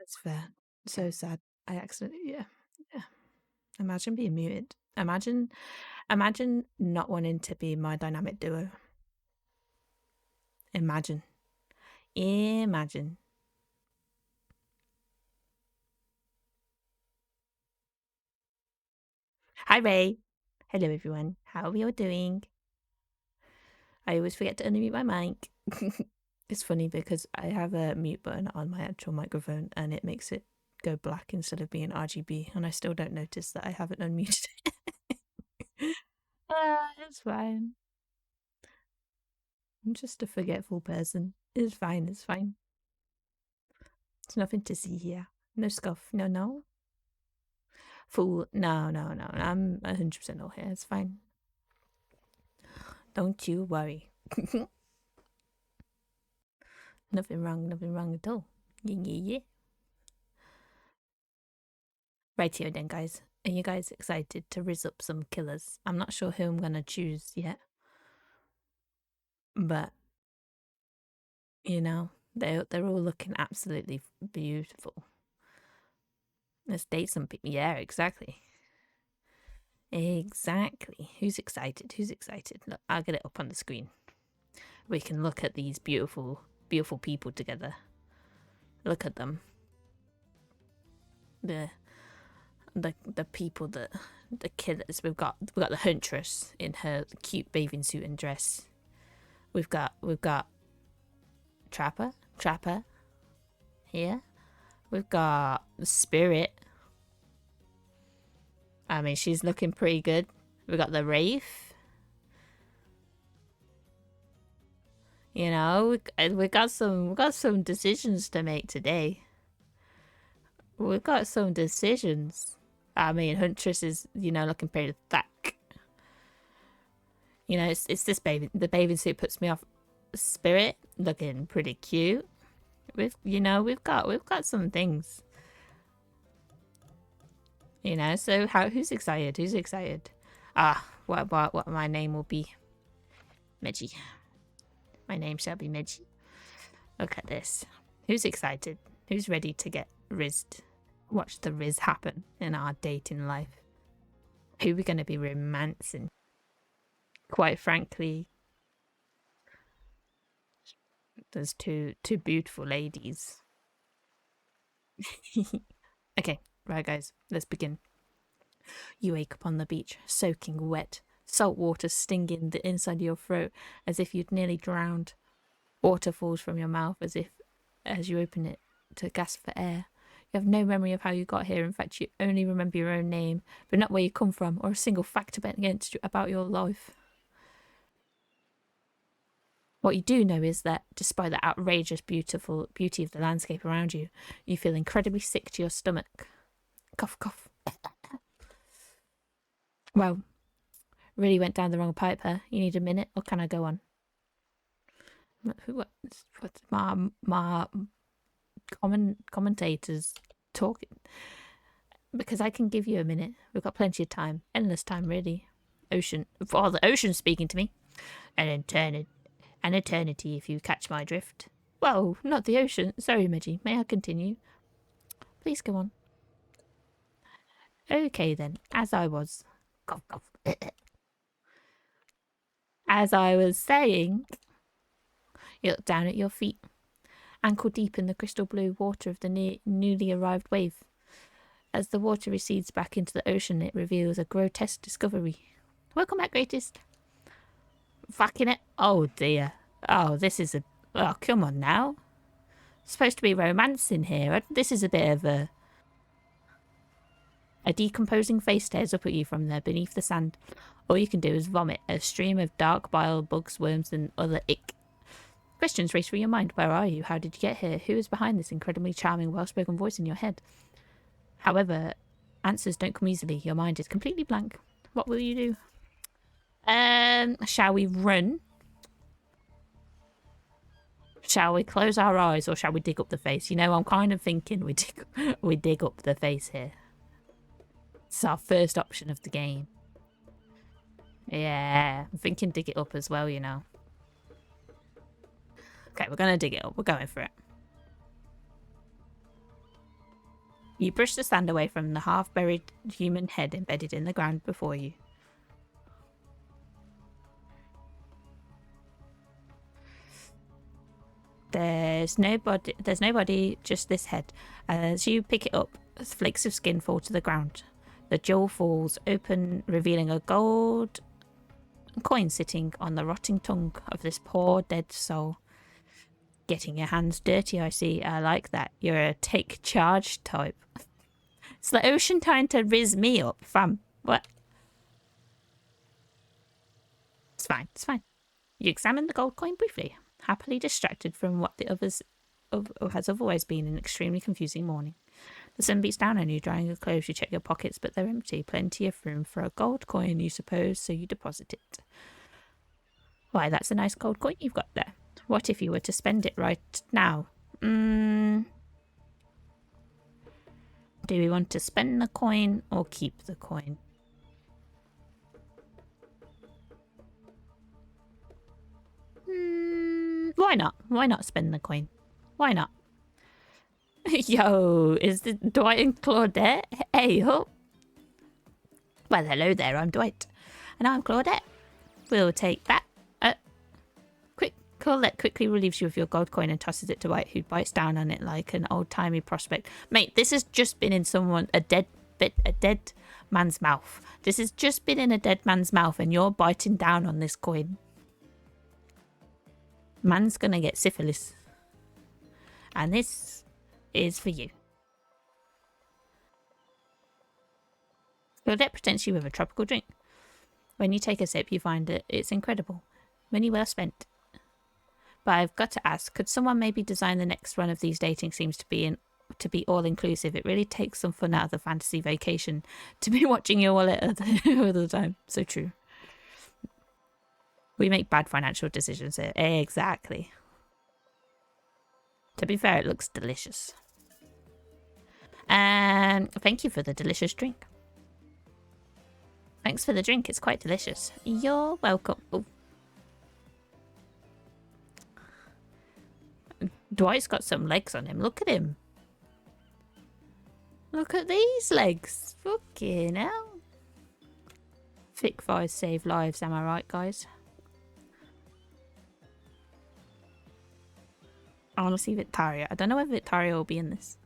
That's fair. So sad. I accidentally, yeah. Yeah. Imagine being muted. Imagine not wanting to be my dynamic duo. Imagine. Imagine. Hi, Ray. Hello, everyone. How are we all doing? I always forget to unmute my mic. It's funny because I have a mute button on my actual microphone and it makes it go black instead of being RGB, and I still don't notice that I haven't unmuted it. It's fine. I'm just a forgetful person. It's fine, it's fine. There's nothing to see here. No scuff. No, no. Fool. No, no, no. I'm 100% all here. It's fine. Don't you worry. Nothing wrong at all. Yeah, yeah, yeah. Right here then, guys. Are you guys excited to rizz up some killers? I'm not sure who I'm gonna choose yet. But, you know, they're all looking absolutely beautiful. Let's date some people. Yeah, exactly. Exactly. Who's excited? Who's excited? Look, I'll get it up on the screen. We can look at these beautiful, beautiful people together. Look at them. The people that the killers. We've got the huntress in her cute bathing suit and dress. We've got Trapper here. We've got the Spirit. I mean, she's looking pretty good. We've got the Wraith. You know, we got some decisions to make today. We've got some decisions. I mean, Huntress is, you know, looking pretty thick. You know, it's this baby. The bathing suit puts me off. Spirit looking pretty cute. We've got some things. You know, so who's excited? Who's excited? What my name will be? Meji. My name shall be Meji. Look at this. Who's excited? Who's ready to get rizzed? Watch the rizz happen in our dating life. Who are we going to be romancing? Quite frankly, there's two beautiful ladies. Okay, right guys, let's begin. You wake up on the beach, soaking wet, salt water stinging the inside of your throat as if you'd nearly drowned. Water falls from your mouth as you open it to gasp for air. You have no memory of how you got here. In fact, you only remember your own name, but not where you come from or a single fact about your life. What you do know is that, despite the outrageous beauty of the landscape around you, you feel incredibly sick to your stomach. Cough, cough. Well, really went down the wrong pipe here. You need a minute, or can I go on? What's my commentators talking? Because I can give you a minute. We've got plenty of time. Endless time, really. The ocean's speaking to me. An eternity, if you catch my drift. Well, not the ocean. Sorry, Meji. May I continue? Please go on. Okay, then. As I was... Cough, cough. As I was saying... You look down at your feet. Ankle deep in the crystal blue water of the newly arrived wave. As the water recedes back into the ocean, it reveals a grotesque discovery. Welcome back, greatest. Fucking it. Oh, dear. Oh, this is a... Oh, come on now. It's supposed to be romance in here. This is a bit of a... A decomposing face stares up at you from there beneath the sand. All you can do is vomit a stream of dark bile, bugs, worms, and other ick. Questions race through your mind. Where are you? How did you get here? Who is behind this incredibly charming, well-spoken voice in your head? However, answers don't come easily. Your mind is completely blank. What will you do? Shall we run? Shall we close our eyes, or shall we dig up the face? You know, I'm kind of thinking we dig up the face here. It's our first option of the game. Yeah, I'm thinking dig it up as well, you know. Okay, we're gonna dig it up. We're going for it. You brush the sand away from the half-buried human head embedded in the ground before you. There's nobody, just this head. As you pick it up, flakes of skin fall to the ground. The jaw falls open, revealing a gold coin sitting on the rotting tongue of this poor dead soul. Getting your hands dirty, I see. I like that. You're a take charge type. It's the ocean trying to rizz me up, fam. What? It's fine, it's fine. You examine the gold coin briefly, happily distracted from what the others has otherwise been an extremely confusing morning. The sun beats down on you, drying your clothes. You check your pockets, but they're empty. Plenty of room for a gold coin, you suppose, so you deposit it. Why, that's a nice gold coin you've got there. What if you were to spend it right now? Do we want to spend the coin or keep the coin? Why not? Why not spend the coin? Why not? Yo, is the Dwight and Claudette? Hey, ho. Well, hello there, I'm Dwight. And I'm Claudette. We'll take that. Claudette quickly relieves you of your gold coin and tosses it to Dwight, who bites down on it like an old-timey prospect. Mate, this has just been in a dead man's mouth. This has just been in a dead man's mouth, and you're biting down on this coin. Man's gonna get syphilis. And this is for you. Claudette presents you with a tropical drink. When you take a sip, you find that it's incredible. Money well spent. But I've got to ask, could someone maybe design the next run of these dating seems to be all-inclusive? It really takes some fun out of the fantasy vacation to be watching your wallet all the time. So true. We make bad financial decisions here. Exactly. To be fair, it looks delicious. And thank you for the delicious drink. Thanks for the drink. It's quite delicious. You're welcome. Oh. Dwight's got some legs on him. Look at him. Look at these legs. Fucking hell. Thick thighs save lives, am I right, guys? I want to see Victoria. I don't know whether Victoria will be in this.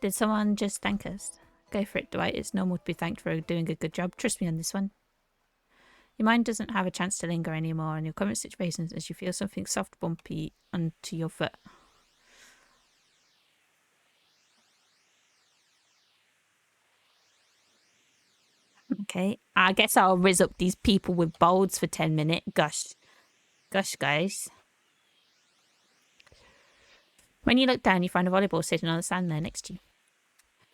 Did someone just thank us? Go for it, Dwight. It's normal to be thanked for doing a good job. Trust me on this one. Your mind doesn't have a chance to linger anymore in your current situation as you feel something soft bumpy onto your foot. Okay, I guess I'll rizz up these people with bolds for 10 minutes. Gosh. Gosh, guys. When you look down, you find a volleyball sitting on the sand there next to you.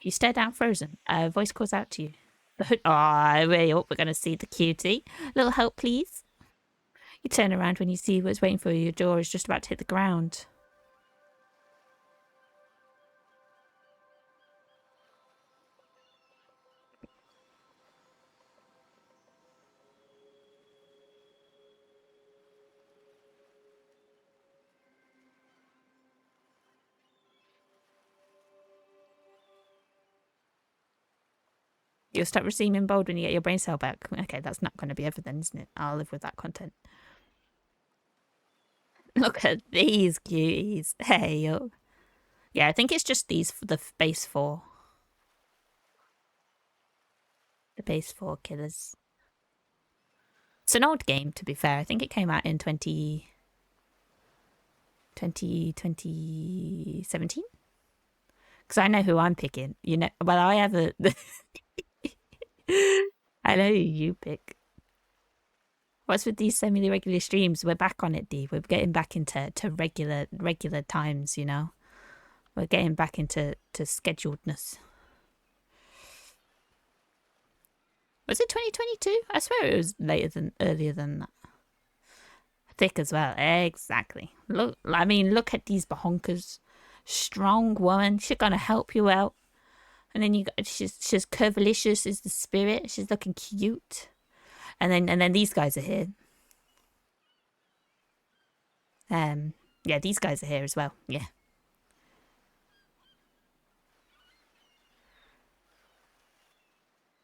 You stare down frozen. A voice calls out to you. The hood. Oh, way up. We're going to see the cutie. Little help, please. You turn around when you see what's waiting for you. Your jaw is just about to hit the ground. You'll start receiving bold when you get your brain cell back. Okay, that's not going to be evident, isn't it? I'll live with that content. Look at these cuties. Hey, yo. Yeah, I think it's just these for the base 4. The base 4 killers. It's an old game, to be fair. I think it came out in 2017. Because I know who I'm picking. You know, well, I have a... I know who you pick. What's with these semi-regular streams? We're back on it, D. We're getting back into regular times, you know? We're getting back into scheduledness. Was it 2022? I swear it was earlier than that. Thick as well. Exactly. Look, I mean, look at these bahonkers. Strong woman. She's gonna help you out. And then she's curvilicious is the spirit. She's looking cute. And then these guys are here. Yeah, these guys are here as well. Yeah.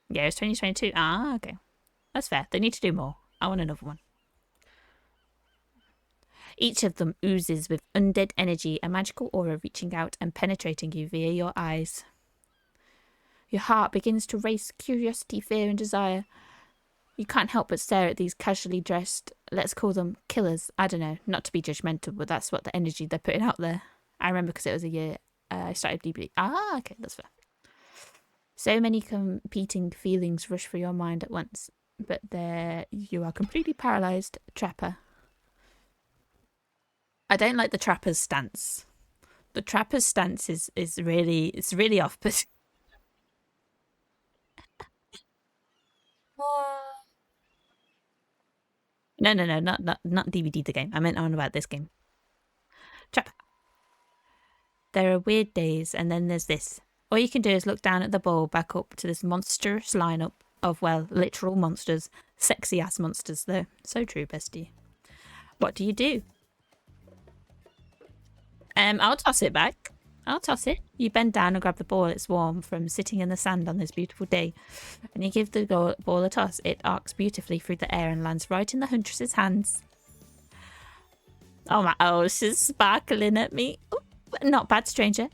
Yeah, it's 2022. Ah, okay. That's fair. They need to do more. I want another one. Each of them oozes with undead energy, a magical aura reaching out and penetrating you via your eyes. Your heart begins to race, curiosity, fear, and desire. You can't help but stare at these casually dressed, let's call them killers. I don't know, not to be judgmental, but that's what the energy they're putting out there. I remember because it was a year I started deeply. Ah, okay, that's fair. So many competing feelings rush through your mind at once, but there you are completely paralyzed, trapper. I don't like the trapper's stance. The trapper's stance is really off-putting. No, not DVD the game. I meant on about this game. Trapper. There are weird days, and then there's this. All you can do is look down at the bowl, back up to this monstrous lineup of, well, literal monsters. Sexy ass monsters, though. So true, bestie. What do you do? I'll toss it back. I'll toss it. You bend down and grab the ball. It's warm from sitting in the sand on this beautiful day. And you give the ball a toss. It arcs beautifully through the air and lands right in the huntress's hands. Oh my, oh, she's sparkling at me. Ooh, not bad, stranger.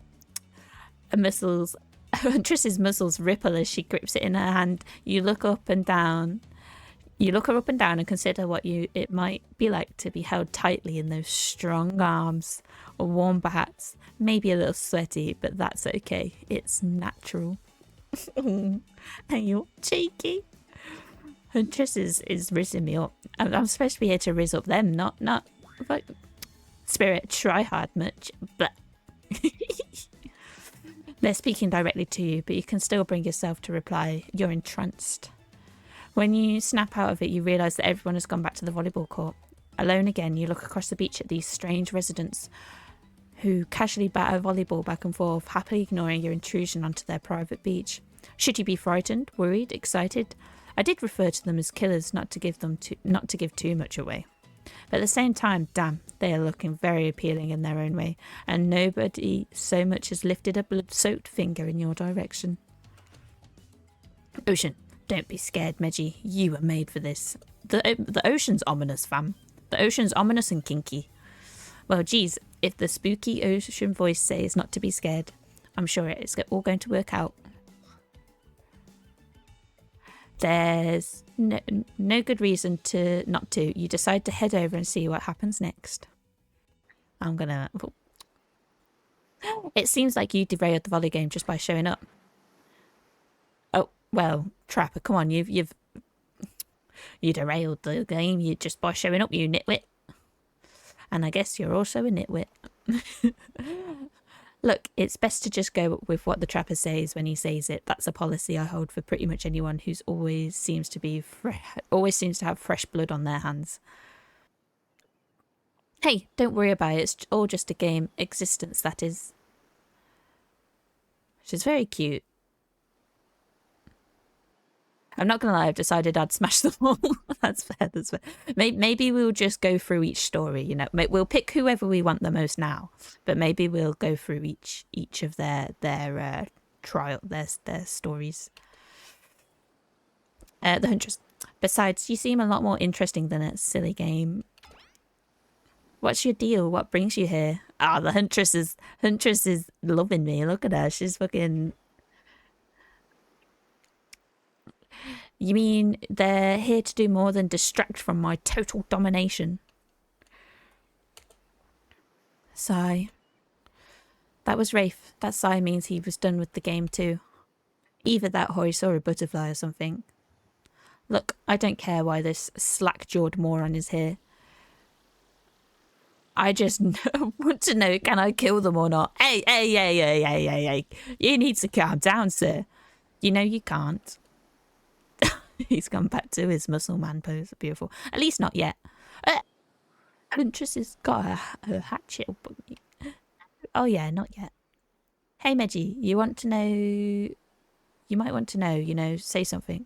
Huntress's muscles ripple as she grips it in her hand. You look up and down. You look her up and down and consider what it might be like to be held tightly in those strong arms. Or warm perhaps, maybe a little sweaty, but that's okay. It's natural. And you're cheeky. Huntress is rizzing me up. I'm supposed to be here to rizz up them, not like Spirit try hard much, but they're speaking directly to you, but you can still bring yourself to reply. You're entranced. When you snap out of it, you realise that everyone has gone back to the volleyball court. Alone again, you look across the beach at these strange residents who casually batter volleyball back and forth, happily ignoring your intrusion onto their private beach. Should you be frightened, worried, excited? I did refer to them as killers, not to give too much away. But at the same time, damn, they are looking very appealing in their own way, and nobody so much as lifted a blood-soaked finger in your direction. Ocean, don't be scared, Meggie. You were made for this. The ocean's ominous, fam. The ocean's ominous and kinky. Well, geez, if the spooky ocean voice says not to be scared, I'm sure it's all going to work out. There's no good reason to not to. You decide to head over and see what happens next. I'm gonna... It seems like you derailed the volley game just by showing up. Oh, well, Trapper, come on, you derailed the game just by showing up, you nitwit. And I guess you're also a nitwit. Look, it's best to just go with what the trapper says when he says it. That's a policy I hold for pretty much anyone who's always seems to have fresh blood on their hands. Hey, don't worry about it. It's all just a game. Existence, that is. She's very cute. I'm not going to lie, I've decided I'd smash them all. That's fair, that's fair. Maybe we'll just go through each story, you know. We'll pick whoever we want the most now, but maybe we'll go through each of their stories. The Huntress. Besides, you seem a lot more interesting than a silly game. What's your deal? What brings you here? Ah, the Huntress is loving me. Look at her. She's fucking... You mean they're here to do more than distract from my total domination? Sigh. That was Rafe. That sigh means he was done with the game too. Either that or he saw a butterfly or something. Look, I don't care why this slack-jawed moron is here. I just want to know, can I kill them or not? Hey. You need to calm down, sir. You know you can't. He's gone back to his muscle man pose. Beautiful. At least not yet. Huntress has got her hatchet. Oh yeah, not yet. Hey Meggie, you want to know... You might want to know, you know, say something.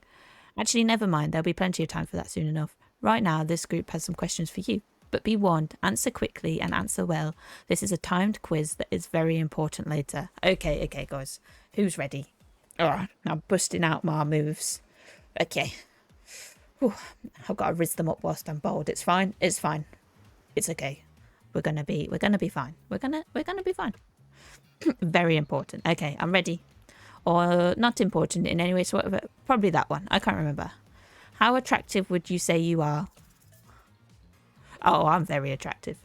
Actually, never mind. There'll be plenty of time for that soon enough. Right now, this group has some questions for you. But be warned, answer quickly and answer well. This is a timed quiz that is very important later. Okay, guys. Who's ready? Oh, I'm busting out my moves. Okay. Whew. I've got to rizz them up whilst I'm bold. It's fine. It's fine. It's okay. We're gonna be fine. We're gonna be fine. Very important. Okay, I'm ready. Or not important in any way, so whatever. Probably that one. I can't remember. How attractive would you say you are? Oh, I'm very attractive.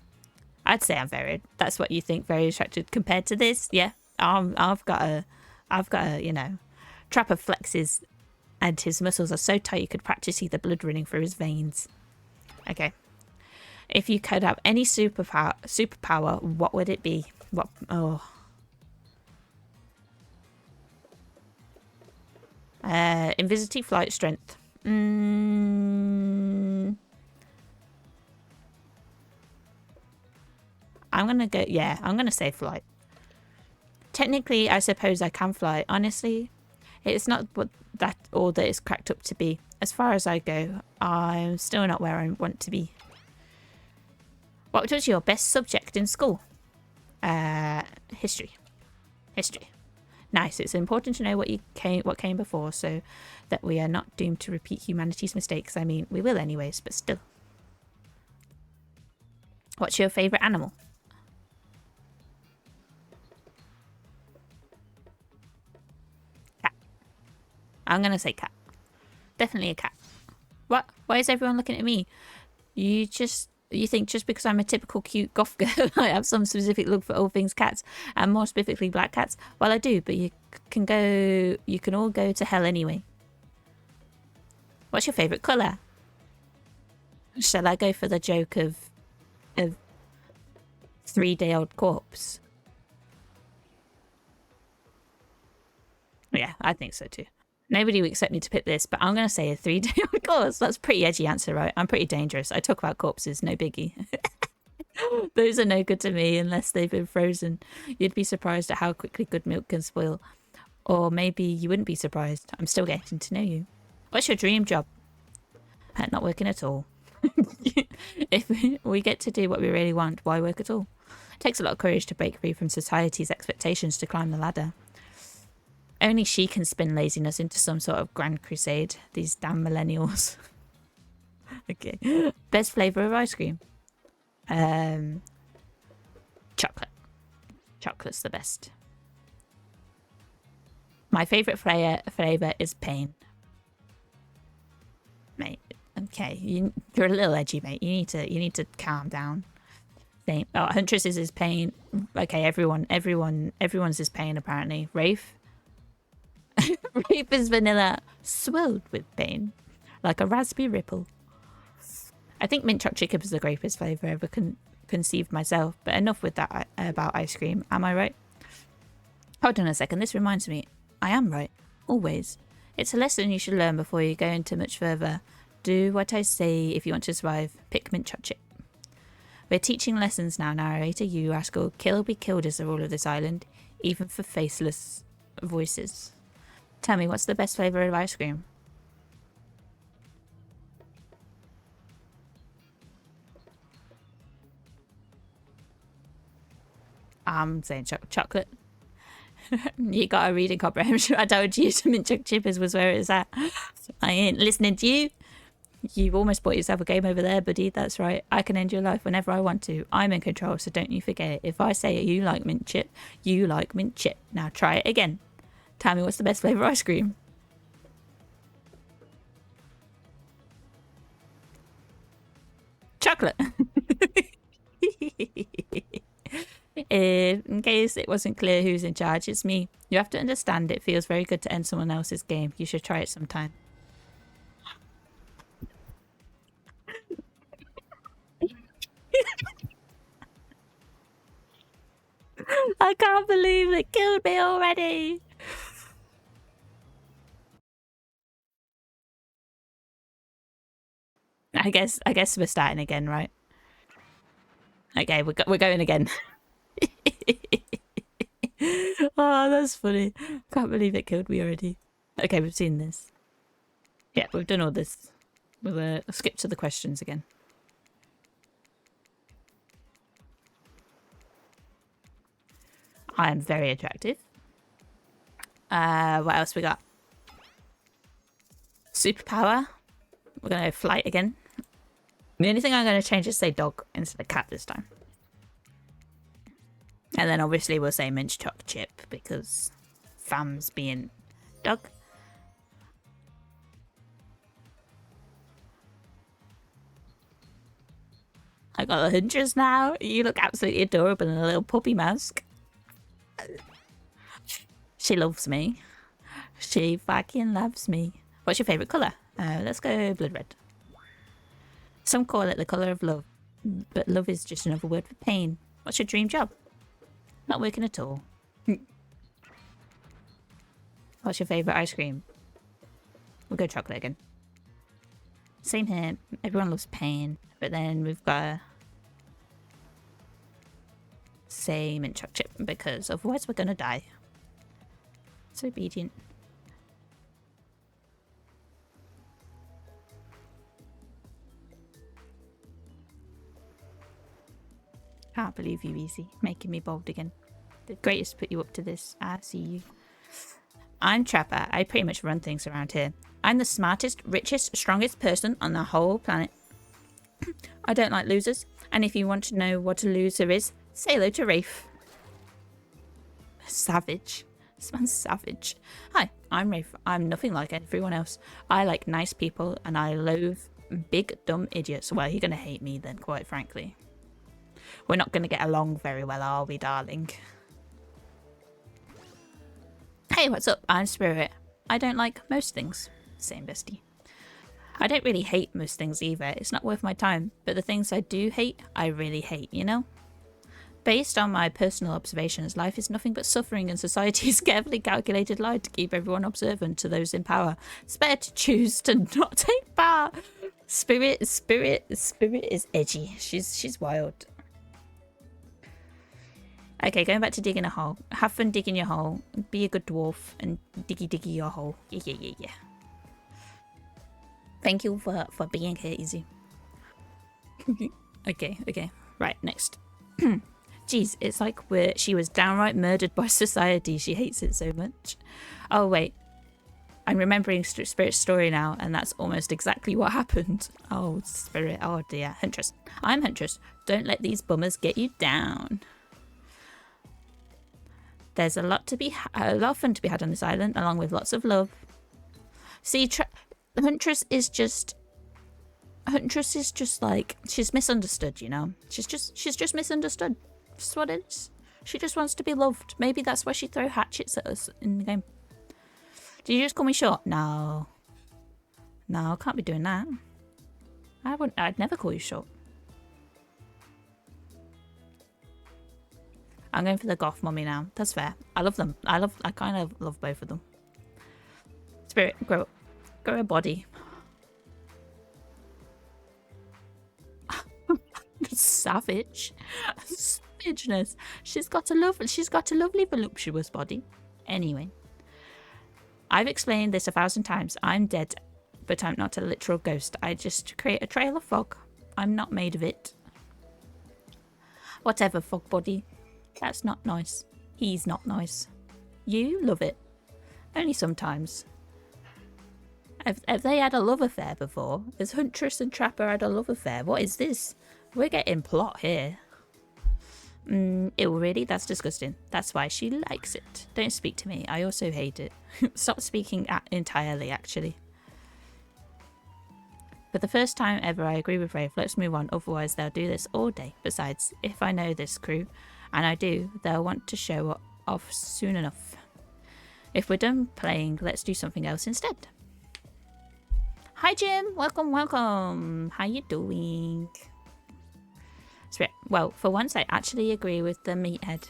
I'd say I'm very. That's what you think, very attractive compared to this. Yeah, I've got a, you know, Trapper flexes, and his muscles are so tight you could practically see the blood running through his veins. Okay. If you could have any superpower, what would it be? What? Oh. Invisibility, flight, strength. I'm gonna go. Yeah, I'm gonna say flight. Technically, I suppose I can fly. Honestly, it's not what that all that it's cracked up to be. As far as I go, I'm still not where I want to be. What was your best subject in school? History. History. Nice. It's important to know what came before, so that we are not doomed to repeat humanity's mistakes. I mean, we will anyways, but still. What's your favourite animal? Cat. I'm gonna say cat. Definitely a cat. What? Why is everyone looking at me? You think just because I'm a typical cute goth girl, I have some specific look for all things cats, and more specifically black cats? Well, I do, but you can all go to hell anyway. What's your favourite colour? Shall I go for the joke of 3-day-old corpse? Yeah, I think so too. Nobody would expect me to pick this, but I'm going to say a 3-day-old corpse. That's a pretty edgy answer, right? I'm pretty dangerous. I talk about corpses, no biggie. Those are no good to me unless they've been frozen. You'd be surprised at how quickly good milk can spoil. Or maybe you wouldn't be surprised. I'm still getting to know you. What's your dream job? Not working at all. If we get to do what we really want, why work at all? It takes a lot of courage to break free from society's expectations to climb the ladder. Only she can spin laziness into some sort of grand crusade. These damn millennials. Okay. Best flavour of ice cream? Chocolate. Chocolate's the best. My favourite flavour is pain. Mate, okay. You're a little edgy, mate. You need to calm down. Same. Oh, Huntress's is pain. Okay, everyone's is pain apparently. Rafe? Rafe is vanilla swelled with pain, like a raspberry ripple. I think mint chocolate chip is the greatest flavour I ever conceived myself, but enough with that about ice cream. Am I right? Hold on a second, this reminds me. I am right. Always. It's a lesson you should learn before you go into much further. Do what I say if you want to survive. Pick mint chocolate chip. We're teaching lessons now, narrator. You rascal. Kill or be killed is the rule of this island, even for faceless voices. Tell me, what's the best flavour of ice cream? I'm saying chocolate. You got a reading comprehension. I told you mint chocolate chip was where it's at. I ain't listening to you. You've almost bought yourself a game over there, buddy. That's right. I can end your life whenever I want to. I'm in control, so don't you forget it. If I say it, you like mint chip, you like mint chip. Now try it again. Tell me, what's the best flavour of ice cream? Chocolate. In case it wasn't clear who's in charge, it's me. You have to understand it feels very good to end someone else's game. You should try it sometime. I can't believe it killed me already. I guess we're starting again, right? Okay, we're going again. Oh, that's funny. Can't believe it killed me already. Okay, we've seen this. Yeah, we've done all this. We'll skip to the questions again. I am very attractive. What else we got? Superpower. We're going to go flight again. The only thing I'm going to change is say dog instead of cat this time. And then obviously we'll say mince choc chip because fam's being dog. I got the huntress now. You look absolutely adorable in a little puppy mask. She loves me. She fucking loves me. What's your favourite colour? Let's go blood red. Some call it the colour of love, but love is just another word for pain. What's your dream job? Not working at all. What's your favourite ice cream? We'll go chocolate again. Same here. Everyone loves pain. But then we've got to say mint choc chip because otherwise we're going to die. So obedient. Can't believe you, Easy. Making me bold again. The greatest to put you up to this. I see you. I'm Trapper. I pretty much run things around here. I'm the smartest, richest, strongest person on the whole planet. I don't like losers. And if you want to know what a loser is, say hello to Rafe. Savage. This man's savage. Hi, I'm Rafe. I'm nothing like everyone else. I like nice people and I loathe big, dumb idiots. Well, you're going to hate me then, quite frankly. We're not going to get along very well, are we, darling? Hey, what's up? I'm Spirit. I don't like most things. Same, bestie. I don't really hate most things either. It's not worth my time. But the things I do hate, I really hate, you know? Based on my personal observations, life is nothing but suffering and society's carefully calculated lie to keep everyone observant to those in power. It's better to choose to not take power. Spirit is edgy. She's wild. Okay, going back to digging a hole. Have fun digging your hole. Be a good dwarf and diggy your hole. Yeah. Thank you for being here, Easy. Okay. Right, next. Jeez, it's like she was downright murdered by society. She hates it so much. Oh, wait. I'm remembering Spirit's story now, and that's almost exactly what happened. Oh, Spirit. Oh, dear. Huntress. I'm Huntress. Don't let these bummers get you down. There's a lot of fun to be had on this island, along with lots of love. See, Huntress is just like, she's misunderstood, you know? She's just misunderstood. That's what it is. She just wants to be loved. Maybe that's why she throw hatchets at us in the game. Did you just call me short? No, I can't be doing that. I'd never call you short. I'm going for the goth mummy now. That's fair. I love them. I kind of love both of them. Spirit, grow a body. Savage. Savageness. She's got a lovely voluptuous body. Anyway. I've explained this 1,000 times. I'm dead, but I'm not a literal ghost. I just create a trail of fog. I'm not made of it. Whatever, fog body. That's not nice. He's not nice. You love it. Only sometimes. Have they had a love affair before? Has Huntress and Trapper had a love affair? What is this? We're getting plot here. Ew, really? That's disgusting. That's why she likes it. Don't speak to me. I also hate it. Stop speaking entirely, actually. For the first time ever, I agree with Rafe. Let's move on. Otherwise, they'll do this all day. Besides, if I know this crew, and I do, they'll want to show off soon enough. If we're done playing, let's do something else instead. Hi, Jim. Welcome. How you doing? Well, for once, I actually agree with the meathead.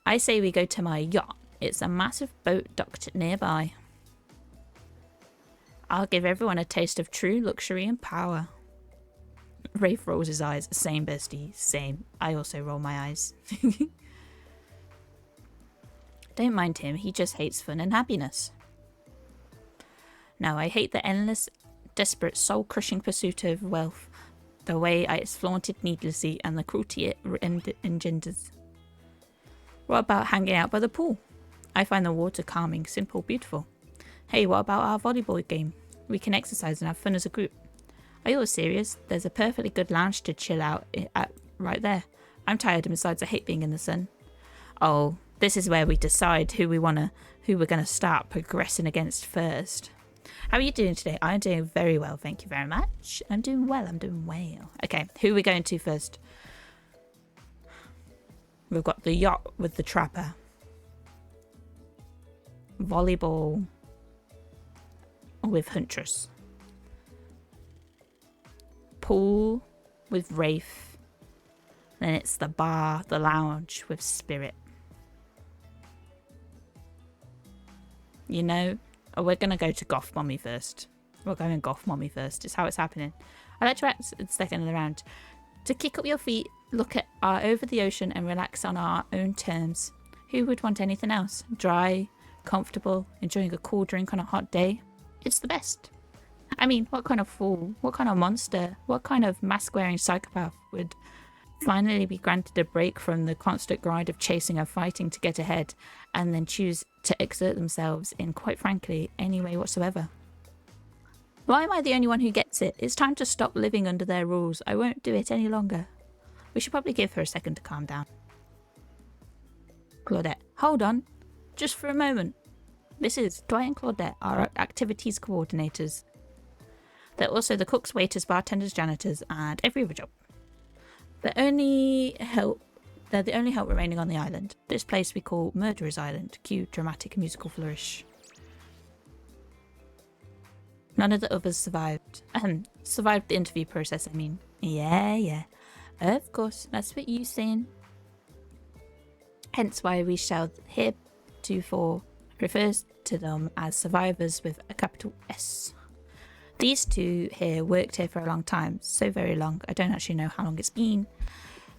I say we go to my yacht. It's a massive boat docked nearby. I'll give everyone a taste of true luxury and power. Rafe rolls his eyes. Same, bestie. Same. I also roll my eyes. Don't mind him. He just hates fun and happiness. No, I hate the endless, desperate, soul-crushing pursuit of wealth. The way it's flaunted needlessly and the cruelty it engenders. What about hanging out by the pool? I find the water calming, simple, beautiful. Hey, what about our volleyball game? We can exercise and have fun as a group. Are you all serious? There's a perfectly good lounge to chill out at right there. I'm tired, and besides I hate being in the sun. Oh, this is where we decide who we're gonna start progressing against first. How are you doing today? I'm doing very well, thank you very much. I'm doing well. Okay, who are we going to first? We've got the yacht with the trapper. Volleyball with Huntress. Pool with Wraith. Then it's the bar, the lounge with Spirit. You know, we're going to go to Goth Mommy first. We're going Goth Mommy first. It's how it's happening. I like to act the second of the round. To kick up your feet, look at over the ocean and relax on our own terms. Who would want anything else? Dry, comfortable, enjoying a cool drink on a hot day. It's the best. I mean, what kind of fool, what kind of monster, what kind of mask-wearing psychopath would finally be granted a break from the constant grind of chasing and fighting to get ahead and then choose to exert themselves in, quite frankly, any way whatsoever? Why am I the only one who gets it? It's time to stop living under their rules. I won't do it any longer. We should probably give her a second to calm down. Claudette, hold on. Just for a moment. This is Dwight and Claudette, our activities coordinators. They're also the cooks, waiters, bartenders, janitors, and every other job. They're the only help remaining on the island. This place we call Murderer's Island. Cue dramatic musical flourish. None of the others survived. Survived the interview process, I mean. Yeah. Of course, that's what you're saying. Hence why we shall heretofore refers to them as survivors with a capital S. These two here worked here for a long time. So very long. I don't actually know how long it's been.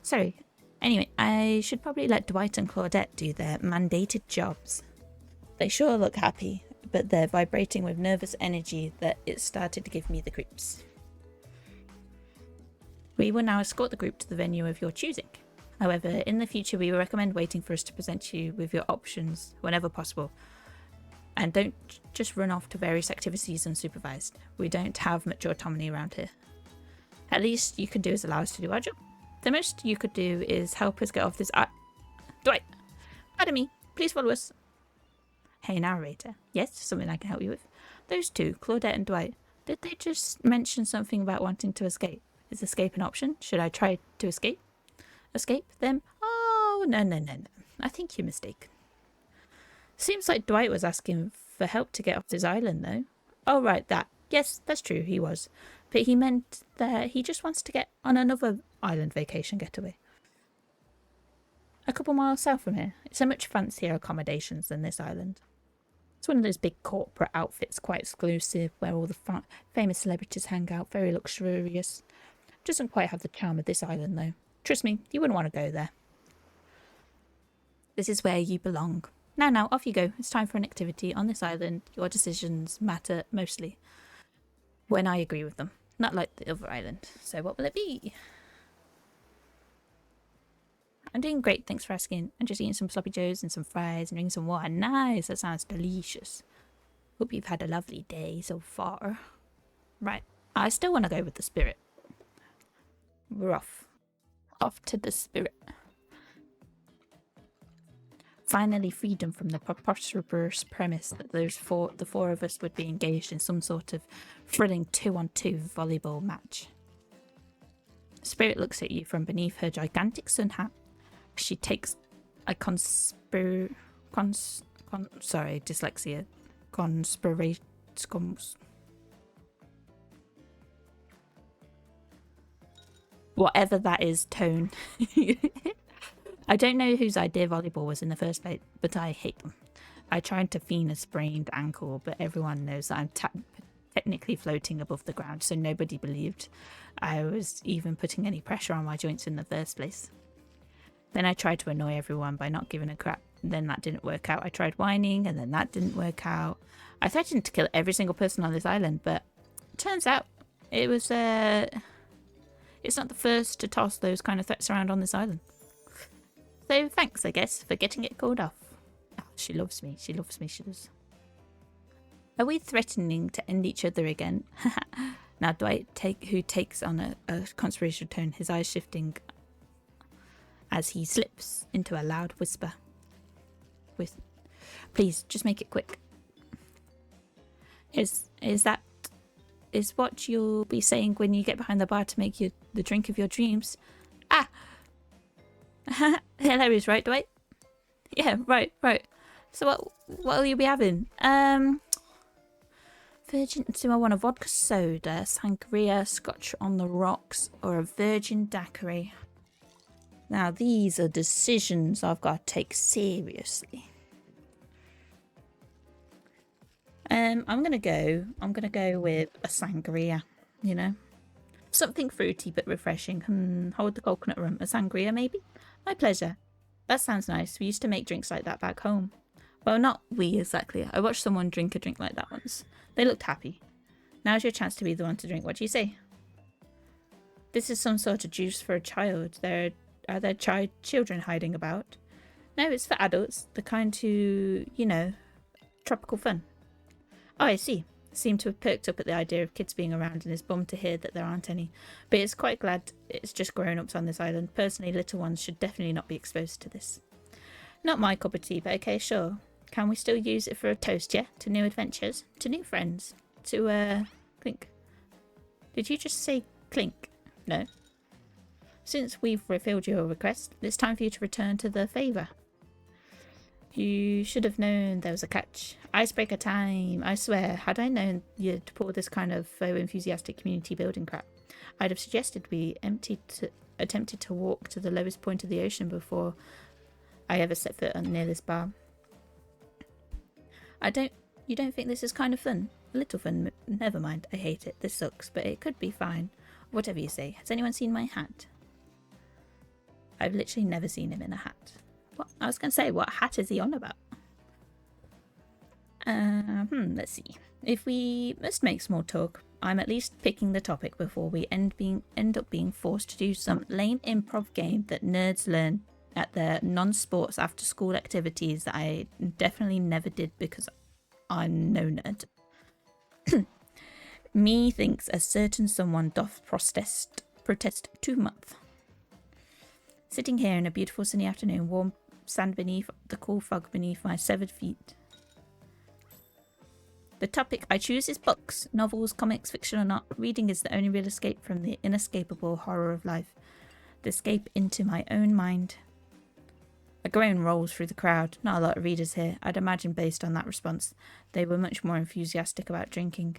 Sorry. Anyway, I should probably let Dwight and Claudette do their mandated jobs. They sure look happy, but they're vibrating with nervous energy that it started to give me the creeps. We will now escort the group to the venue of your choosing. However, in the future we will recommend waiting for us to present you with your options whenever possible. And don't just run off to various activities unsupervised. We don't have much autonomy around here. At least you can do is allow us to do our job. The most you could do is help us get off this Dwight! Pardon me, please follow us. Hey narrator. Yes, something I can help you with. Those two, Claudette and Dwight, did they just mention something about wanting to escape? Is escape an option? Should I try to escape? Escape them? Oh, no. I think you're mistaken. Seems like Dwight was asking for help to get off this island, though. Oh, right, that. Yes, that's true, he was. But he meant that he just wants to get on another island vacation getaway. A couple miles south from here. It's a much fancier accommodations than this island. It's one of those big corporate outfits, quite exclusive, where all the famous celebrities hang out, very luxurious. Doesn't quite have the charm of this island, though. Trust me, you wouldn't want to go there. This is where you belong. Now, off you go. It's time for an activity on this island. Your decisions matter mostly when I agree with them, not like the other island. So what will it be? I'm doing great, thanks for asking. I'm just eating some sloppy joes and some fries and drinking some water. Nice, that sounds delicious. Hope you've had a lovely day so far. Right, I still want to go with the Spirit. We're off. Off to the Spirit. Finally freedom from the preposterous premise that the four of us would be engaged in some sort of thrilling 2-on-2 volleyball match. Spirit looks at you from beneath her gigantic sun hat. She takes a sorry, dyslexia. Whatever that is, tone. I don't know whose idea volleyball was in the first place, but I hate them. I tried to feign a sprained ankle, but everyone knows that I'm technically floating above the ground, so nobody believed I was even putting any pressure on my joints in the first place. Then I tried to annoy everyone by not giving a crap, then that didn't work out. I tried whining, and then that didn't work out. I threatened to kill every single person on this island, but turns out it was, it's not the first to toss those kind of threats around on this island. So thanks, I guess, for getting it called off. Oh, She loves me. She loves me. She does. Are we threatening to end each other again? Now Dwight who takes on a conspiratorial tone, his eyes shifting as he slips into a loud whisper. Please, just make it quick. Is what you'll be saying when you get behind the bar to make the drink of your dreams? Ah! Hilarious, right, Dwight? Yeah, right. So what'll you be having? Virgin. Do I want a vodka soda, sangria, scotch on the rocks, or a virgin daiquiri? Now these are decisions I've got to take seriously. I'm gonna go with a sangria. You know, something fruity but refreshing. Hold the coconut rum. A sangria, maybe. My pleasure. That sounds nice. We used to make drinks like that back home. Well, not we exactly. I watched someone drink a drink like that once. They looked happy. Now's your chance to be the one to drink. What do you say? This is some sort of juice for a child. Are there children hiding about? No, it's for adults. The kind who, you know, tropical fun. Oh, I see. Seemed to have perked up at the idea of kids being around and is bummed to hear that there aren't any. But it's quite glad it's just grown-ups on this island. Personally, little ones should definitely not be exposed to this. Not my cup of tea, but okay, sure. Can we still use it for a toast, yeah? To new adventures? To new friends? To, clink. Did you just say clink? No. Since we've fulfilled your request, it's time for you to return to the favour. You should have known there was a catch. Icebreaker time. I swear, had I known you'd pull this kind of enthusiastic community building crap, I'd have suggested we attempted to walk to the lowest point of the ocean before I ever set foot near this bar. You don't think this is kind of fun? A little fun. Never mind. I hate it. This sucks, but it could be fine. Whatever you say. Has anyone seen my hat? I've literally never seen him in a hat. What? I was going to say, what hat is he on about? Let's see. If we must make small talk, I'm at least picking the topic before we end up being forced to do some lame improv game that nerds learn at their non-sports after-school activities that I definitely never did because I'm no nerd. Me thinks a certain someone doth protest too much. Sitting here in a beautiful sunny afternoon, warm sand beneath the cool fog beneath my severed feet. The topic I choose is books, novels, comics, fiction or not. Reading is the only real escape from the inescapable horror of life. The escape into my own mind. A groan rolls through the crowd. Not a lot of readers here. I'd imagine based on that response, they were much more enthusiastic about drinking.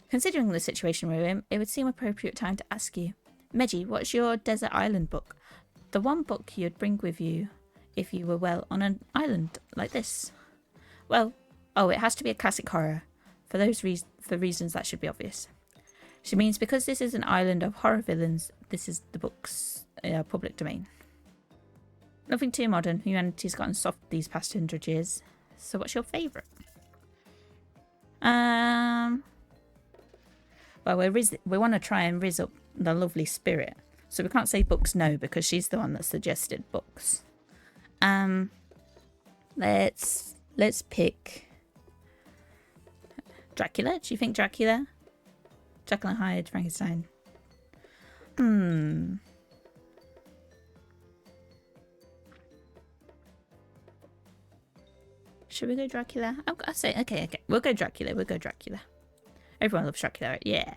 Considering the situation we're in, it would seem appropriate time to ask you, Meggie, what's your desert island book? The one book you'd bring with you if you were, well, on an island like this. Well, it has to be a classic horror. For reasons that should be obvious. She means because this is an island of horror villains, this is the book's public domain. Nothing too modern. Humanity's gotten soft these past 100 years. So what's your favourite? Well, we want to try and rizz up the lovely spirit. So we can't say books no because she's the one that suggested books. Let's pick Dracula. Do you think Dracula? Jekyll and Hyde, Frankenstein. Should we go Dracula? I say okay. We'll go Dracula. Everyone loves Dracula, right? Yeah.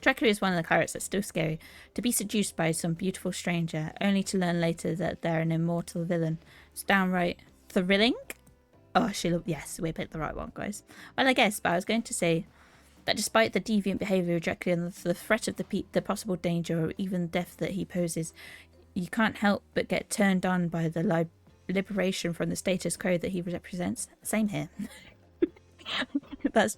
Dracula is one of the characters that's still scary. To be seduced by some beautiful stranger, only to learn later that they're an immortal villain. It's downright thrilling. Oh, yes, we picked the right one, guys. Well, I guess, but I was going to say that despite the deviant behaviour of Dracula and the threat of the possible danger or even death that he poses, you can't help but get turned on by the liberation from the status quo that he represents. Same here. That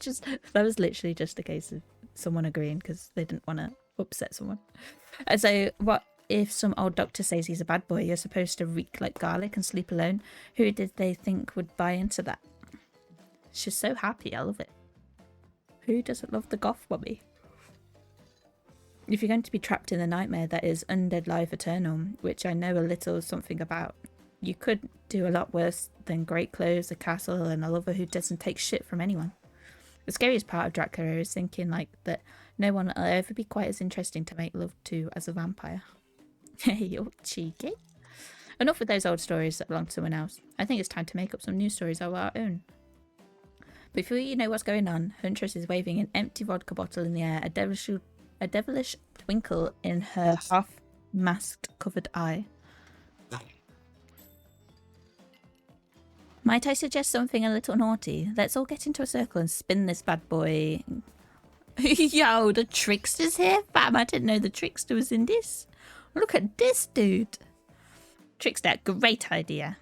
was literally just a case of someone agreeing because they didn't want to upset someone. And so what if some old doctor says he's a bad boy, you're supposed to reek like garlic and sleep alone? Who did they think would buy into that? She's so happy. I love it. Who doesn't love the goth Bobby? If you're going to be trapped in the nightmare that is undead life eternal, which I know a little something about, you could do a lot worse than great clothes, a castle, and a lover who doesn't take shit from anyone. The scariest part of Dracula is thinking like that no one will ever be quite as interesting to make love to as a vampire. Hey, you're cheeky. Enough with those old stories that belong to someone else. I think it's time to make up some new stories of our own. Before you know what's going on, Huntress is waving an empty vodka bottle in the air, a devilish twinkle in her half-masked covered eye. Might I suggest something a little naughty? Let's all get into a circle and spin this bad boy. Yo, the trickster's here, fam. I didn't know the trickster was in this. Look at this dude. Trickster, great idea.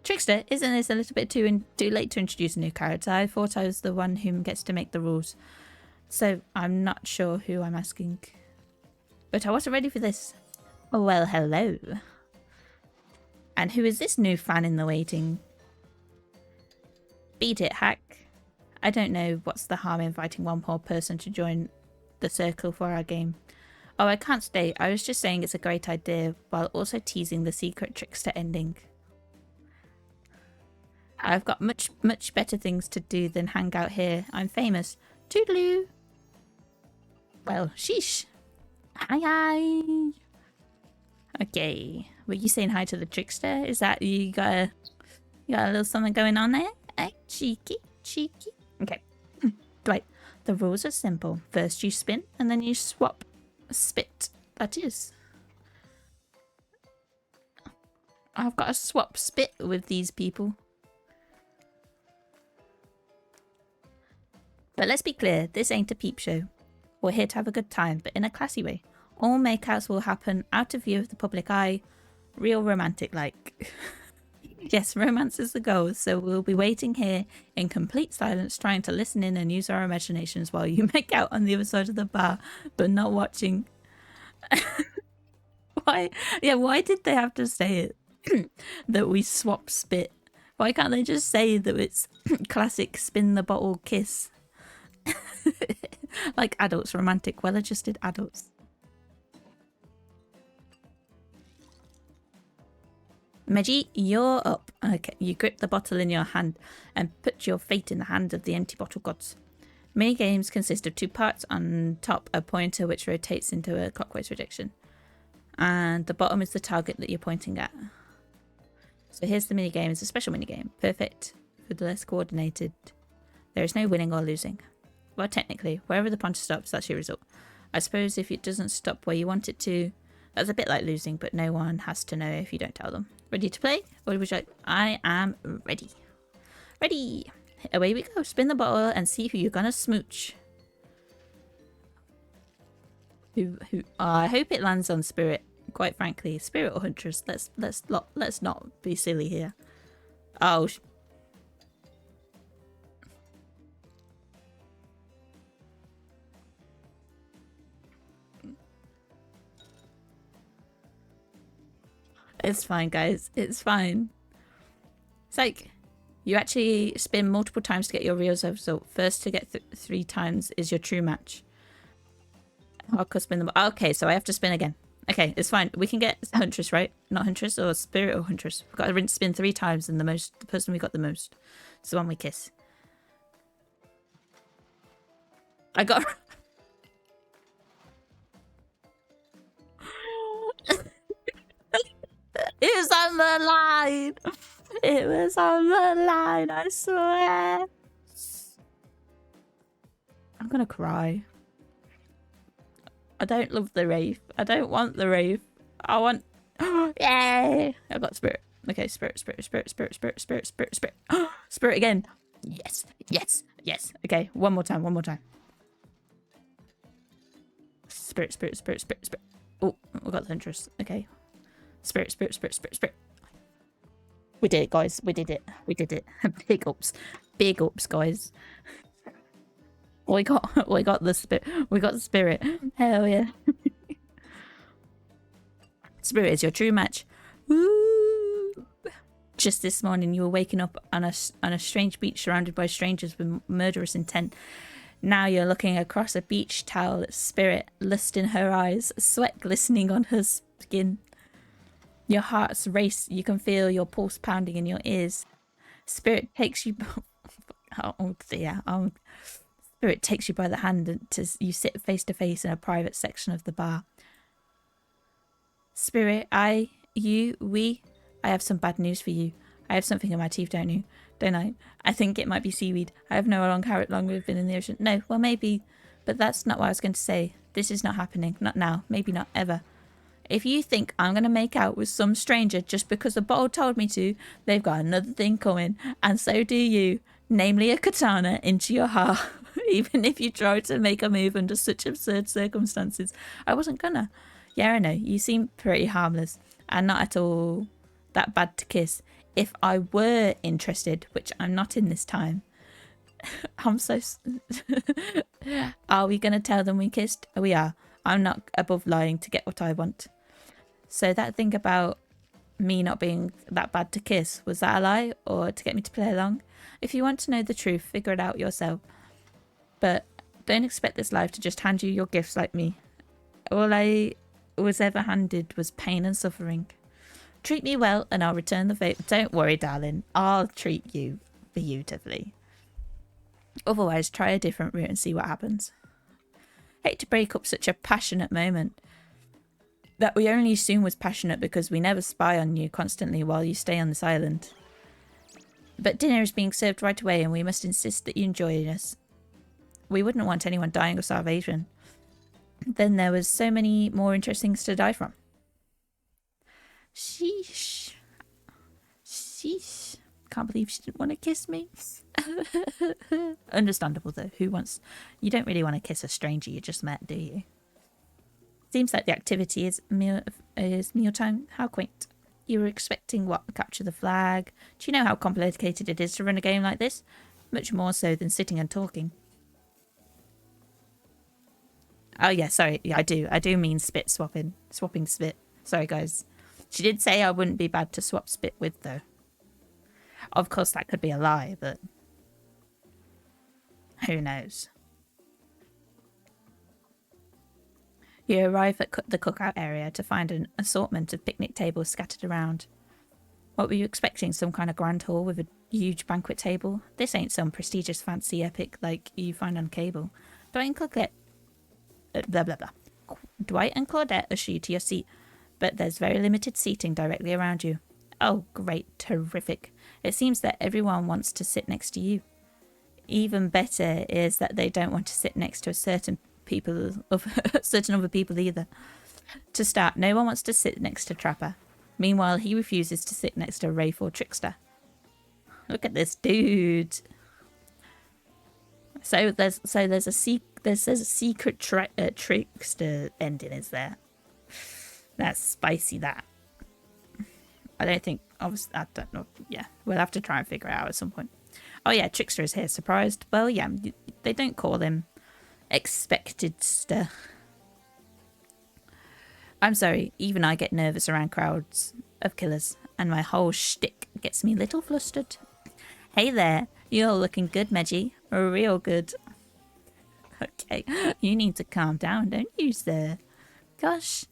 Trickster, isn't this a little bit too late to introduce a new character? I thought I was the one who gets to make the rules. So I'm not sure who I'm asking. But I wasn't ready for this. Oh, well, hello. And who is this new fan in the waiting? Beat it, hack. I don't know what's the harm inviting one more person to join the circle for our game. Oh, I can't stay. I was just saying it's a great idea while also teasing the secret trickster ending. I've got much better things to do than hang out here. I'm famous. Toodaloo. Well, sheesh. Hi. Okay. Were you saying hi to the trickster? Is that you got a little something going on there? Eh? Cheeky. Okay. Right. The rules are simple. First you spin and then you swap. Spit. That is. I've got to swap spit with these people. But let's be clear, this ain't a peep show. We're here to have a good time, but in a classy way. All makeouts will happen out of view of the public eye. Real romantic like. Yes, romance is the goal, so we'll be waiting here in complete silence, trying to listen in and use our imaginations while you make out on the other side of the bar, but not watching. Why? Yeah, why did they have to say it? That we swap spit? Why can't they just say that it's classic spin the bottle kiss? Like adults, romantic, well-adjusted adults. Meji, you're up. Okay, you grip the bottle in your hand and put your fate in the hand of the empty bottle gods. Mini games consist of two parts. On top, a pointer which rotates into a clockwise direction. And the bottom is the target that you're pointing at. So here's the mini game. It's a special mini game. Perfect for the less coordinated. There is no winning or losing. Well, technically, wherever the pointer stops, that's your result. I suppose if it doesn't stop where you want it to, that's a bit like losing, but no one has to know if you don't tell them. Ready to play? Or would you like? I am ready. Ready! Away we go. Spin the bottle and see who you're gonna smooch. Who? I hope it lands on Spirit. Quite frankly, Spirit or Huntress. Let's not be silly here. Oh. It's fine, guys. It's fine. It's like you actually spin multiple times to get your real result. First to get 3 times is your true match. I'll spin them. Okay, so I have to spin again. Okay, it's fine. We can get Huntress, right? Not Huntress, or Spirit or Huntress. We've got to spin 3 times, and the person we got the most is the one we kiss. I got. It was on the line. It was on the line, I swear. I'm gonna cry. I don't love the Wraith. I don't want the Wraith. I want... Yay! I got Spirit. Okay, Spirit. Spirit again. Yes. Okay, one more time. Spirit. Oh, we got the Huntress. Okay. Spirit. We did it, guys. We did it. Big ups, guys. We got the Spirit. We got the Spirit. Hell yeah. Spirit is your true match. Woo! Just this morning, you were waking up on a strange beach surrounded by strangers with murderous intent. Now you're looking across a beach towel at Spirit, lust in her eyes, sweat glistening on her skin. Your heart's race. You can feel your pulse pounding in your ears. Spirit takes you... oh dear. Spirit takes you by the hand and you sit face to face in a private section of the bar. Spirit, I have some bad news for you. I have something in my teeth, don't I? I think it might be seaweed. I have no long how long we've been in the ocean. No, well maybe, but that's not what I was going to say. This is not happening. Not now. Maybe not ever. If you think I'm going to make out with some stranger just because the bottle told me to, they've got another thing coming, and so do you. Namely a katana into your heart. Even if you try to make a move under such absurd circumstances. I wasn't gonna. Yeah, I know. You seem pretty harmless and not at all that bad to kiss. If I were interested, which I'm not in this time. I'm so... Are we going to tell them we kissed? We are. I'm not above lying to get what I want. So that thing about me not being that bad to kiss, was that a lie or to get me to play along? If you want to know the truth, figure it out yourself. But don't expect this life to just hand you your gifts like me. All I was ever handed was pain and suffering. Treat me well and I'll return the favour. Don't worry, darling. I'll treat you beautifully. Otherwise, try a different route and see what happens. Hate to break up such a passionate moment that we only assume was passionate because we never spy on you constantly while you stay on this island. But dinner is being served right away and we must insist that you enjoy us. We wouldn't want anyone dying of starvation. Then there was so many more interesting things to die from. Sheesh. Sheesh. Can't believe she didn't want to kiss me. Understandable though. Who wants... You don't really want to kiss a stranger you just met, do you? Seems like the activity is mealtime. How quaint. You were expecting what? Capture the flag? Do you know how complicated it is to run a game like this? Much more so than sitting and talking. Oh yeah, sorry. Yeah, I do mean spit swapping. Swapping spit. Sorry guys. She did say I wouldn't be bad to swap spit with though. Of course that could be a lie, but who knows. You arrive at the cookout area to find an assortment of picnic tables scattered around. What were you expecting? Some kind of grand hall with a huge banquet table? This ain't some prestigious fancy epic like you find on cable. Dwight and Claudette... blah blah blah. Dwight and Claudette usher you to your seat, but there's very limited seating directly around you. Oh great, terrific. It seems that everyone wants to sit next to you. Even better is that they don't want to sit next to certain other people either. To start, no one wants to sit next to Trapper. Meanwhile, he refuses to sit next to Wraith or Trickster. Look at this dude. So there's a secret Trickster ending, is there? That's spicy, that. I don't think... Obviously, I don't know. Yeah, we'll have to try and figure it out at some point. Oh yeah, Trickster is here. Surprised? Well, yeah, they don't call him Expectedster. I'm sorry, even I get nervous around crowds of killers, and my whole shtick gets me a little flustered. Hey there, you're looking good, Meggie. Real good. Okay, you need to calm down, don't you, sir? Gosh.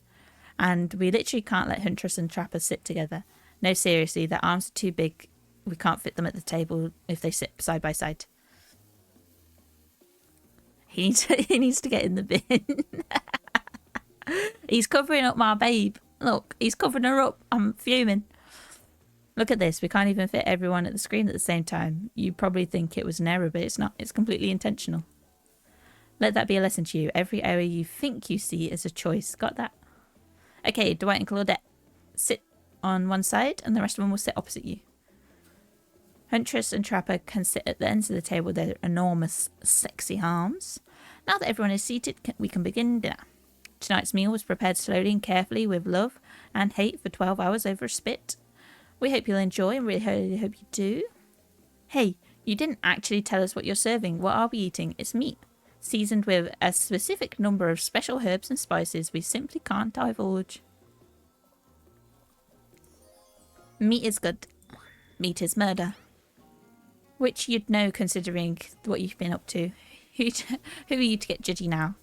And we literally can't let Huntress and Trapper sit together. No, seriously, their arms are too big. We can't fit them at the table if they sit side by side. He needs to get in the bin. He's covering up my babe. Look, he's covering her up. I'm fuming. Look at this. We can't even fit everyone at the screen at the same time. You probably think it was an error, but it's not. It's completely intentional. Let that be a lesson to you. Every error you think you see is a choice. Got that? Okay, Dwight and Claudette, sit on one side and the rest of them will sit opposite you. Huntress and Trapper can sit at the ends of the table with their enormous, sexy arms. Now that everyone is seated, we can begin dinner. Tonight's meal was prepared slowly and carefully with love and hate for 12 hours over a spit. We hope you'll enjoy and really hope you do. Hey, you didn't actually tell us what you're serving. What are we eating? It's meat, seasoned with a specific number of special herbs and spices we simply can't divulge. Meat is good. Meat is murder. Which you'd know considering what you've been up to. Who are you to get judgy now?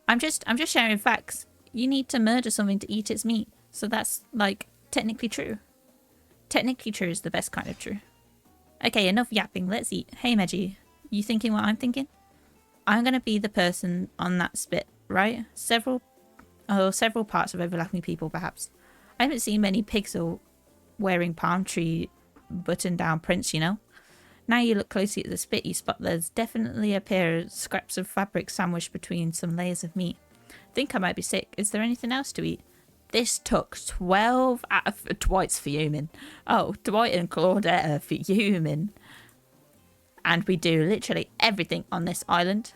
I'm just sharing facts. You need to murder something to eat its meat. So that's like Technically true. Technically true is the best kind of true. Okay, enough yapping. Let's eat. Hey, Meggie. You thinking what I'm thinking? I'm going to be the person on that spit, right? Several parts of overlapping people, perhaps. I haven't seen many pigs or wearing palm tree button-down prints, you know? Now you look closely at the spit, you spot there's definitely a pair of scraps of fabric sandwiched between some layers of meat. Think I might be sick. Is there anything else to eat? This took 12 out of... Dwight's fuming. Oh, Dwight and Claudette are fuming. And we do literally everything on this island.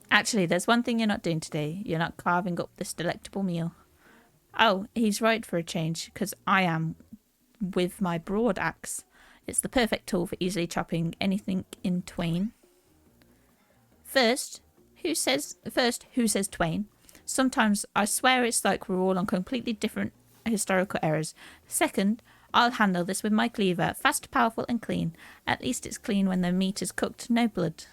Actually, there's one thing you're not doing today. You're not carving up this delectable meal. Oh, he's right for a change, because I am with my broad axe. It's the perfect tool for easily chopping anything in twain. First, who says twain? Sometimes I swear it's like we're all on completely different historical eras. Second, I'll handle this with my cleaver. Fast, powerful and clean. At least it's clean when the meat is cooked, no blood.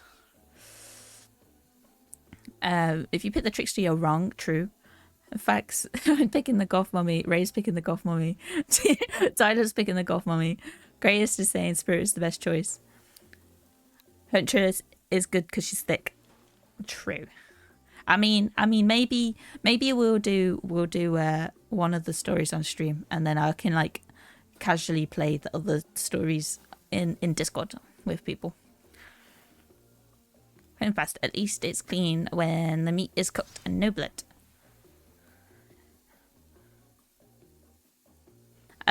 If you pick the trickster, you're wrong. True. Facts. I'm picking the goth mummy. Ray's picking the goth mummy. Tyler's picking the goth mummy. Greatest is saying Spirit's the best choice. Huntress is good because she's thick. True. I mean, maybe we'll do one of the stories on stream, and then I can like casually play the other stories in Discord with people. Home fast. At least it's clean when the meat is cooked and no blood.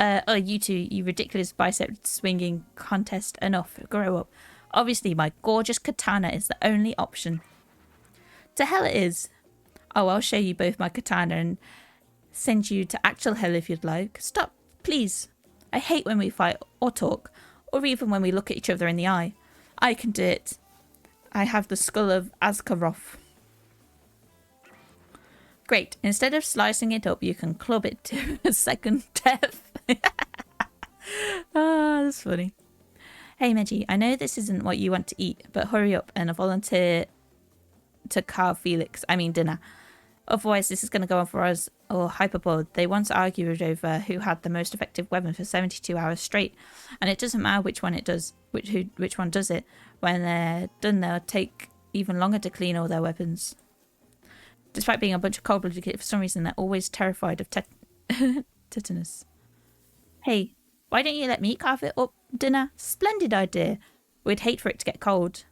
Oh, you two, you ridiculous bicep swinging contest. Enough. Grow up. Obviously, my gorgeous katana is the only option. To hell it is. Oh, I'll show you both my katana and send you to actual hell if you'd like. Stop, please. I hate when we fight or talk, or even when we look at each other in the eye. I can do it. I have the skull of Azkaroth. Great. Instead of slicing it up, you can club it to a second death. Ah, that's funny. Hey, Meggie, I know this isn't what you want to eat, but hurry up and volunteer to carve dinner. Otherwise, this is going to go on for us or Hyperboard. They once argued over who had the most effective weapon for 72 hours straight, and it doesn't matter which one it does, which one does it. When they're done, they'll take even longer to clean all their weapons. Despite being a bunch of cold-blooded kids, for some reason they're always terrified of tetanus. Hey, why don't you let me carve it up, dinner? Splendid idea. We'd hate for it to get cold.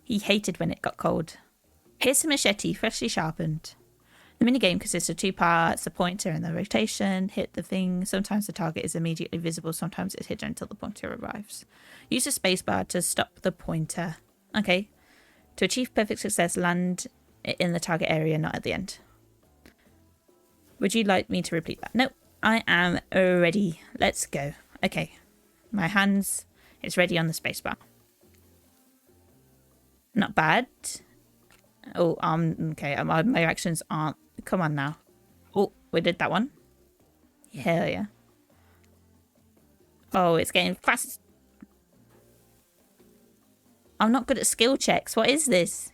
He hated when it got cold. Here's a machete, freshly sharpened. The minigame consists of 2 parts, the pointer and the rotation. Hit the thing. Sometimes the target is immediately visible, sometimes it's hidden until the pointer arrives. Use the spacebar to stop the pointer. Okay. To achieve perfect success, land in the target area, not at the end. Would you like me to repeat that? No, I am ready. Let's go. Okay. My hands is ready on the spacebar. Not bad. Oh, okay. My actions aren't. Come on now. Oh, we did that one. Hell yeah. Oh, it's getting fast. I'm not good at skill checks. What is this?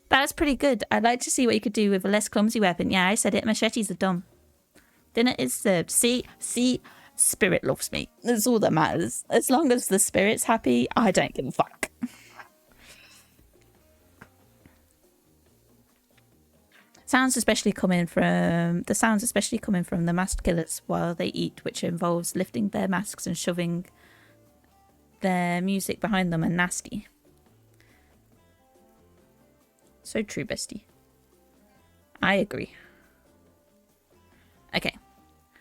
That's pretty good. I'd like to see what you could do with a less clumsy weapon. Yeah, I said it. Machetes are dumb. Dinner is served. See, Spirit loves me. That's all that matters. As long as the Spirit's happy, I don't give a fuck. Sounds especially coming from the masked killers while they eat, which involves lifting their masks and shoving their music behind them, and nasty. So true, bestie. I agree. Okay.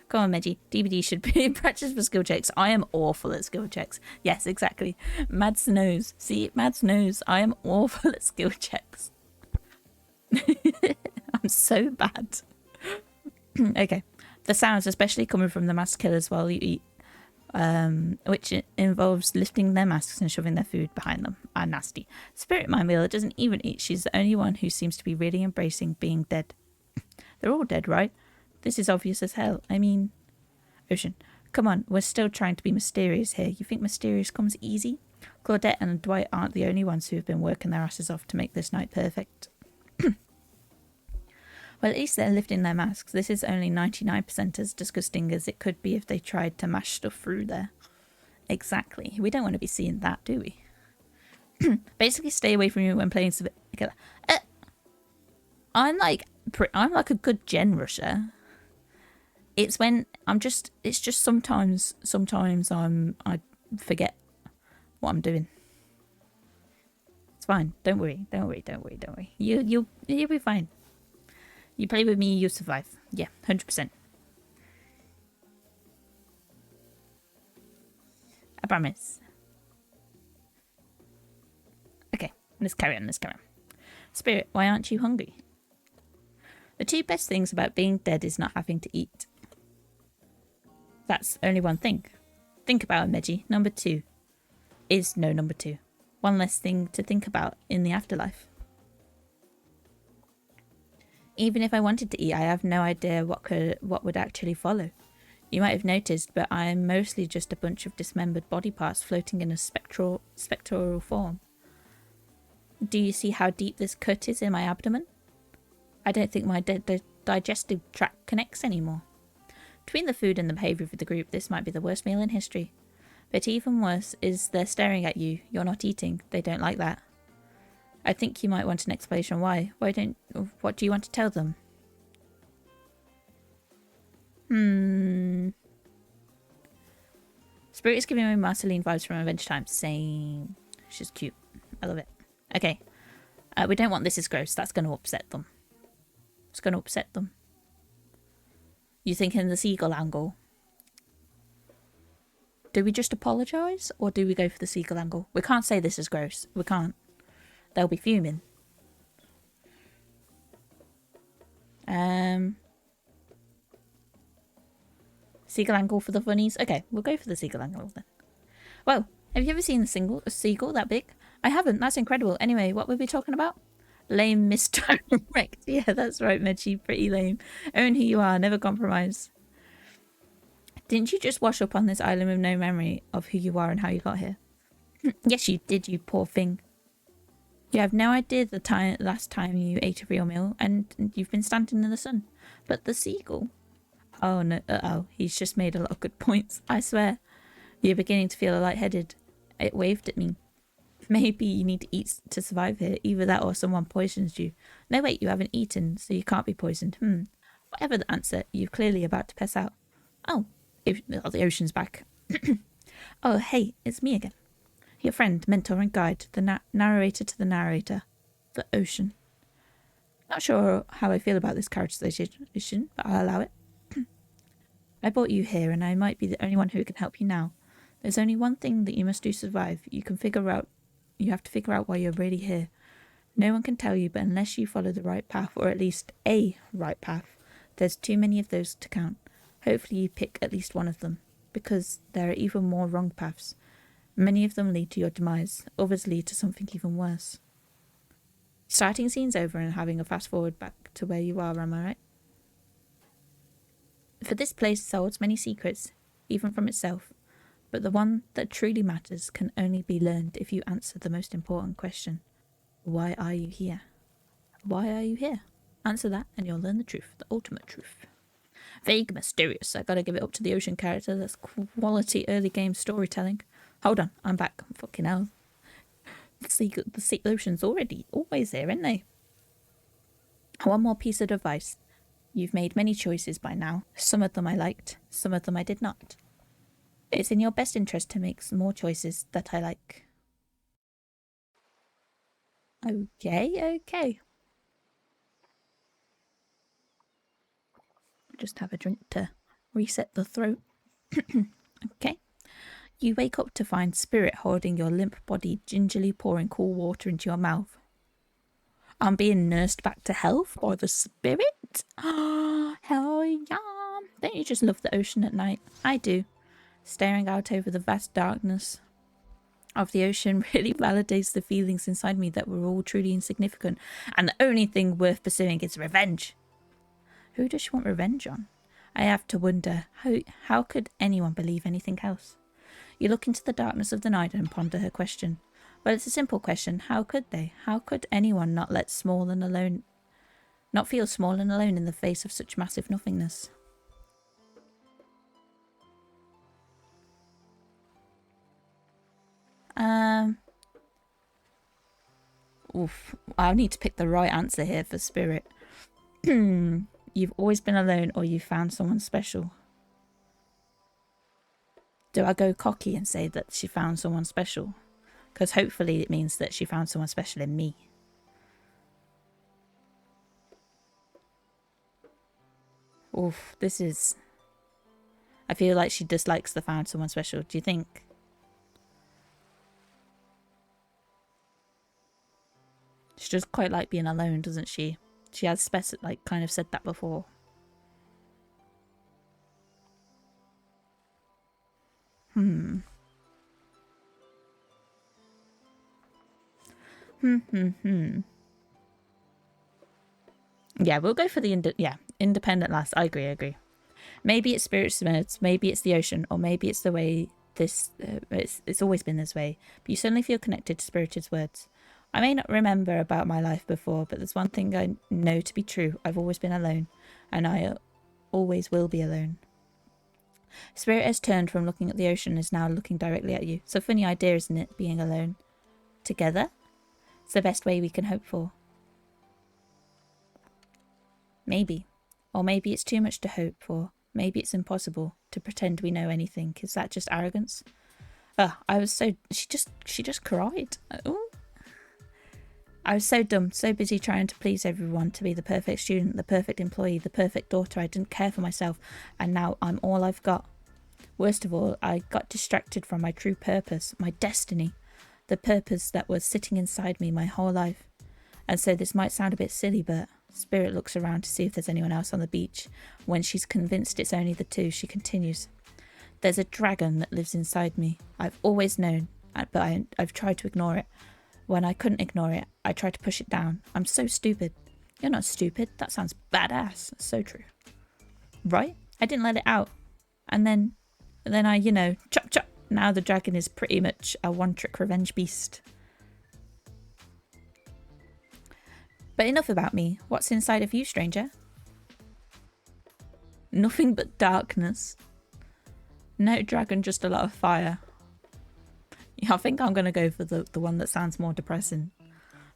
Come on, Meggie. DVD should be practice for skill checks. I am awful at skill checks. Yes, exactly. Mads knows. See, Mads knows. I am awful at skill checks. I'm so bad. Okay. The sounds, especially coming from the masked killers while you eat, which involves lifting their masks and shoving their food behind them, are nasty. Spirit, my meal, doesn't even eat. She's the only one who seems to be really embracing being dead. They're all dead, right? This is obvious as hell. I mean, Ocean, come on, we're still trying to be mysterious here. You think mysterious comes easy? Claudette and Dwight aren't the only ones who have been working their asses off to make this night perfect. Well, at least they're lifting their masks. This is only 99% as disgusting as it could be if they tried to mash stuff through there. Exactly. We don't want to be seeing that, do we? Basically, stay away from you when playing. I'm like a good gen rusher. It's when it's just sometimes I forget what I'm doing. It's fine. Don't worry. You'll be fine. You play with me, you survive. Yeah, 100%. I promise. Okay, let's carry on. Spirit, why aren't you hungry? The two best things about being dead is not having to eat. That's only one thing. Think about it, Meji. Number 2 is no number 2. One less thing to think about in the afterlife. Even if I wanted to eat, I have no idea what would actually follow. You might have noticed, but I am mostly just a bunch of dismembered body parts floating in a spectral form. Do you see how deep this cut is in my abdomen? I don't think my digestive tract connects anymore. Between the food and the behaviour of the group, this might be the worst meal in history. But even worse is they're staring at you. You're not eating. They don't like that. I think you might want an explanation why. What do you want to tell them? Spirit is giving me Marceline vibes from Adventure Time. Same. She's cute. I love it. Okay. We don't want this is gross. That's going to upset them. It's going to upset them. You thinking the seagull angle? Do we just apologise or do we go for the seagull angle? We can't say this is gross. We can't. They'll be fuming. Seagull angle for the funnies. Okay, we'll go for the seagull angle then. Whoa, have you ever seen a seagull that big? I haven't. That's incredible. Anyway, what were we talking about? Lame misdirect. Yeah, that's right, Meji. Pretty lame. Own who you are. Never compromise. Didn't you just wash up on this island with no memory of who you are and how you got here? Yes, you did, you poor thing. You have no idea the last time you ate a real meal, and you've been standing in the sun. But the seagull... Oh, no. Uh-oh. He's just made a lot of good points. I swear. You're beginning to feel lightheaded. It waved at me. Maybe you need to eat to survive here. Either that or someone poisons you. No, wait, you haven't eaten, so you can't be poisoned. Whatever the answer, you're clearly about to pass out. Oh, the ocean's back. Oh, hey, it's me again. Your friend, mentor and guide, the narrator to the narrator. The ocean. Not sure how I feel about this characterization, but I'll allow it. I brought you here, and I might be the only one who can help you now. There's only one thing that you must do to survive. You have to figure out why you're really here. No one can tell you, but unless you follow the right path, or at least a right path, there's too many of those to count. Hopefully you pick at least one of them, because there are even more wrong paths. Many of them lead to your demise, others lead to something even worse. Starting scene's over and having a fast forward back to where you are, am I right? For this place holds many secrets, even from itself, but the one that truly matters can only be learned if you answer the most important question. Why are you here? Why are you here? Answer that and you'll learn the truth, the ultimate truth. Vague, mysterious. I gotta give it up to the ocean character. That's quality early game storytelling. Hold on, I'm back. Fucking hell. The ocean's always here, isn't they? One more piece of advice. You've made many choices by now. Some of them I liked, some of them I did not. It's in your best interest to make some more choices that I like. Okay. Just have a drink to reset the throat. Okay. You wake up to find Spirit holding your limp body, gingerly pouring cool water into your mouth. I'm being nursed back to health by the Spirit? Oh, hell yeah. Don't you just love the ocean at night? I do. Staring out over the vast darkness of the ocean really validates the feelings inside me that we're all truly insignificant, and the only thing worth pursuing is revenge. Who does she want revenge on? I have to wonder, how could anyone believe anything else? You look into the darkness of the night and ponder her question. Well, it's a simple question. How could they? How could anyone not let Not feel small and alone in the face of such massive nothingness. Oof. I need to pick the right answer here for Spirit. You've always been alone, or you found someone special. Do I go cocky and say that she found someone special? Because hopefully it means that she found someone special in me. Oof, this is... I feel like she dislikes the found someone special. Do you think? She does quite like being alone, doesn't she? She has kind of said that before. Yeah, we'll go for the independent last. I agree. Maybe it's spirit words, maybe it's the ocean, or maybe it's the way this... it's always been this way. But you suddenly feel connected to Spirited's words. I may not remember about my life before, but there's one thing I know to be true. I've always been alone, and I always will be alone. Spirit has turned from looking at the ocean and is now looking directly at you. It's a funny idea, isn't it, being alone? Together? It's the best way we can hope for. Maybe. Or maybe it's too much to hope for. Maybe it's impossible to pretend we know anything. Is that just arrogance? I was so... She just cried. Ooh. I was so dumb, so busy trying to please everyone, to be the perfect student, the perfect employee, the perfect daughter. I didn't care for myself, and now I'm all I've got. Worst of all, I got distracted from my true purpose, my destiny, the purpose that was sitting inside me my whole life. And so this might sound a bit silly, but Spirit looks around to see if there's anyone else on the beach. When she's convinced it's only the two, she continues. There's a dragon that lives inside me. I've always known, but I've tried to ignore it. When I couldn't ignore it, I tried to push it down. I'm so stupid. You're not stupid. That sounds badass. So true. Right? I didn't let it out. And then I, chop chop. Now the dragon is pretty much a one-trick revenge beast. But enough about me. What's inside of you, stranger? Nothing but darkness. No dragon, just a lot of fire. Yeah, I think I'm going to go for the one that sounds more depressing.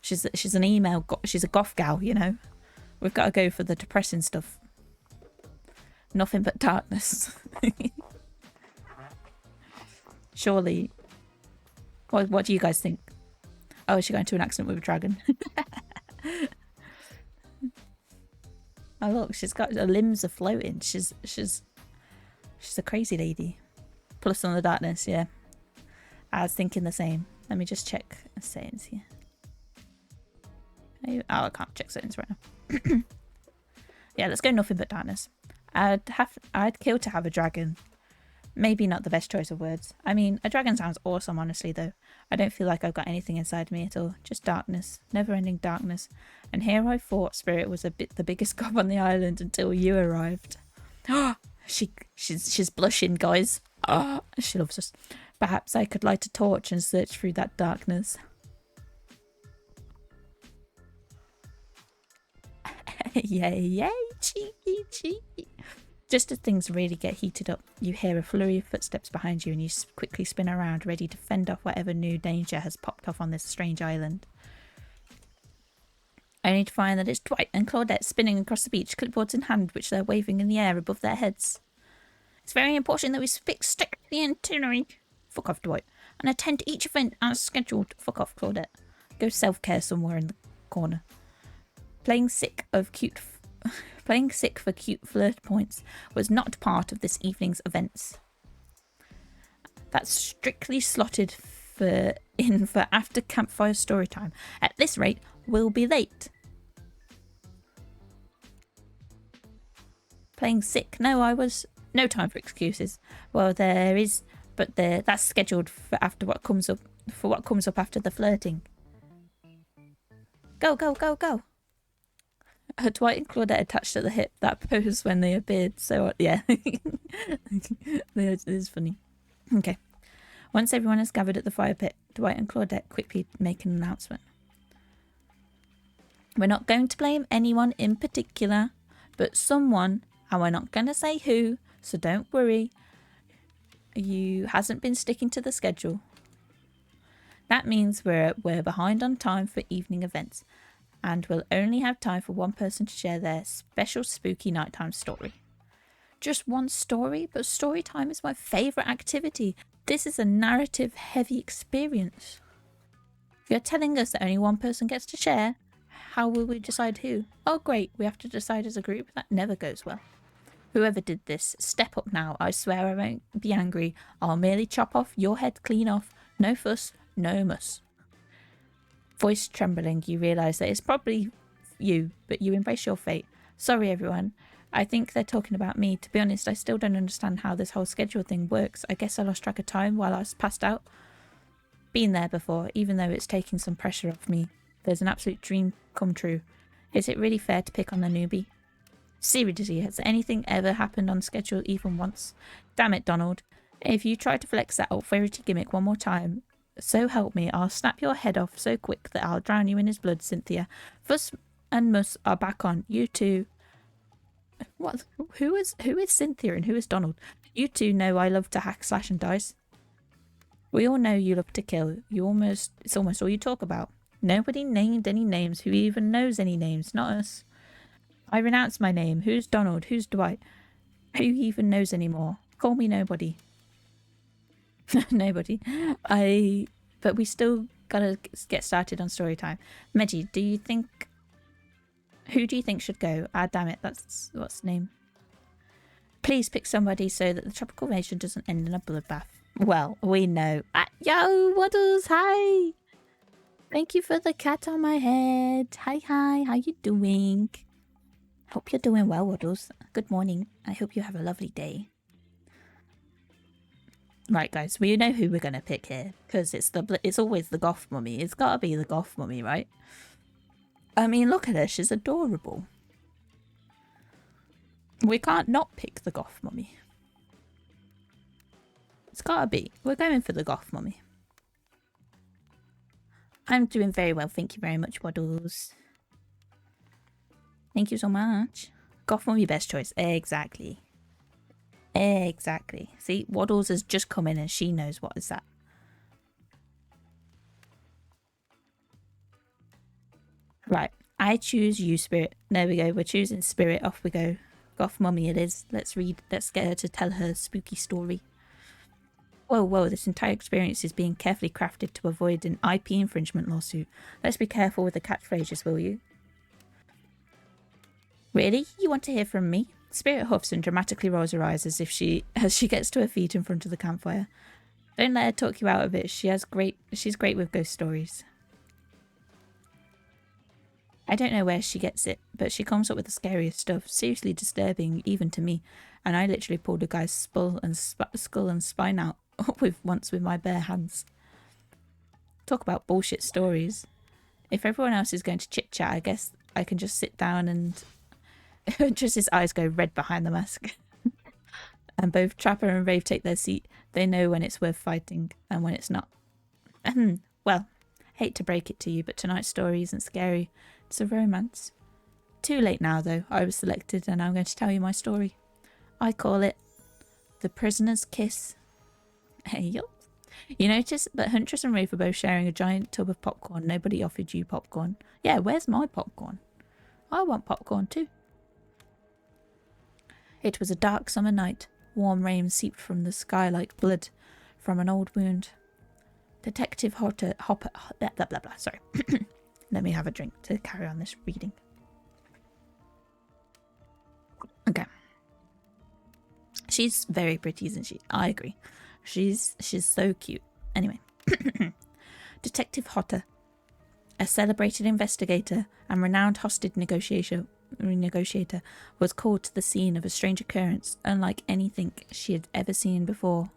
She's an email... She's a goth gal, you know. We've got to go for the depressing stuff. Nothing but darkness. Surely. What do you guys think? Oh, is she going to an accident with a dragon? Oh, look, she's got... Her limbs are floating. She's a crazy lady. Plus on the darkness, yeah. I was thinking the same. Let me just check settings here. Oh, I can't check settings right now. Yeah, let's go nothing but darkness. I'd kill to have a dragon. Maybe not the best choice of words. I mean, a dragon sounds awesome, honestly, though. I don't feel like I've got anything inside me at all. Just darkness. Never-ending darkness. And here I thought Spirit was the biggest gob on the island until you arrived. She's blushing, guys. She loves us. Perhaps I could light a torch and search through that darkness. Yay, cheeky. Just as things really get heated up, you hear a flurry of footsteps behind you and you quickly spin around, ready to fend off whatever new danger has popped off on this strange island. Only to find that it's Dwight and Claudette spinning across the beach, clipboards in hand, which they're waving in the air above their heads. It's very important that we stick to the itinerary. Fuck off, Dwight. And attend to each event as scheduled. Fuck off, Claudette. Go self-care somewhere in the corner. Playing sick for cute flirt points was not part of this evening's events. That's strictly slotted in for after campfire story time. At this rate, we'll be late. Playing sick? No, no time for excuses. Well, there is, but that's scheduled for after what comes up. For what comes up after the flirting. Go. Dwight and Claudette attached at the hip. That pose when they appeared. So yeah, it is funny. Okay. Once everyone has gathered at the fire pit, Dwight and Claudette quickly make an announcement. We're not going to blame anyone in particular, but someone, and we're not going to say who, so don't worry, you hasn't been sticking to the schedule. That means we're behind on time for evening events, and we'll only have time for one person to share their special spooky nighttime story. Just one story? But story time is my favourite activity. This is a narrative-heavy experience. You're telling us that only one person gets to share? How will we decide who? Oh great, we have to decide as a group? That never goes well. Whoever did this, step up now. I swear I won't be angry. I'll merely chop off your head clean off. No fuss, no muss. Voice trembling, you realise that it's probably you, but you embrace your fate. Sorry everyone. I think they're talking about me. To be honest, I still don't understand how this whole schedule thing works. I guess I lost track of time while I was passed out. Been there before, even though it's taking some pressure off me. There's an absolute dream come true. Is it really fair to pick on the newbie? Seriously, has anything ever happened on schedule even once? Damn it, Donald. If you try to flex that authority gimmick one more time, so help me, I'll snap your head off so quick that I'll drown you in his blood, Cynthia. Fuss and Muss are back on. You two... What? Who is Cynthia and who is Donald? You two know I love to hack, slash and dice. We all know you love to kill. It's almost all you talk about. Nobody named any names. Who even knows any names? Not us. I renounce my name. Who's Donald? Who's Dwight? Who even knows anymore? Call me nobody. Nobody. But we still gotta get started on story time. Meggie, who do you think should go? Ah, damn it, that's what's the name. Please pick somebody so that the tropical nation doesn't end in a bloodbath. Well, we know. Yo, Waddles, hi! Thank you for the cat on my head. Hi, how you doing? Hope you're doing well, Waddles. Good morning. I hope you have a lovely day. Right, guys, we know who we're gonna pick here because it's always the goth mummy. It's gotta be the goth mummy, right? I mean, look at her. She's adorable. We can't not pick the goth mummy. It's gotta be. We're going for the goth mummy. I'm doing very well. Thank you very much, Waddles. Thank you so much. Goth mummy, best choice. Exactly. Exactly. See, Waddles has just come in and she knows what is that. Right. I choose you, Spirit. There we go. We're choosing Spirit. Off we go. Goth mummy it is. Let's get her to tell her spooky story. Whoa, this entire experience is being carefully crafted to avoid an IP infringement lawsuit. Let's be careful with the catchphrases, will you? Really? You want to hear from me? Spirit huffs and dramatically rolls her eyes as she gets to her feet in front of the campfire. Don't let her talk you out of it. She's great with ghost stories. I don't know where she gets it, but she comes up with the scariest stuff, seriously disturbing even to me, and I literally pulled a guy's skull and spine out once with my bare hands. Talk about bullshit stories. If everyone else is going to chit-chat, I guess I can just sit down and just his eyes go red behind the mask. And both Trapper and Rave take their seat. They know when it's worth fighting and when it's not. Well, hate to break it to you, but tonight's story isn't scary. It's a romance. Too late now, though. I was selected and I'm going to tell you my story. I call it The Prisoner's Kiss. Hey, yo. You notice that Huntress and Rave are both sharing a giant tub of popcorn. Nobody offered you popcorn. Yeah, where's my popcorn? I want popcorn too. It was a dark summer night. Warm rain seeped from the sky like blood from an old wound. Detective Hopper, blah, blah, blah, sorry. Let me have a drink to carry on this reading. Okay. She's very pretty, isn't she? I agree. She's so cute. Anyway. Detective Hotter, a celebrated investigator and renowned hostage negotiator, was called to the scene of a strange occurrence unlike anything she had ever seen before.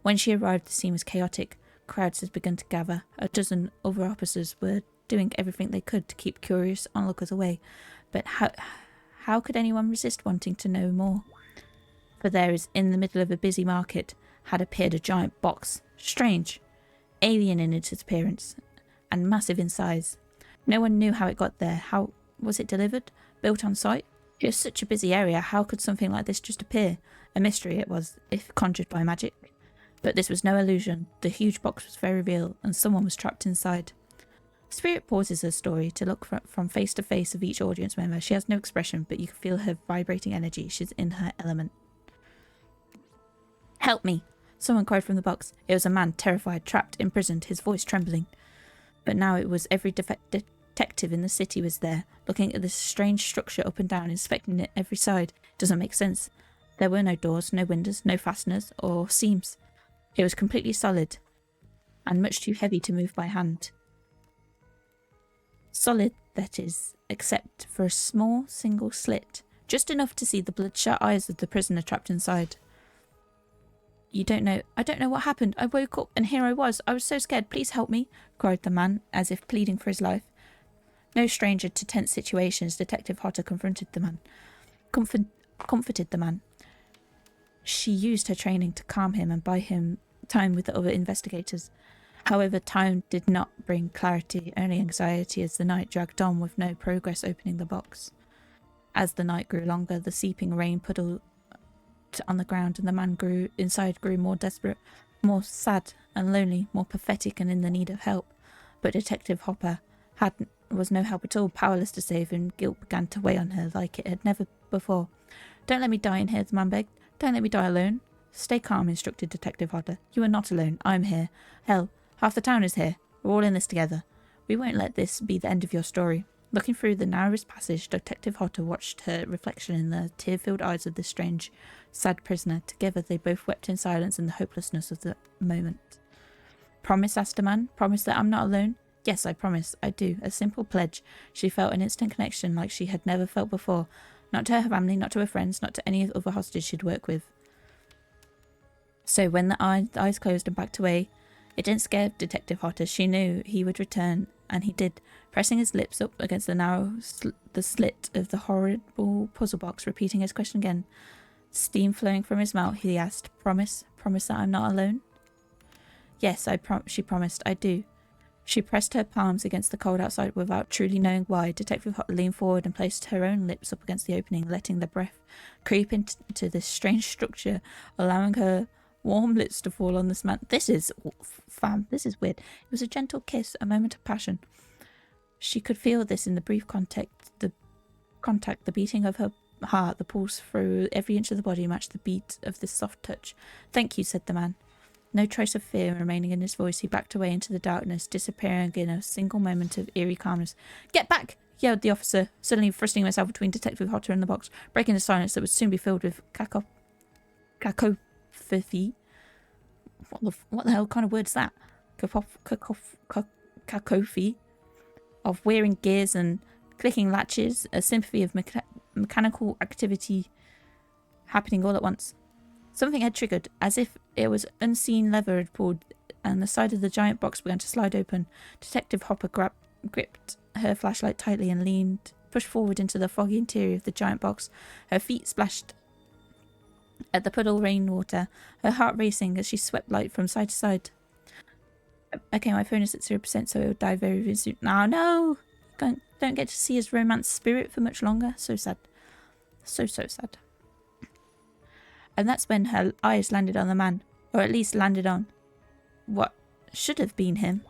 When she arrived, the scene was chaotic. Crowds had begun to gather. A dozen other officers were doing everything they could to keep curious onlookers away. But how could anyone resist wanting to know more? For there, in the middle of a busy market, had appeared a giant box, strange, alien in its appearance, and massive in size. No one knew how it got there. How was it delivered? Built on site? It was such a busy area. How could something like this just appear? A mystery it was, if conjured by magic. But this was no illusion. The huge box was very real, and someone was trapped inside. Spirit pauses her story to look from face to face of each audience member. She has no expression, but you can feel her vibrating energy. She's in her element. Help me! Someone cried from the box. It was a man, terrified, trapped, imprisoned, his voice trembling. But now it was every detective in the city was there, looking at this strange structure up and down, inspecting it every side. It doesn't make sense. There were no doors, no windows, no fasteners or seams. It was completely solid and much too heavy to move by hand. Solid, that is, except for a small single slit, just enough to see the bloodshot eyes of the prisoner trapped inside. I don't know what happened. I woke up and here I was. I was so scared. Please help me, cried the man, as if pleading for his life. No stranger to tense situations, Detective Hotter comforted the man. She used her training to calm him and buy him time with the other investigators. However, time did not bring clarity, only anxiety as the night dragged on with no progress opening the box. As the night grew longer, the seeping rain puddled on the ground and the man grew more desperate, more sad and lonely, more pathetic and in the need of help. But Detective Hopper was no help at all, powerless to save him. Guilt began to weigh on her like it had never before. Don't let me die in here, the man begged. Don't let me die alone. Stay calm, instructed Detective Hodder. You are not alone. I'm here. Hell, half the town is here. We're all in this together. We won't let this be the end of your story. Looking through the narrowest passage, Detective Hodder watched her reflection in the tear-filled eyes of the strange, sad prisoner. Together they both wept in silence in the hopelessness of the moment. Promise, asked the man. Promise that I'm not alone? Yes, I promise. I do. A simple pledge. She felt an instant connection like she had never felt before. Not to her family, not to her friends, not to any other hostage she'd worked with. So when the eyes closed and backed away, it didn't scare Detective Hotter. She knew he would return, and he did, pressing his lips up against the narrow slit of the horrible puzzle box, repeating his question again. Steam flowing from his mouth, he asked, Promise that I'm not alone? Yes, she promised. I do. She pressed her palms against the cold outside without truly knowing why. Detective Hotter leaned forward and placed her own lips up against the opening, letting the breath creep into this strange structure, allowing her warm lips to fall on this man. This is weird. It was a gentle kiss, a moment of passion. She could feel this in the brief contact, the beating of her heart, the pulse through every inch of the body matched the beat of this soft touch. Thank you, said the man. No trace of fear remaining in his voice, he backed away into the darkness, disappearing in a single moment of eerie calmness. Get back! Yelled the officer, suddenly thrusting himself between Detective Hotter and the box, breaking the silence that would soon be filled with cacophony. What the hell kind of word is that? Cacophony of whirring gears and clicking latches, a symphony of mechanical activity happening all at once. Something had triggered, as if it was unseen lever had pulled, and the side of the giant box began to slide open. Detective Hopper gripped her flashlight tightly and pushed forward into the foggy interior of the giant box. Her feet splashed at the puddle rainwater, her heart racing as she swept light from side to side. Okay, my phone is at 0%, so it will die very, very soon. Oh, no! Don't get to see his romance spirit for much longer. So sad. So sad. And that's when her eyes landed on the man, or at least landed on what should have been him.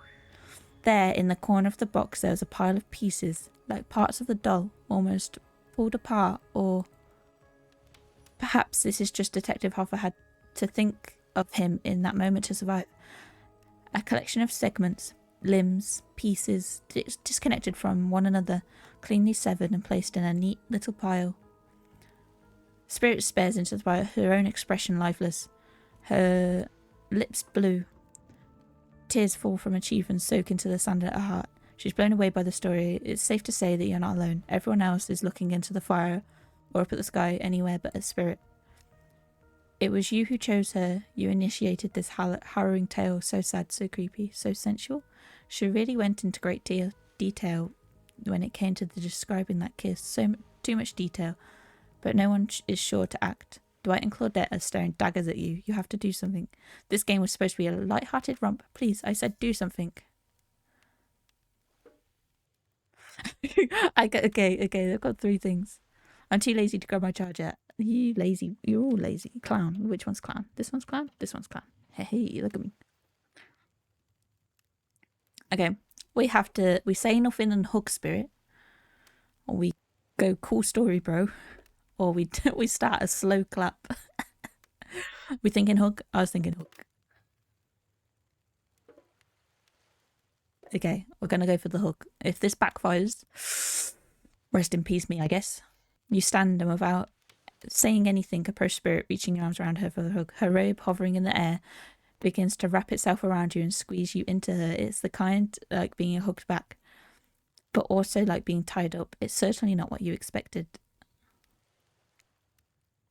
There, in the corner of the box, there was a pile of pieces, like parts of the doll, almost pulled apart, or perhaps this is just Detective Hoffer had to think of him in that moment to survive. A collection of segments, limbs, pieces, disconnected from one another, cleanly severed and placed in a neat little pile. Spirit stares into the fire, her own expression lifeless, her lips blue. Tears fall from her cheek and soak into the sand at her heart. She's blown away by the story. It's safe to say that you're not alone. Everyone else is looking into the fire or up at the sky, anywhere but a spirit. It was you who chose her. You initiated this harrowing tale, so sad, so creepy, so sensual. She really went into great detail when it came to describing that kiss. Too much detail. But no one is sure to act. Dwight and Claudette are staring daggers at you. You have to do something. This game was supposed to be a light-hearted romp. Please, I said do something. Okay, I've got 3 things. I'm too lazy to grab my charger. You lazy. You're all lazy. Clown. Which one's clown? This one's clown? This one's clown. Hey, look at me. Okay. We say nothing and hug spirit. Or we go cool story, bro. Or we start a slow clap. We thinking hug? I was thinking hug. Okay, we're gonna go for the hug. If this backfires, rest in peace me, I guess. You stand and without saying anything, approach spirit, reaching your arms around her for the hug. Her robe hovering in the air begins to wrap itself around you and squeeze you into her. It's the kind like being hugged back, but also like being tied up. It's certainly not what you expected.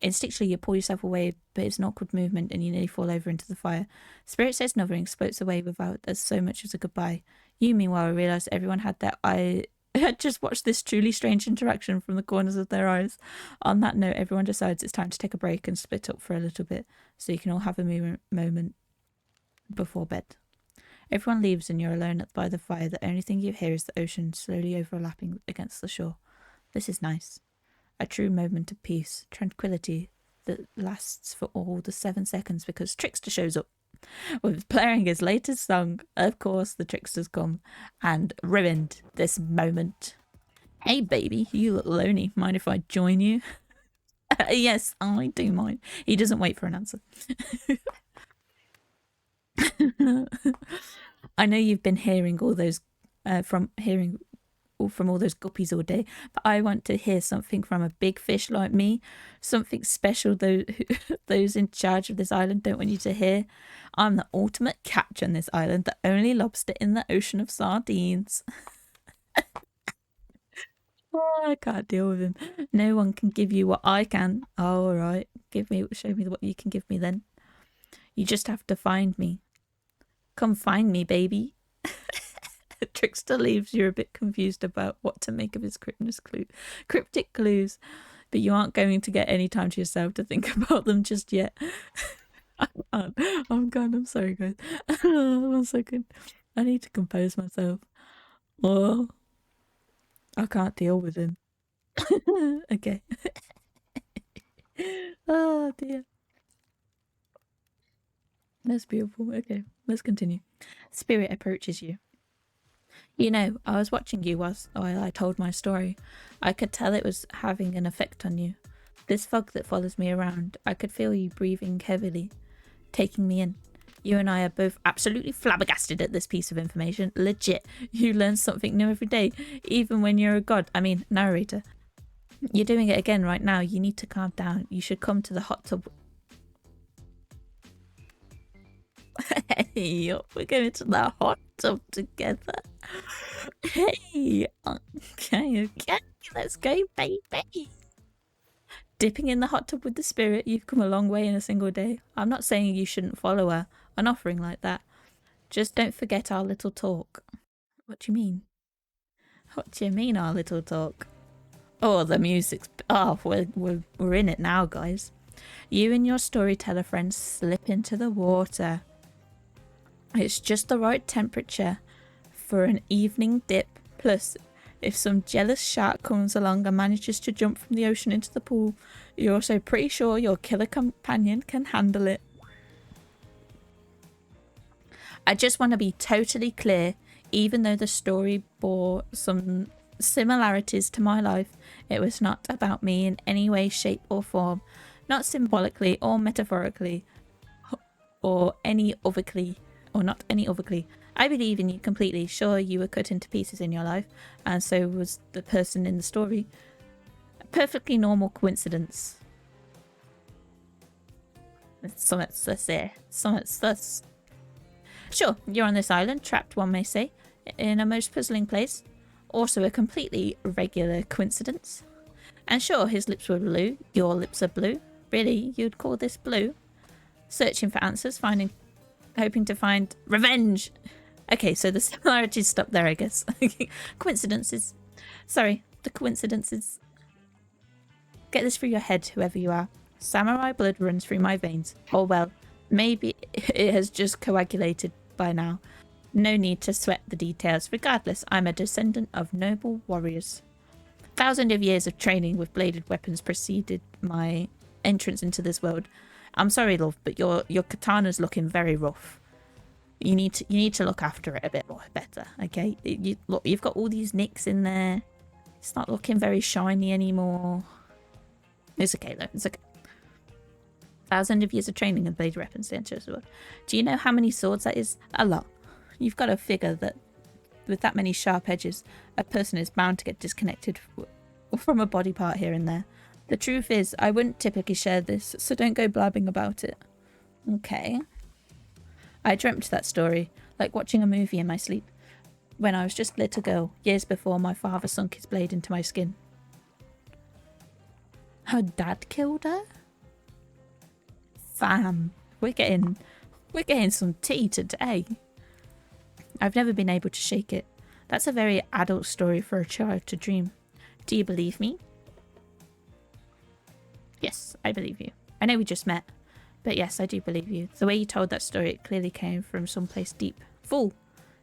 Instinctually, you pull yourself away, but it's an awkward movement and you nearly fall over into the fire. Spirit says nothing, floats away without as so much as a goodbye. You, meanwhile, realise everyone had their eye. Had just watched this truly strange interaction from the corners of their eyes. On that note, everyone decides it's time to take a break and split up for a little bit, so you can all have a moment before bed. Everyone leaves and you're alone by the fire. The only thing you hear is the ocean slowly overlapping against the shore. This is nice. A true moment of peace, tranquility that lasts for all the 7 seconds because Trickster shows up. With playing his latest song, of course the Trickster's come and ruined this moment. Hey baby, you look lonely. Mind if I join you? Yes, I do mind. He doesn't wait for an answer. I know you've been hearing all those from all those guppies all day, but I want to hear something from a big fish like me, something special those in charge of this island don't want you to hear. I'm the ultimate catch on this island, the only lobster in the ocean of sardines. Oh, I can't deal with him. No one can give you what I can. Oh, all right, show me what you can give me then. You just have to find me. Come find me, baby. Trickster leaves. You're a bit confused about what to make of his cryptic clues, but you aren't going to get any time to yourself to think about them just yet. I'm gone. I'm sorry, guys. 1 second. I need to compose myself. Oh, I can't deal with him. Okay. Oh dear. That's beautiful. Okay, let's continue. Spirit approaches you. You know, I was watching you while I told my story. I could tell it was having an effect on you. This fog that follows me around, I could feel you breathing heavily, taking me in. You and I are both absolutely flabbergasted at this piece of information. Legit, you learn something new every day, even when you're a god. Narrator. You're doing it again right now. You need to calm down. You should come to the hot tub. Hey, we're going to the hot tub together. Hey, okay, let's go, baby. Dipping in the hot tub with the spirit, you've come a long way in a single day. I'm not saying you shouldn't follow an offering like that. Just don't forget our little talk. What do you mean? What do you mean, our little talk? Oh, the music's... Oh, we're in it now, guys. You and your storyteller friends slip into the water. It's just the right temperature for an evening dip. Plus, if some jealous shark comes along and manages to jump from the ocean into the pool, you're also pretty sure your killer companion can handle it. I just want to be totally clear, even though the story bore some similarities to my life, it was not about me in any way, shape or form. Not symbolically or metaphorically or not any otherly. I believe in you completely. Sure, you were cut into pieces in your life, and so was the person in the story. A perfectly normal coincidence. Something's sus here. Something's sus. Sure, you're on this island, trapped, one may say, in a most puzzling place. Also a completely regular coincidence. And sure, his lips were blue. Your lips are blue. Really, you'd call this blue? Searching for answers, hoping to find revenge. Okay, so the similarities stop there, I guess. Coincidences. Sorry, the coincidences. Get this through your head, whoever you are. Samurai blood runs through my veins. Or well, maybe it has just coagulated by now. No need to sweat the details. Regardless, I'm a descendant of noble warriors. Thousands of years of training with bladed weapons preceded my entrance into this world. I'm sorry, love, but your katana's looking very rough. You need to look after it a bit more better, okay? Look, you've got all these nicks in there. It's not looking very shiny anymore. It's okay though. It's okay. Thousands of years of training in bladed weapons to enter this world. Do you know how many swords that is? A lot. You've got to figure that with that many sharp edges, a person is bound to get disconnected from a body part here and there. The truth is, I wouldn't typically share this, so don't go blabbing about it. Okay. I dreamt that story, like watching a movie in my sleep, when I was just a little girl, years before my father sunk his blade into my skin. Her dad killed her? Fam, we're getting some tea today. I've never been able to shake it. That's a very adult story for a child to dream. Do you believe me? Yes, I believe you. I know we just met, but yes, I do believe you. The way you told that story, it clearly came from someplace deep. Fool!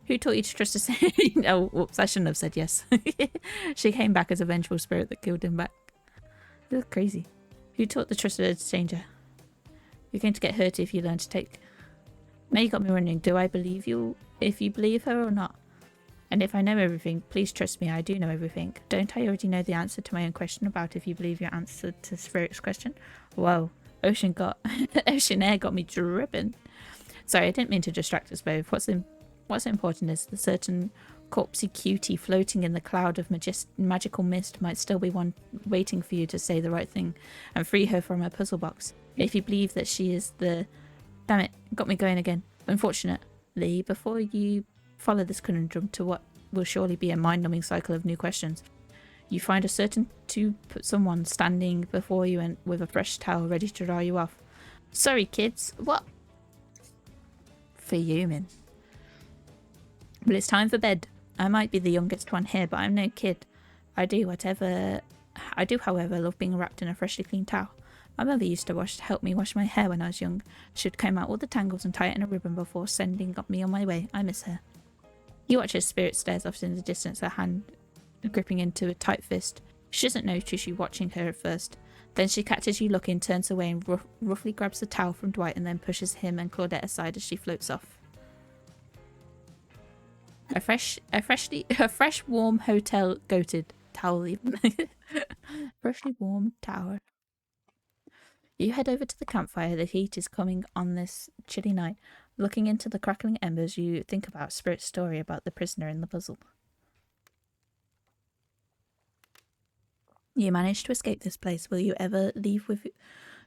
Who taught you to trust a saint? Oh, whoops, I shouldn't have said yes. She came back as a vengeful spirit that killed him back. This is crazy. Who taught the trusted stranger? You're going to get hurt if you learn to take... Now you got me wondering, do I believe you if you believe her or not? And if I know everything, please trust me, I do know everything. Don't I already know the answer to my own question about if you believe your answer to Spirit's question? Whoa, Ocean Air got me dripping. Sorry, I didn't mean to distract us both. What's important is the certain corpsey cutie floating in the cloud of magical mist might still be one waiting for you to say the right thing and free her from her puzzle box. If you believe that she is the... Damn it, got me going again. Unfortunately, before you follow this conundrum to what will surely be a mind-numbing cycle of new questions, you find a certain someone standing before you and with a fresh towel ready to dry you off. Sorry, kids. What? Fuming. But it's time for bed. I might be the youngest one here, but I'm no kid. I do, however, love being wrapped in a freshly clean towel. My mother used to help me wash my hair when I was young. She'd comb out all the tangles and tie it in a ribbon before sending me on my way. I miss her. You watch as Spirit stares off in the distance, her hand gripping into a tight fist. She doesn't notice you watching her at first. Then she catches you looking, turns away and roughly grabs the towel from Dwight and then pushes him and Claudette aside as she floats off. A fresh warm hotel goated towel even. Freshly warm tower. You head over to the campfire. The heat is coming on this chilly night. Looking into the crackling embers, you think about Spirit's story about the prisoner in the puzzle. You managed to escape this place. Will you ever leave with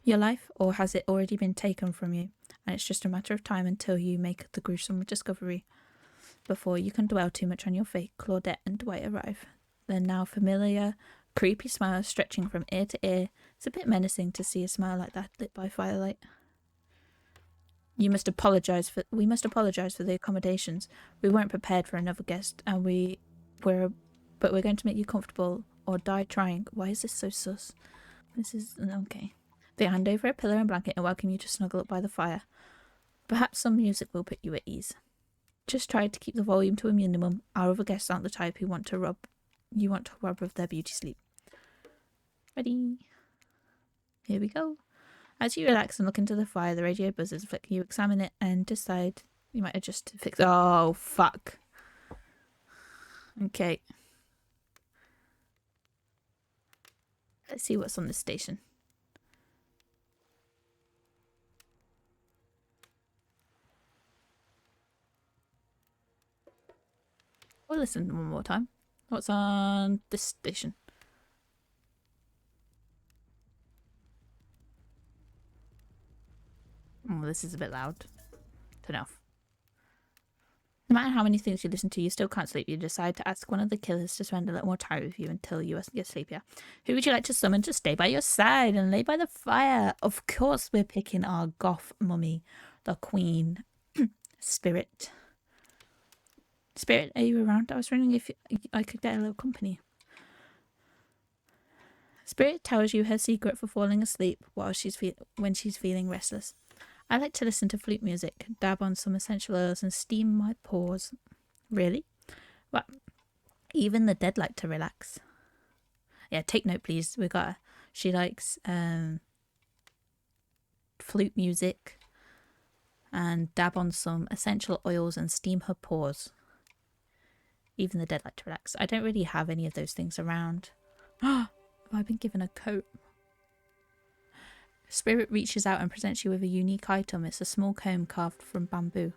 your life, or has it already been taken from you? And it's just a matter of time until you make the gruesome discovery. Before you can dwell too much on your fate, Claudette and Dwight arrive. Their now familiar, creepy smile stretching from ear to ear. It's a bit menacing to see a smile like that lit by firelight. We must apologise for the accommodations. We weren't prepared for another guest, and but we're going to make you comfortable or die trying. Why is this so sus? This is okay. They hand over a pillow and blanket and welcome you to snuggle up by the fire. Perhaps some music will put you at ease. Just try to keep the volume to a minimum. Our other guests aren't the type who want to rob of their beauty sleep. Ready? Here we go. As you relax and look into the fire, the radio buzzes. You examine it and decide you might adjust to fix. Oh, fuck. Okay. Let's see what's on this station. We'll listen one more time. What's on this station? Oh, this is a bit loud. Turn it off. No matter how many things you listen to, you still can't sleep. You decide to ask one of the killers to spend a little more time with you until you get sleepier. Who would you like to summon to stay by your side and lay by the fire? Of course we're picking our goth mummy, the queen. Spirit. Spirit, are you around? I was wondering if I could get a little company. Spirit tells you her secret for falling asleep when she's feeling restless. I like to listen to flute music, dab on some essential oils, and steam my pores. Really? Well, even the dead like to relax. Yeah, take note, please. We got her. She likes flute music and dab on some essential oils and steam her pores. Even the dead like to relax. I don't really have any of those things around. Have I been given a coat? Spirit reaches out and presents you with a unique item. It's a small comb carved from bamboo.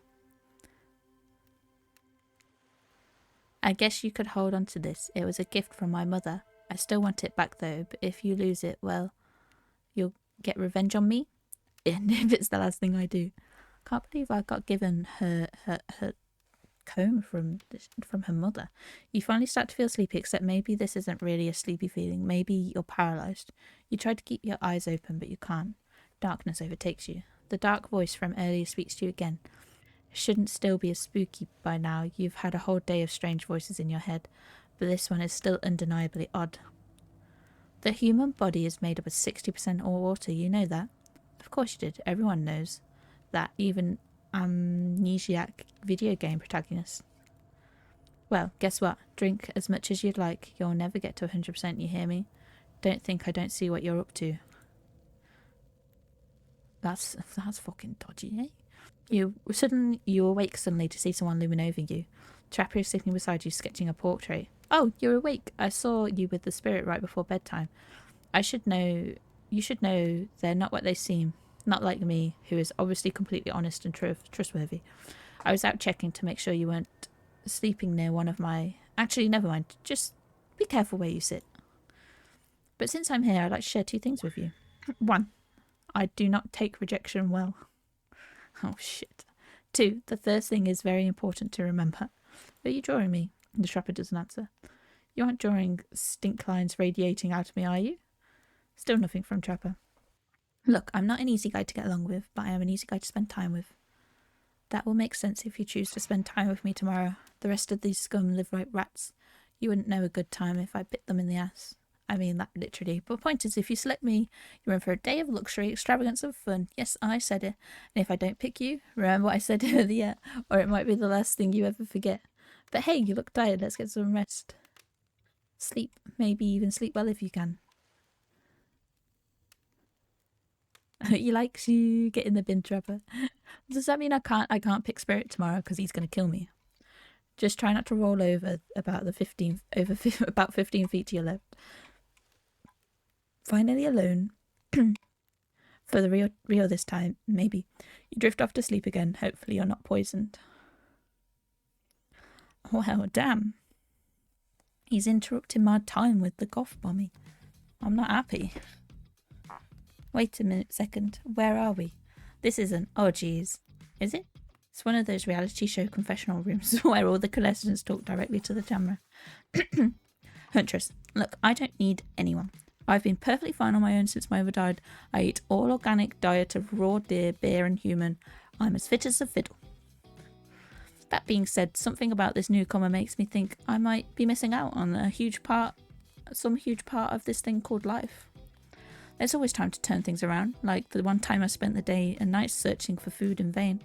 I guess you could hold on to this. It was a gift from my mother. I still want it back though, but if you lose it, well, you'll get revenge on me. And if it's the last thing I do. Can't believe I got given her comb from her mother. You finally start to feel sleepy, except maybe this isn't really a sleepy feeling. Maybe you're paralyzed. You try to keep your eyes open, but you can't. Darkness overtakes you. The dark voice from earlier speaks to you again. It shouldn't still be as spooky by now. You've had a whole day of strange voices in your head, but this one is still undeniably odd. The human body is made up of 60% water, you know that? Of course you did. Everyone knows that, even amnesiac video game protagonists. Well, guess what? Drink as much as you'd like. You'll never get to 100%, you hear me? Don't think I don't see what you're up to. That's fucking dodgy, eh? You awake suddenly to see someone looming over you. Trapper is sitting beside you, sketching a portrait. Oh, you're awake. I saw you with the spirit right before bedtime. You should know they're not what they seem. Not like me, who is obviously completely honest and trustworthy. I was out checking to make sure you weren't sleeping near one of my... Actually, never mind. Just be careful where you sit. But since I'm here, I'd like to share 2 things with you. 1, I do not take rejection well. Oh, shit. 2, the first thing is very important to remember. Are you drawing me? The trapper doesn't answer. You aren't drawing stink lines radiating out of me, are you? Still nothing from Trapper. Look, I'm not an easy guy to get along with, but I am an easy guy to spend time with. That will make sense if you choose to spend time with me tomorrow. The rest of these scum live like rats. You wouldn't know a good time if I bit them in the ass. I mean that literally. But the point is, if you select me, you're in for a day of luxury, extravagance and fun. Yes, I said it. And if I don't pick you, remember what I said earlier, or it might be the last thing you ever forget. But hey, you look tired. Let's get some rest. Sleep. Maybe even sleep well if you can. He likes you. Get in the bin, Trapper. Does that mean I can't pick Spirit tomorrow because he's going to kill me? Just try not to roll over about 15 feet to your left. Finally alone. For the real this time, maybe. You drift off to sleep again. Hopefully you're not poisoned. Well, damn. He's interrupting my time with the goth bombing. I'm not happy. Wait a second. Where are we? This isn't... Oh, geez. Is it? It's one of those reality show confessional rooms where all the contestants talk directly to the camera. Huntress, look, I don't need anyone. I've been perfectly fine on my own since my mother died. I eat all organic diet of raw deer, beer and human. I'm as fit as a fiddle. That being said, something about this newcomer makes me think I might be missing out on some huge part of this thing called life. There's always time to turn things around, like the one time I spent the day and night searching for food in vain,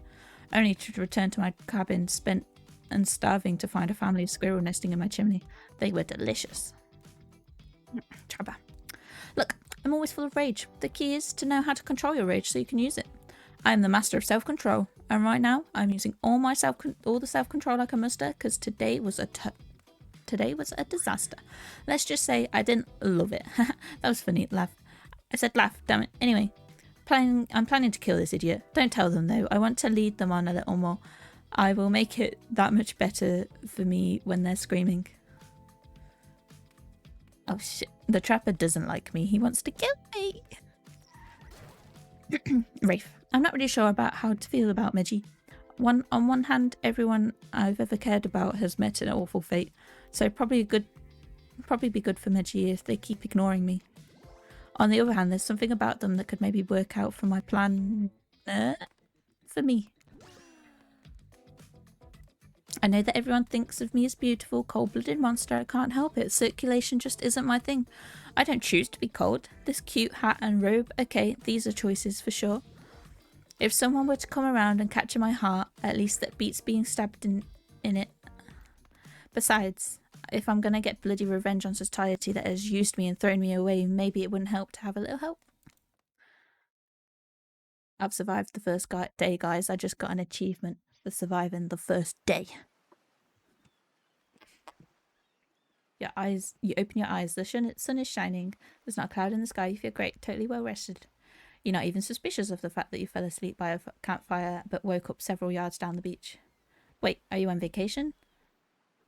only to return to my cabin spent and starving to find a family of squirrel nesting in my chimney. They were delicious. Trapper. Look, I'm always full of rage. The key is to know how to control your rage so you can use it. I am the master of self-control, and right now I'm using all the self-control I can muster because today was a disaster. Let's just say I didn't love it. That was funny. Laugh. I said laugh, damn it. Anyway, I'm planning to kill this idiot. Don't tell them though. I want to lead them on a little more. I will make it that much better for me when they're screaming. Oh shit. The trapper doesn't like me. He wants to kill me. Rafe. I'm not really sure about how to feel about Meji. On one hand, everyone I've ever cared about has met an awful fate. So probably be good for Meji if they keep ignoring me. On the other hand, there's something about them that could maybe work out for my plan for me. I know that everyone thinks of me as beautiful, cold-blooded monster. I can't help it. Circulation just isn't my thing. I don't choose to be cold. This cute hat and robe, okay, these are choices for sure. If someone were to come around and capture my heart, at least that beats being stabbed in it. Besides, if I'm gonna get bloody revenge on society that has used me and thrown me away, maybe it wouldn't help to have a little help. I've survived the first day, guys. I just got an achievement for surviving the first day. Your eyes, you open your eyes, the sun is shining, there's not a cloud in the sky, you feel great, totally well rested. You're not even suspicious of the fact that you fell asleep by a campfire but woke up several yards down the beach. Wait, are you on vacation?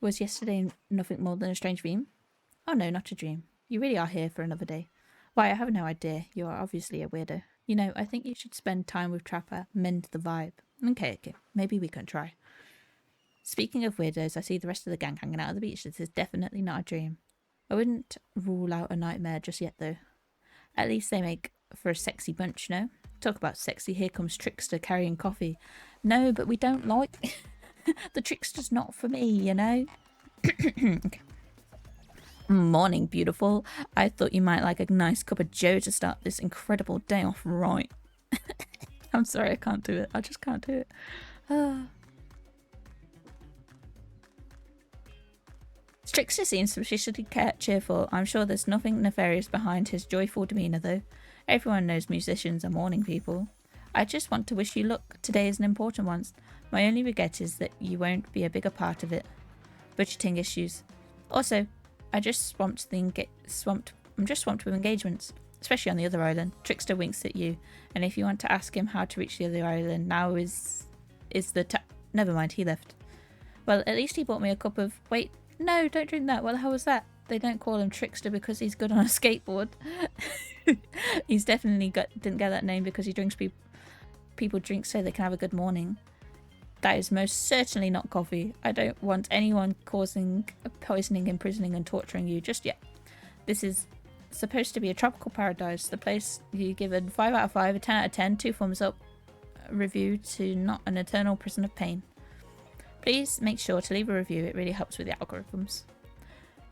Was yesterday nothing more than a strange dream? Oh no, not a dream. You really are here for another day. Why, I have no idea. You are obviously a weirdo. You know, I think you should spend time with Trapper, mend the vibe. Okay, maybe we can try. Speaking of weirdos, I see the rest of the gang hanging out at the beach. This is definitely not a dream. I wouldn't rule out a nightmare just yet, though. At least they make for a sexy bunch, no? Talk about sexy, here comes Trickster carrying coffee. No, but we don't like... The Trickster's not for me, you know? Okay. Morning, beautiful. I thought you might like a nice cup of joe to start this incredible day off right. I'm sorry, I can't do it. I just can't do it. Trickster seems suspiciously cheerful. I'm sure there's nothing nefarious behind his joyful demeanour, though. Everyone knows musicians are morning people. I just want to wish you luck. Today is an important one. My only regret is that you won't be a bigger part of it. Budgeting issues. Also, I'm just swamped with engagements, especially on the other island. Trickster winks at you, and if you want to ask him how to reach the other island, now is the never mind, he left. Well, at least he bought me a cup of... Wait, no, don't drink that. What the hell was that? They don't call him Trickster because he's good on a skateboard. He's definitely didn't get that name because he drinks people drink so they can have a good morning. That is most certainly not coffee. I don't want anyone causing poisoning, imprisoning and torturing you just yet. This is supposed to be a tropical paradise. The place you given 5 out of 5, a 10 out of 10, 2 thumbs up review to not an eternal prison of pain. Please make sure to leave a review. It really helps with the algorithms.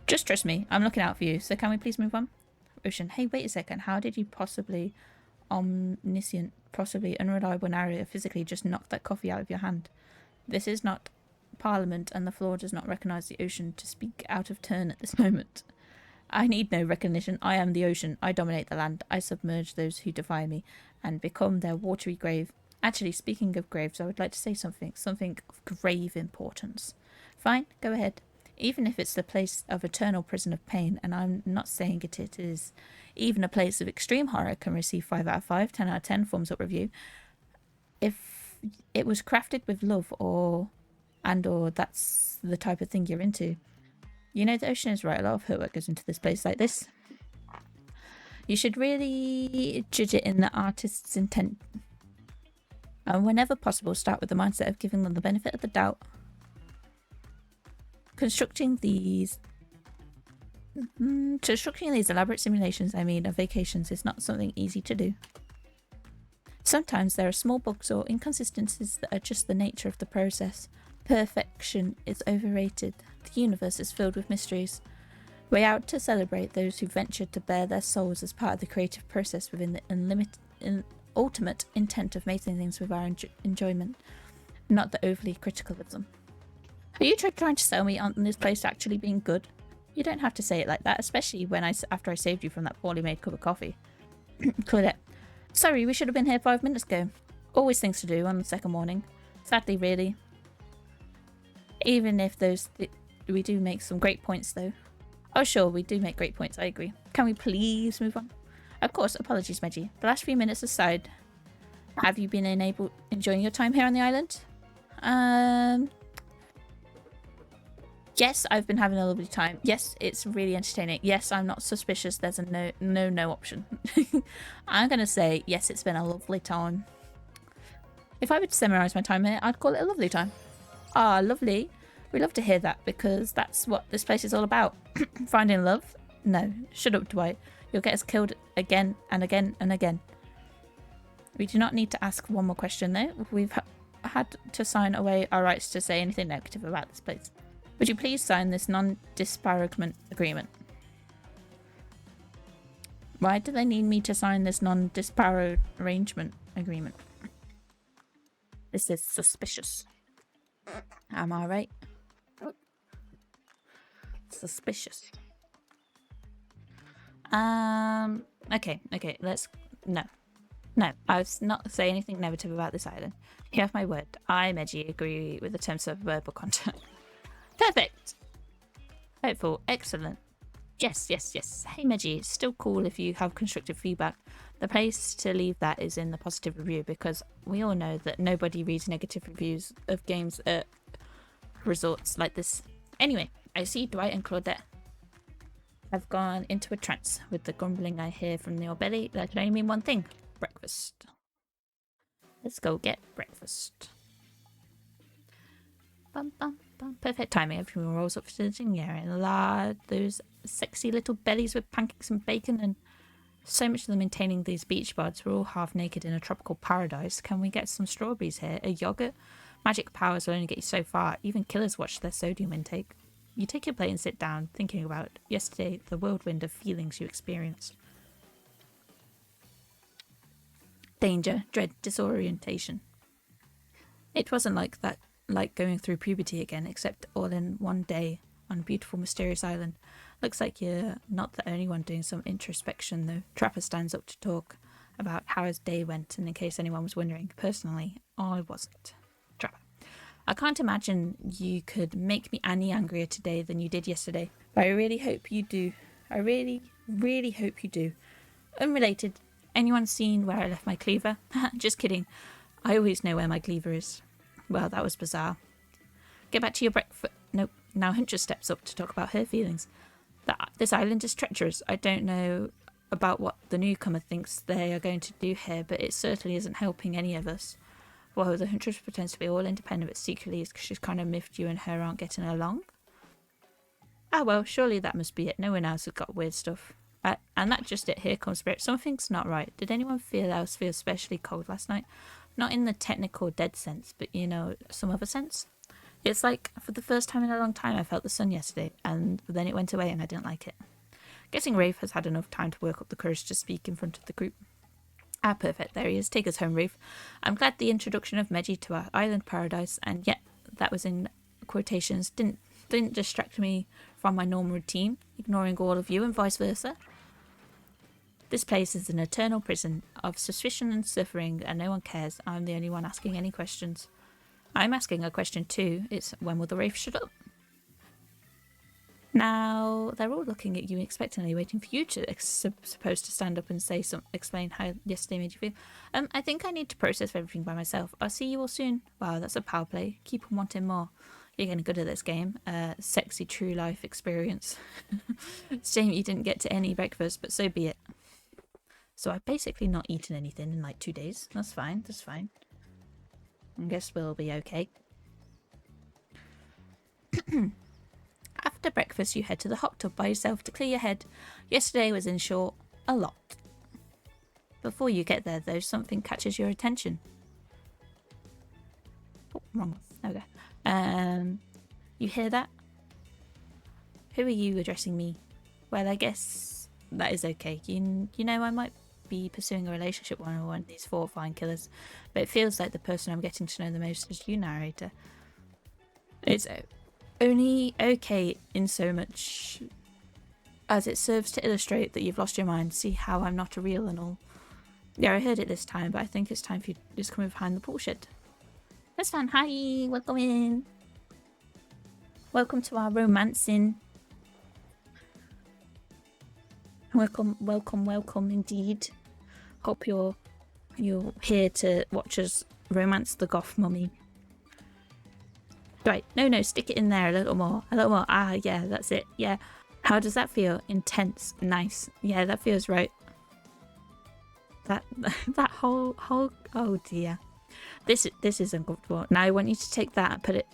Just trust me. I'm looking out for you. So can we please move on? Ocean. Hey, wait a second. How did you possibly omniscient, possibly unreliable narrator physically just knock that coffee out of your hand? This is not Parliament, and the floor does not recognise the ocean to speak out of turn at this moment. I need no recognition. I am the ocean. I dominate the land. I submerge those who defy me and become their watery grave. Actually, speaking of graves, I would like to say something of grave importance. Fine, go ahead. Even if it's the place of eternal prison of pain, and I'm not saying it is, even a place of extreme horror can receive 5 out of 5, 10 out of 10 thumbs up review. If it was crafted with love or that's the type of thing you're into. You know, the ocean is right. A lot of hurt work goes into this place like this. You should really judge it in the artist's intent. And whenever possible, start with the mindset of giving them the benefit of the doubt. Constructing these elaborate simulations, of vacations is not something easy to do. Sometimes there are small bugs or inconsistencies that are just the nature of the process. Perfection is overrated. The universe is filled with mysteries. We're out to celebrate those who venture to bare their souls as part of the creative process within the ultimate intent of making things with our enjoyment, not the overly critical of them. Are you trying to sell me on this place actually being good? You don't have to say it like that, especially after I saved you from that poorly made cup of coffee. Claudette. Sorry, we should have been here 5 minutes ago. Always things to do on the second morning. Sadly, really. Even if we do make some great points, though. Oh, sure, we do make great points, I agree. Can we please move on? Of course, apologies, Meggie. The last few minutes aside, have you been enjoying your time here on the island? Yes, I've been having a lovely time. Yes, it's really entertaining. Yes, I'm not suspicious. There's a no option. I'm going to say, yes, it's been a lovely time. If I were to summarise my time here, I'd call it a lovely time. Ah, lovely. We love to hear that because that's what this place is all about. Finding love? No. Shut up, Dwight. You'll get us killed again and again and again. We do not need to ask one more question, though. We've had to sign away our rights to say anything negative about this place. Would you please sign this non-disparagement agreement? Why do they need me to sign this non-disparagement agreement? This is suspicious. Am I right? Suspicious. Okay, let's... No, I'll not say anything negative about this island. You have my word. I, Meji, agree with the terms of verbal contact. Perfect! Hopeful. Excellent. Yes. Hey, Meji, it's still cool if you have constructive feedback. The place to leave that is in the positive review, because we all know that nobody reads negative reviews of games at resorts like this. Anyway, I see Dwight and Claudette have gone into a trance. With the grumbling I hear from your belly, that can only mean one thing. Breakfast. Let's go get breakfast. Bum, bum, bum. Perfect timing. Everyone rolls up to the dinner and lard those sexy little bellies with pancakes and bacon, and so much of them maintaining these beach buds. We're all half naked in a tropical paradise. Can we get some strawberries here? A yogurt? Magic powers will only get you so far. Even killers watch their sodium intake. You take your plate and sit down, thinking about yesterday, the whirlwind of feelings you experienced. Danger, dread, disorientation. It wasn't like that, like going through puberty again, except all in one day on a beautiful, mysterious island. Looks like you're not the only one doing some introspection, though. Trapper stands up to talk about how his day went, and in case anyone was wondering, personally, I wasn't. Trapper. I can't imagine you could make me any angrier today than you did yesterday, but I really hope you do. I really hope you do. Unrelated, anyone seen where I left my cleaver? Just kidding. I always know where my cleaver is. Well, that was bizarre. Get back to your breakfast. Nope. Now Hunter steps up to talk about her feelings. This island is treacherous. I don't know about what the newcomer thinks they are going to do here, but it certainly isn't helping any of us. Whoa, the Huntress pretends to be all independent, but secretly she's kind of miffed you and her aren't getting along. Ah, well, surely that must be it. No one else has got weird stuff. And that's just it. Here comes Spirit. Something's not right. Did anyone else feel especially cold last night? Not in the technical dead sense, but, you know, some other sense. It's like, for the first time in a long time, I felt the sun yesterday, and then it went away and I didn't like it. Guessing Rafe has had enough time to work up the courage to speak in front of the group. Ah, perfect. There he is. Take us home, Rafe. I'm glad the introduction of Meji to our island paradise, and yet that was in quotations, didn't distract me from my normal routine, ignoring all of you and vice versa. This place is an eternal prison of suspicion and suffering, and no one cares. I'm the only one asking any questions. I'm asking a question too. It's, when will the Wraith shut up? Now, they're all looking at you expectantly, waiting for you to supposed to stand up and say explain how yesterday made you feel. I think I need to process everything by myself. I'll see you all soon. Wow, that's a power play. Keep on wanting more. You're getting good at this game. Sexy true life experience. Shame you didn't get to any breakfast, but so be it. So I've basically not eaten anything in like 2 days. That's fine. I guess we'll be okay. After breakfast, you head to the hot tub by yourself to clear your head. Yesterday was, in short, a lot. Before you get there, though, something catches your attention. Oh, wrong one. Okay. You hear that? Who are you addressing me? Well, I guess that is okay. You know, I might be pursuing a relationship with one of these 4 fine killers, but it feels like the person I'm getting to know the most is you, narrator. It's only okay in so much as it serves to illustrate that you've lost your mind, see how I'm not a real and all. Yeah, I heard it this time, but I think it's time for you to just come behind the bullshit. That's fine. Hi, welcome in. Welcome to our romancing. Welcome indeed. Hope you're here to watch us romance the goth mummy. Right, no, stick it in there a little more. Ah, yeah, that's it. Yeah. How does that feel? Intense. Nice. Yeah, that feels right. That whole oh dear. This is uncomfortable. Now I want you to take that and put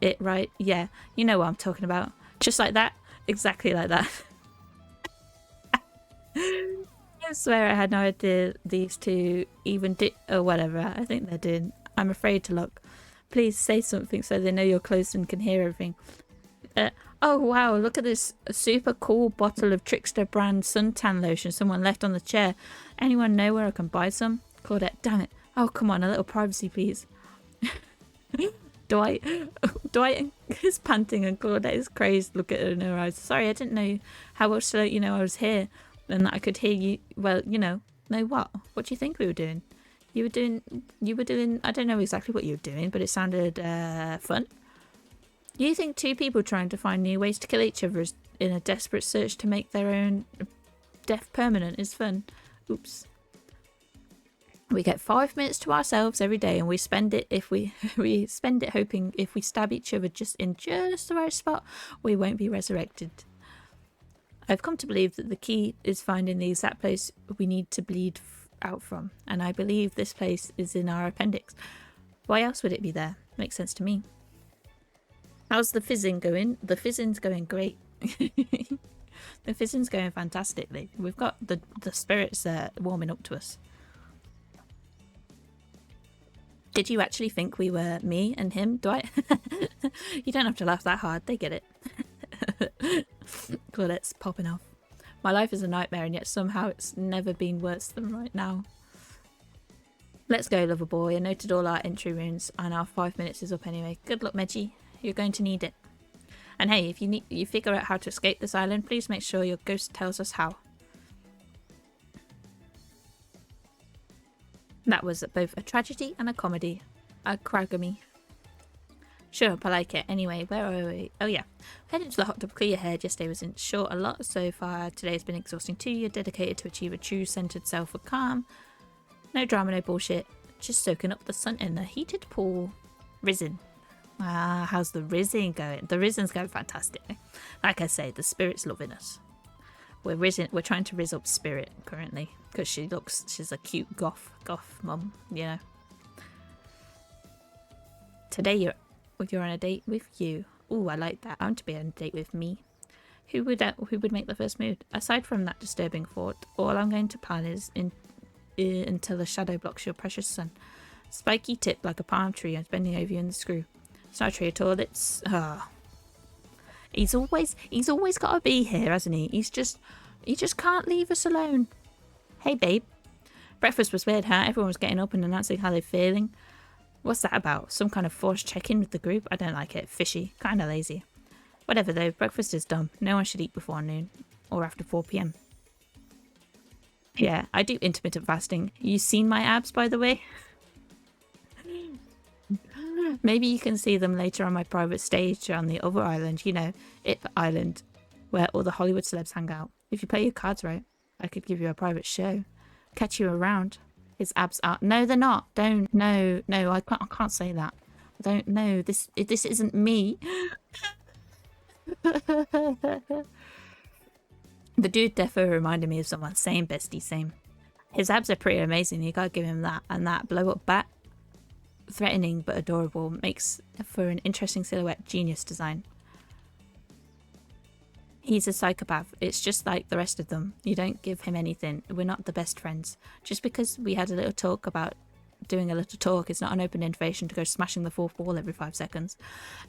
it right. Yeah, you know what I'm talking about. Just like that. Exactly like that. I swear I had no idea these two even did or whatever. I think they're doing. I'm afraid to look. Please say something so they know you're close and can hear everything. Oh wow, look at this super cool bottle of Trickster brand suntan lotion someone left on the chair. Anyone know where I can buy some? Claudette, damn it. Oh come on, a little privacy please. Dwight is panting and Claudette is crazed. Look at her in her eyes. Sorry, I didn't know how else to let you know I was here and that I could hear you. Well, know what? What do you think we were doing? You were doing, I don't know exactly what you were doing, but it sounded fun. You think two people trying to find new ways to kill each other in a desperate search to make their own death permanent is fun? Oops. We get 5 minutes to ourselves every day, and we spend it hoping if we stab each other just the right spot, we won't be resurrected. I've come to believe that the key is finding the exact place we need to bleed out from, and I believe this place is in our appendix. Why else would it be there? Makes sense to me. How's the fizzing going? The fizzing's going great. The fizzing's going fantastically. We've got the spirits warming up to us. Did you actually think we were me and him, Dwight? You don't have to laugh that hard. They get it. Claudette's popping off. My life is a nightmare, and yet somehow it's never been worse than right now. Let's go, lover boy. I noted all our entry runes, and our 5 minutes is up anyway. Good luck, Meggie. You're going to need it. And hey, if you figure out how to escape this island, please make sure your ghost tells us how. That was both a tragedy and a comedy. A cragamy. Sure, I like it. Anyway, where are we? Oh yeah. Heading to the hot tub, clear your hair. Yesterday was short a lot so far. Today's been exhausting too. You're dedicated to achieve a true centered self of calm. No drama, no bullshit. Just soaking up the sun in a heated pool. Rizzing. Ah, how's the Rizzing going? The Rizzing's going fantastic. Like I say, the spirit's loving us. We're trying to rizz up Spirit currently because she's a cute goth mum, you know. Today you're on a date with you. Ooh, I like that. I want to be on a date with me. Who would make the first move? Aside from that disturbing thought, all I'm going to plan is until the shadow blocks your precious sun. Spiky tip like a palm tree and bending over you in the screw. It's not a tree at all. It's He's always got to be here, hasn't he? He just can't leave us alone. Hey, babe. Breakfast was weird, huh? Everyone was getting up and announcing how they're feeling. What's that about? Some kind of forced check-in with the group? I don't like it. Fishy. Kind of lazy. Whatever though, breakfast is dumb. No one should eat before noon. Or after 4 PM. Yeah, I do intermittent fasting. You seen my abs, by the way? Maybe you can see them later on my private stage on the other island, you know, Ip Island, where all the Hollywood celebs hang out. If you play your cards right, I could give you a private show. Catch you around. His abs are... No, they're not. Don't. No, I can't say that. Don't. No, this isn't me. The dude defo reminded me of someone. Same, bestie, same. His abs are pretty amazing. You gotta give him that. And that blow-up bat, threatening but adorable, makes for an interesting silhouette. Genius design. He's a psychopath. It's just like the rest of them. You don't give him anything. We're not the best friends. Just because we had a little talk about doing a little talk, it's not an open invitation to go smashing the fourth wall every 5 seconds.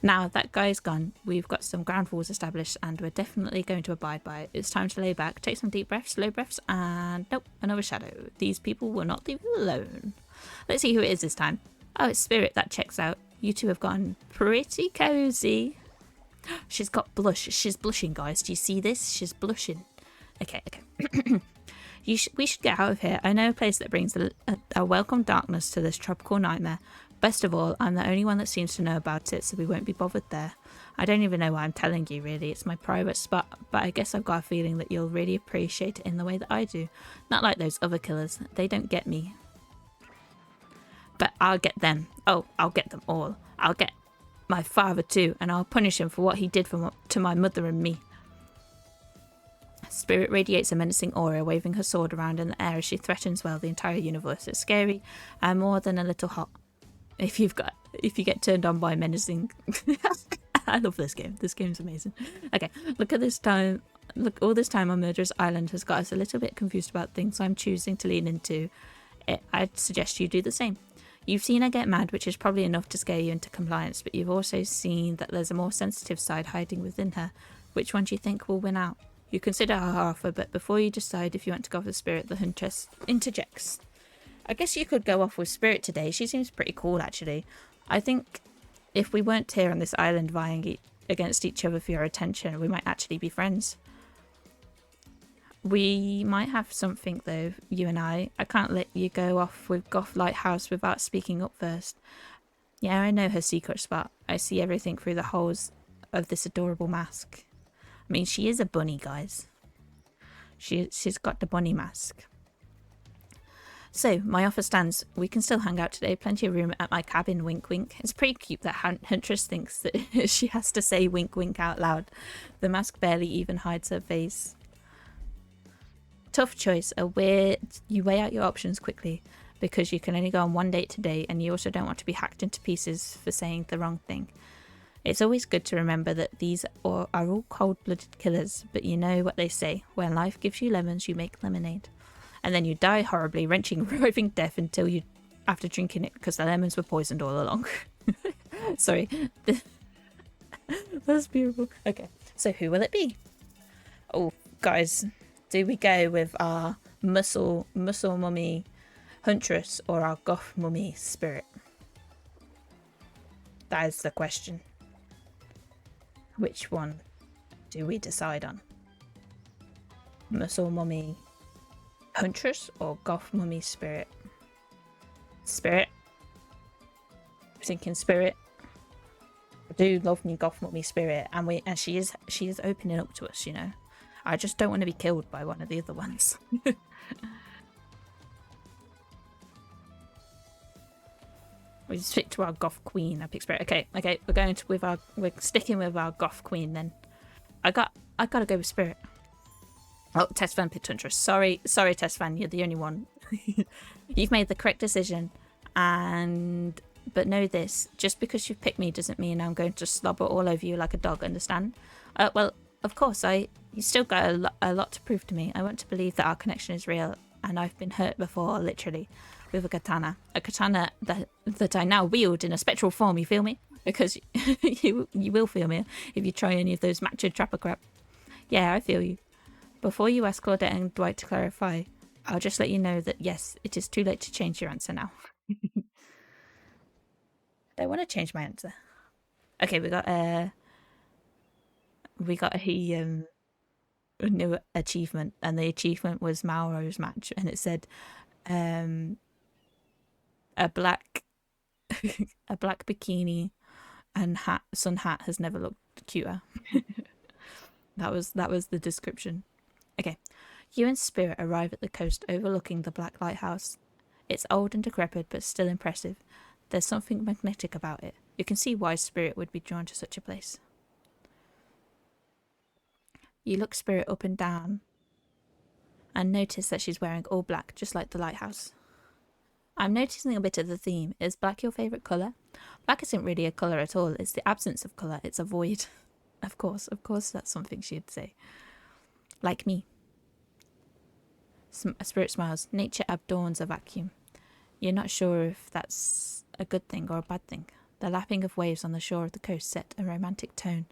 Now that guy's gone, we've got some ground rules established and we're definitely going to abide by it. It's time to lay back, take some deep breaths, slow breaths, and nope, another shadow. These people will not leave you alone. Let's see who it is this time. Oh, it's Spirit. That checks out. You two have gotten pretty cozy. She's got blush. She's blushing, guys. Do you see this? She's blushing. Okay. We should get out of here. I know a place that brings a welcome darkness to this tropical nightmare. Best of all, I'm the only one that seems to know about it, so we won't be bothered there. I don't even know why I'm telling you, really. It's my private spot, but I guess I've got a feeling that you'll really appreciate it in the way that I do. Not like those other killers. They don't get me. But I'll get them. Oh, I'll get them all. I'll get my father too, and I'll punish him for what he did to my mother and me. Spirit radiates a menacing aura, waving her sword around in the air as she threatens, well, the entire universe. It's scary and more than a little hot. If you get turned on by menacing... I love this game. This game's amazing. Okay, look at this time. Look, all this time on Murderous Island has got us a little bit confused about things I'm choosing to lean into. I'd suggest you do the same. You've seen her get mad, which is probably enough to scare you into compliance, but you've also seen that there's a more sensitive side hiding within her. Which one do you think will win out? You consider her offer, but before you decide if you want to go for Spirit, the Huntress interjects. I guess you could go off with Spirit today. She seems pretty cool, actually. I think if we weren't here on this island vying against each other for your attention, we might actually be friends. We might have something though, you and I. I can't let you go off with Goth Lighthouse without speaking up first. Yeah, I know her secret spot. I see everything through the holes of this adorable mask. I mean, she is a bunny, guys. She's got the bunny mask. So, my offer stands. We can still hang out today. Plenty of room at my cabin, wink wink. It's pretty cute that Huntress thinks that she has to say wink wink out loud. The mask barely even hides her face. Tough choice. You weigh out your options quickly because you can only go on one date today, and you also don't want to be hacked into pieces for saying the wrong thing. It's always good to remember that these are all cold-blooded killers, but you know what they say, when life gives you lemons, you make lemonade. And then you die horribly, wrenching, roving death after drinking it, because the lemons were poisoned all along. Sorry. That's beautiful. Okay, so who will it be? Oh, guys, do we go with our muscle mummy Huntress or our goth mummy spirit? That is the question. Which one do we decide on? Muscle mummy Huntress or goth mummy spirit? Spirit. Thinking spirit. I do love me goth mummy spirit, and she is opening up to us, you know. I just don't want to be killed by one of the other ones. We stick to our goth queen. I pick spirit. Okay, we're sticking with our goth queen then. I gotta go with spirit. Oh, Testfan picked Huntress. Sorry, Testfan, you're the only one. You've made the correct decision, but know this: just because you've picked me doesn't mean I'm going to slobber all over you like a dog. Understand? Well, of course, you still got a lot to prove to me. I want to believe that our connection is real, and I've been hurt before, literally, with a katana that I now wield in a spectral form. You feel me? Because you will feel me if you try any of those macho trapper crap. Yeah, I feel you. Before you ask Claudette and Dwight to clarify, I'll just let you know that yes, it is too late to change your answer now. I don't want to change my answer. Okay, we got a new achievement, and the achievement was Mauro's match, and it said a black bikini and sun hat has never looked cuter. that was the description. Okay, you and Spirit arrive at the coast overlooking the Black Lighthouse. It's old and decrepit, but still impressive. There's something magnetic about it. You can see why Spirit would be drawn to such a place. You look Spirit up and down and notice that she's wearing all black, just like the lighthouse. I'm noticing a bit of the theme. Is black your favourite colour? Black isn't really a colour at all. It's the absence of colour. It's a void. Of course that's something she'd say. Like me. Spirit smiles. Nature adorns a vacuum. You're not sure if that's a good thing or a bad thing. The lapping of waves on the shore of the coast set a romantic tone.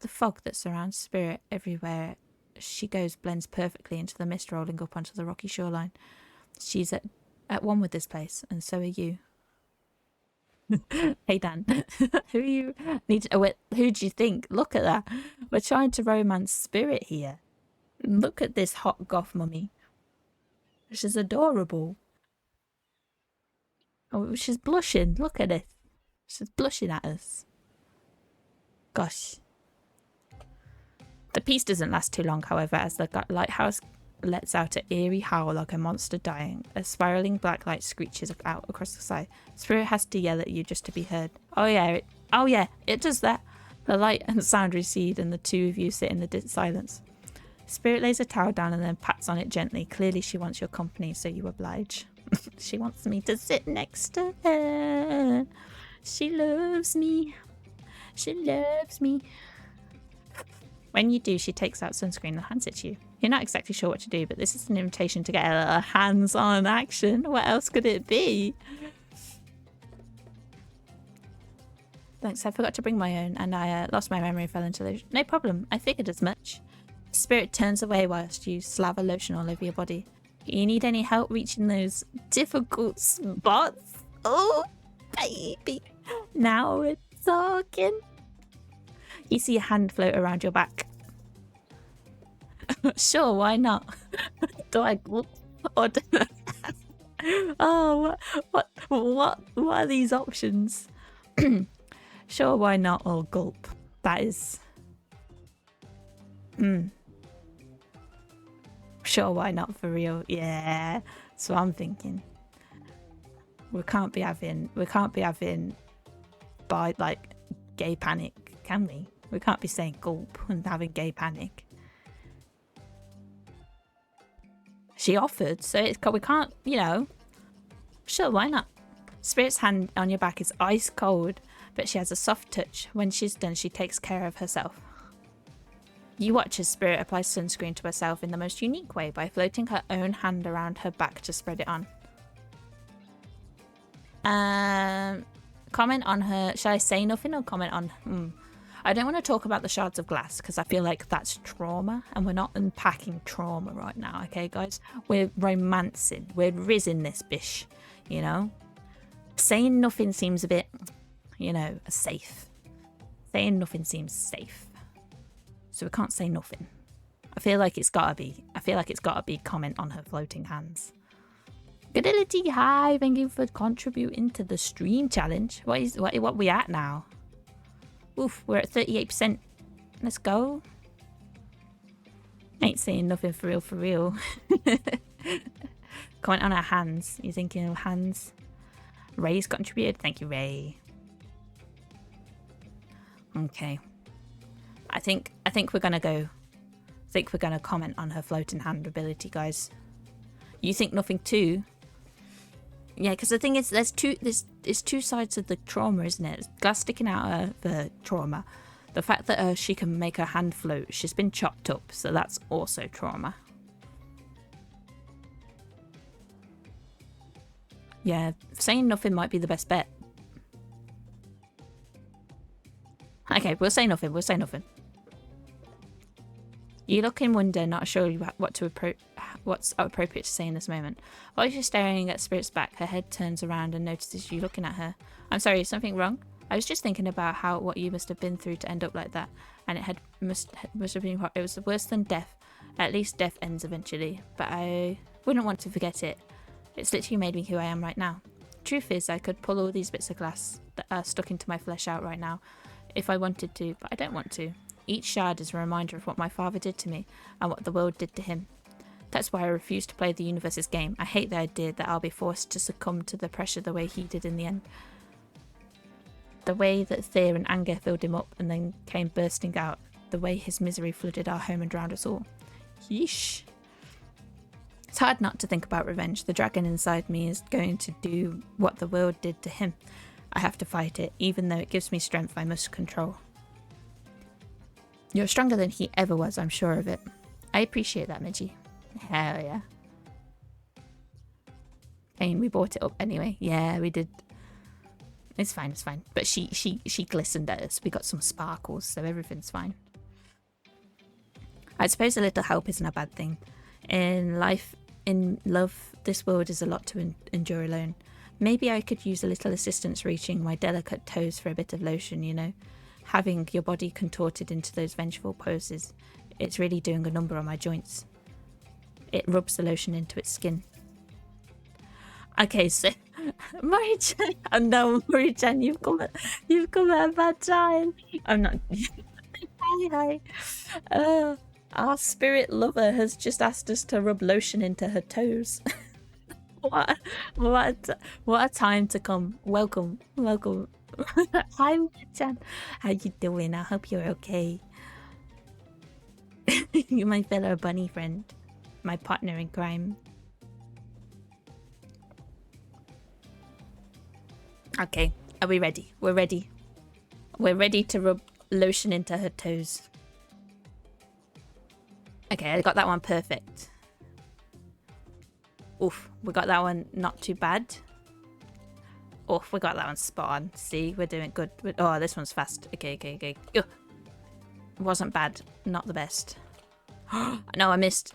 The fog that surrounds Spirit everywhere she goes blends perfectly into the mist rolling up onto the rocky shoreline. She's at one with this place, and so are you. Hey Dan, who are you? Who do you think? Look at that. We're trying to romance Spirit here. Look at this hot goth mummy. She's adorable. Oh, she's blushing. Look at it. She's blushing at us. Gosh. The peace doesn't last too long, however, as the lighthouse lets out an eerie howl like a monster dying. A spiraling black light screeches out across the sky. Spirit has to yell at you just to be heard. Oh yeah, it does that. The light and sound recede, and the two of you sit in the silence. Spirit lays a towel down and then pats on it gently. Clearly she wants your company, so you oblige. She wants me to sit next to her. She loves me. She loves me. When you do, she takes out sunscreen and hands it to you. You're not exactly sure what to do, but this is an invitation to get a little hands-on action. What else could it be? Thanks, I forgot to bring my own, and I lost my memory and fell into lotion. No problem, I figured as much. Spirit turns away whilst you slather lotion all over your body. You need any help reaching those difficult spots? Oh, baby. Now it's talking. You see a hand float around your back. Sure, why not? Do I gulp or do Oh, what are these options? Sure, why not, or gulp. That is... Sure, why not, for real? Yeah, so I'm thinking. We can't be having by like gay panic, can we? We can't be saying gulp and having gay panic. She offered, so we can't, you know. Sure, why not? Spirit's hand on your back is ice cold, but she has a soft touch. When she's done, she takes care of herself. You watch as Spirit applies sunscreen to herself in the most unique way by floating her own hand around her back to spread it on. Comment on her... Shall I say nothing or comment on... I don't want to talk about the shards of glass because I feel like that's trauma and we're not unpacking trauma right now, okay, guys? We're romancing. We're rizzing this bish, you know? Saying nothing seems a bit, you know, safe. Saying nothing seems safe. So we can't say nothing. I feel like it's gotta be comment on her floating hands. Goodility, hi, thank you for contributing to the stream challenge. What we at now? Oof, we're at 38%. Let's go. Ain't saying nothing for real. Comment on our hands. You thinking of hands? Ray's contributed. Thank you, Ray. Okay. I think we're gonna go. I think we're gonna comment on her floating hand ability, guys. You think nothing too? Yeah, because the thing is, there's two sides of the trauma, isn't it? Glass sticking out of the trauma. The fact that she can make her hand float, she's been chopped up, so that's also trauma. Yeah, saying nothing might be the best bet. Okay, we'll say nothing. You look in wonder, not sure what's appropriate to say in this moment. While she's staring at Spirit's back, her head turns around and notices you looking at her. I'm sorry, is something wrong? I was just thinking about what you must have been through to end up like that, and it must have been. It was worse than death. At least death ends eventually, but I wouldn't want to forget it. It's literally made me who I am right now. Truth is, I could pull all these bits of glass that are stuck into my flesh out right now, if I wanted to, but I don't want to. Each shard is a reminder of what my father did to me and what the world did to him. That's why I refuse to play the universe's game. I hate the idea that I'll be forced to succumb to the pressure the way he did in the end. The way that fear and anger filled him up and then came bursting out. The way his misery flooded our home and drowned us all. Yeesh. It's hard not to think about revenge. The dragon inside me is going to do what the world did to him. I have to fight it, even though it gives me strength I must control. You're stronger than he ever was, I'm sure of it. I appreciate that, Midgie. Hell yeah. And we bought it up anyway. Yeah, we did. It's fine, it's fine. But she glistened at us. We got some sparkles, so everything's fine. I suppose a little help isn't a bad thing. In life, in love, this world is a lot to endure alone. Maybe I could use a little assistance reaching my delicate toes for a bit of lotion, you know? Having your body contorted into those vengeful poses, it's really doing a number on my joints. It rubs the lotion into its skin. Okay, so Mori-chan, oh no, Mori-chan, you've come at a bad time. I'm not. Hi. Our spirit lover has just asked us to rub lotion into her toes. What a time to come. Welcome. Hi, Chan. How you doing? I hope you're okay. You're my fellow bunny friend. My partner in crime. Okay, are we ready? We're ready. We're ready to rub lotion into her toes. Okay, I got that one perfect. Oof, we got that one not too bad. Oh, we got that one spot on. See, we're doing good. Oh, this one's fast. Okay. Ugh. Wasn't bad. Not the best. No, I missed.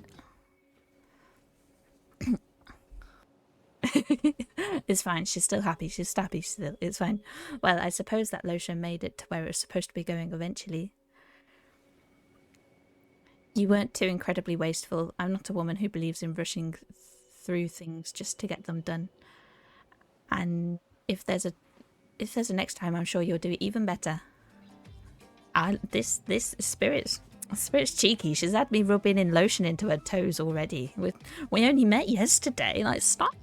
It's fine. She's still happy. She's happy still. It's fine. Well, I suppose that lotion made it to where it was supposed to be going eventually. You weren't too incredibly wasteful. I'm not a woman who believes in rushing through things just to get them done. And if there's a next time, I'm sure you'll do it even better. This spirit's cheeky. She's had me rubbing in lotion into her toes already. We only met yesterday. Like, stop.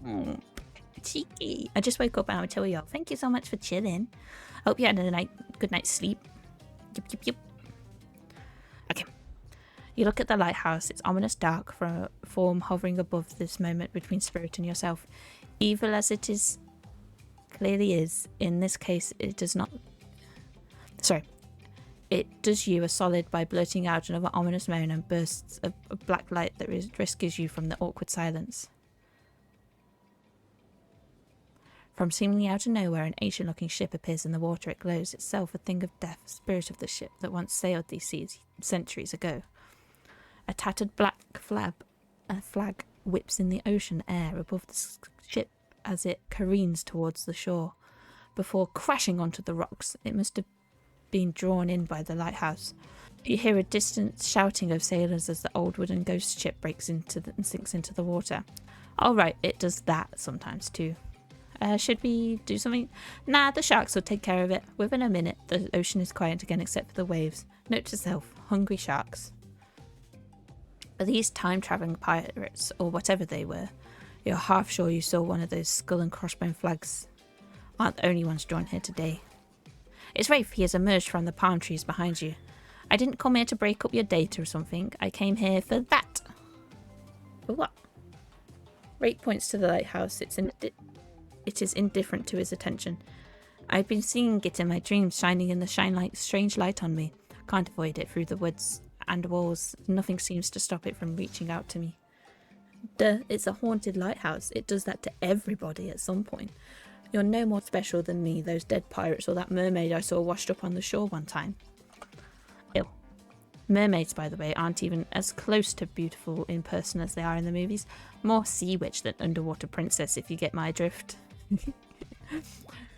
Cheeky. I just woke up and I'll tell you all. Thank you so much for chilling. Hope you had a good night's sleep. Yep. Okay. You look at the lighthouse. Its ominous dark form hovering above this moment between Spirit and yourself. Evil as it is, clearly is. In this case, it does not. Sorry. It does you a solid by blurting out another ominous moan and bursts of black light that rescues you from the awkward silence. From seemingly out of nowhere, an ancient-looking ship appears in the water. It glows, itself a thing of death, spirit of the ship that once sailed these seas centuries ago. A tattered black flag whips in the ocean air above the ship as it careens towards the shore. Before crashing onto the rocks, it must have been drawn in by the lighthouse. You hear a distant shouting of sailors as the old wooden ghost ship breaks into and sinks into the water. Alright, it does that sometimes too. Should we do something? Nah, the sharks will take care of it. Within a minute, the ocean is quiet again except for the waves. Note to self, hungry sharks. Are these time-travelling pirates, or whatever they were? You're half sure you saw one of those skull and crossbone flags. Aren't the only ones drawn here today. It's Rafe. He has emerged from the palm trees behind you. I didn't come here to break up your data or something. I came here for that. For what? Rafe points to the lighthouse. It is indifferent to his attention. I've been seeing it in my dreams, shining in the strange light on me. Can't avoid it through the woods and walls. Nothing seems to stop it from reaching out to me. Duh, it's a haunted lighthouse. It does that to everybody at some point. You're no more special than me, those dead pirates, or that mermaid I saw washed up on the shore one time. Ew. Mermaids, by the way, aren't even as close to beautiful in person as they are in the movies. More sea witch than underwater princess, if you get my drift.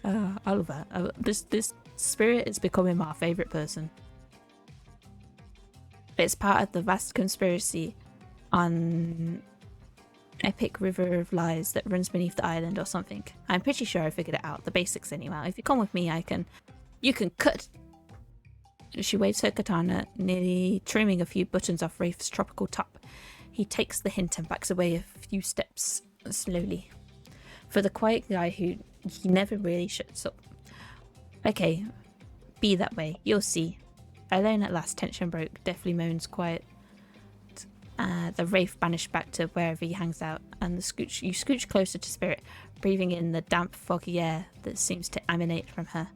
I love that. This spirit is becoming my favourite person. It's part of the vast conspiracy on epic river of lies that runs beneath the island or something. I'm pretty sure I figured it out. The basics anyway. If you come with me, you can cut. She waves her katana, nearly trimming a few buttons off Rafe's tropical top. He takes the hint and backs away a few steps slowly. For the quiet guy who he never really shuts up. Okay, be that way. You'll see. Alone at last, tension broke. Deathly moans quiet. The Wraith banished back to wherever he hangs out, and you scooch closer to Spirit, breathing in the damp, foggy air that seems to emanate from her.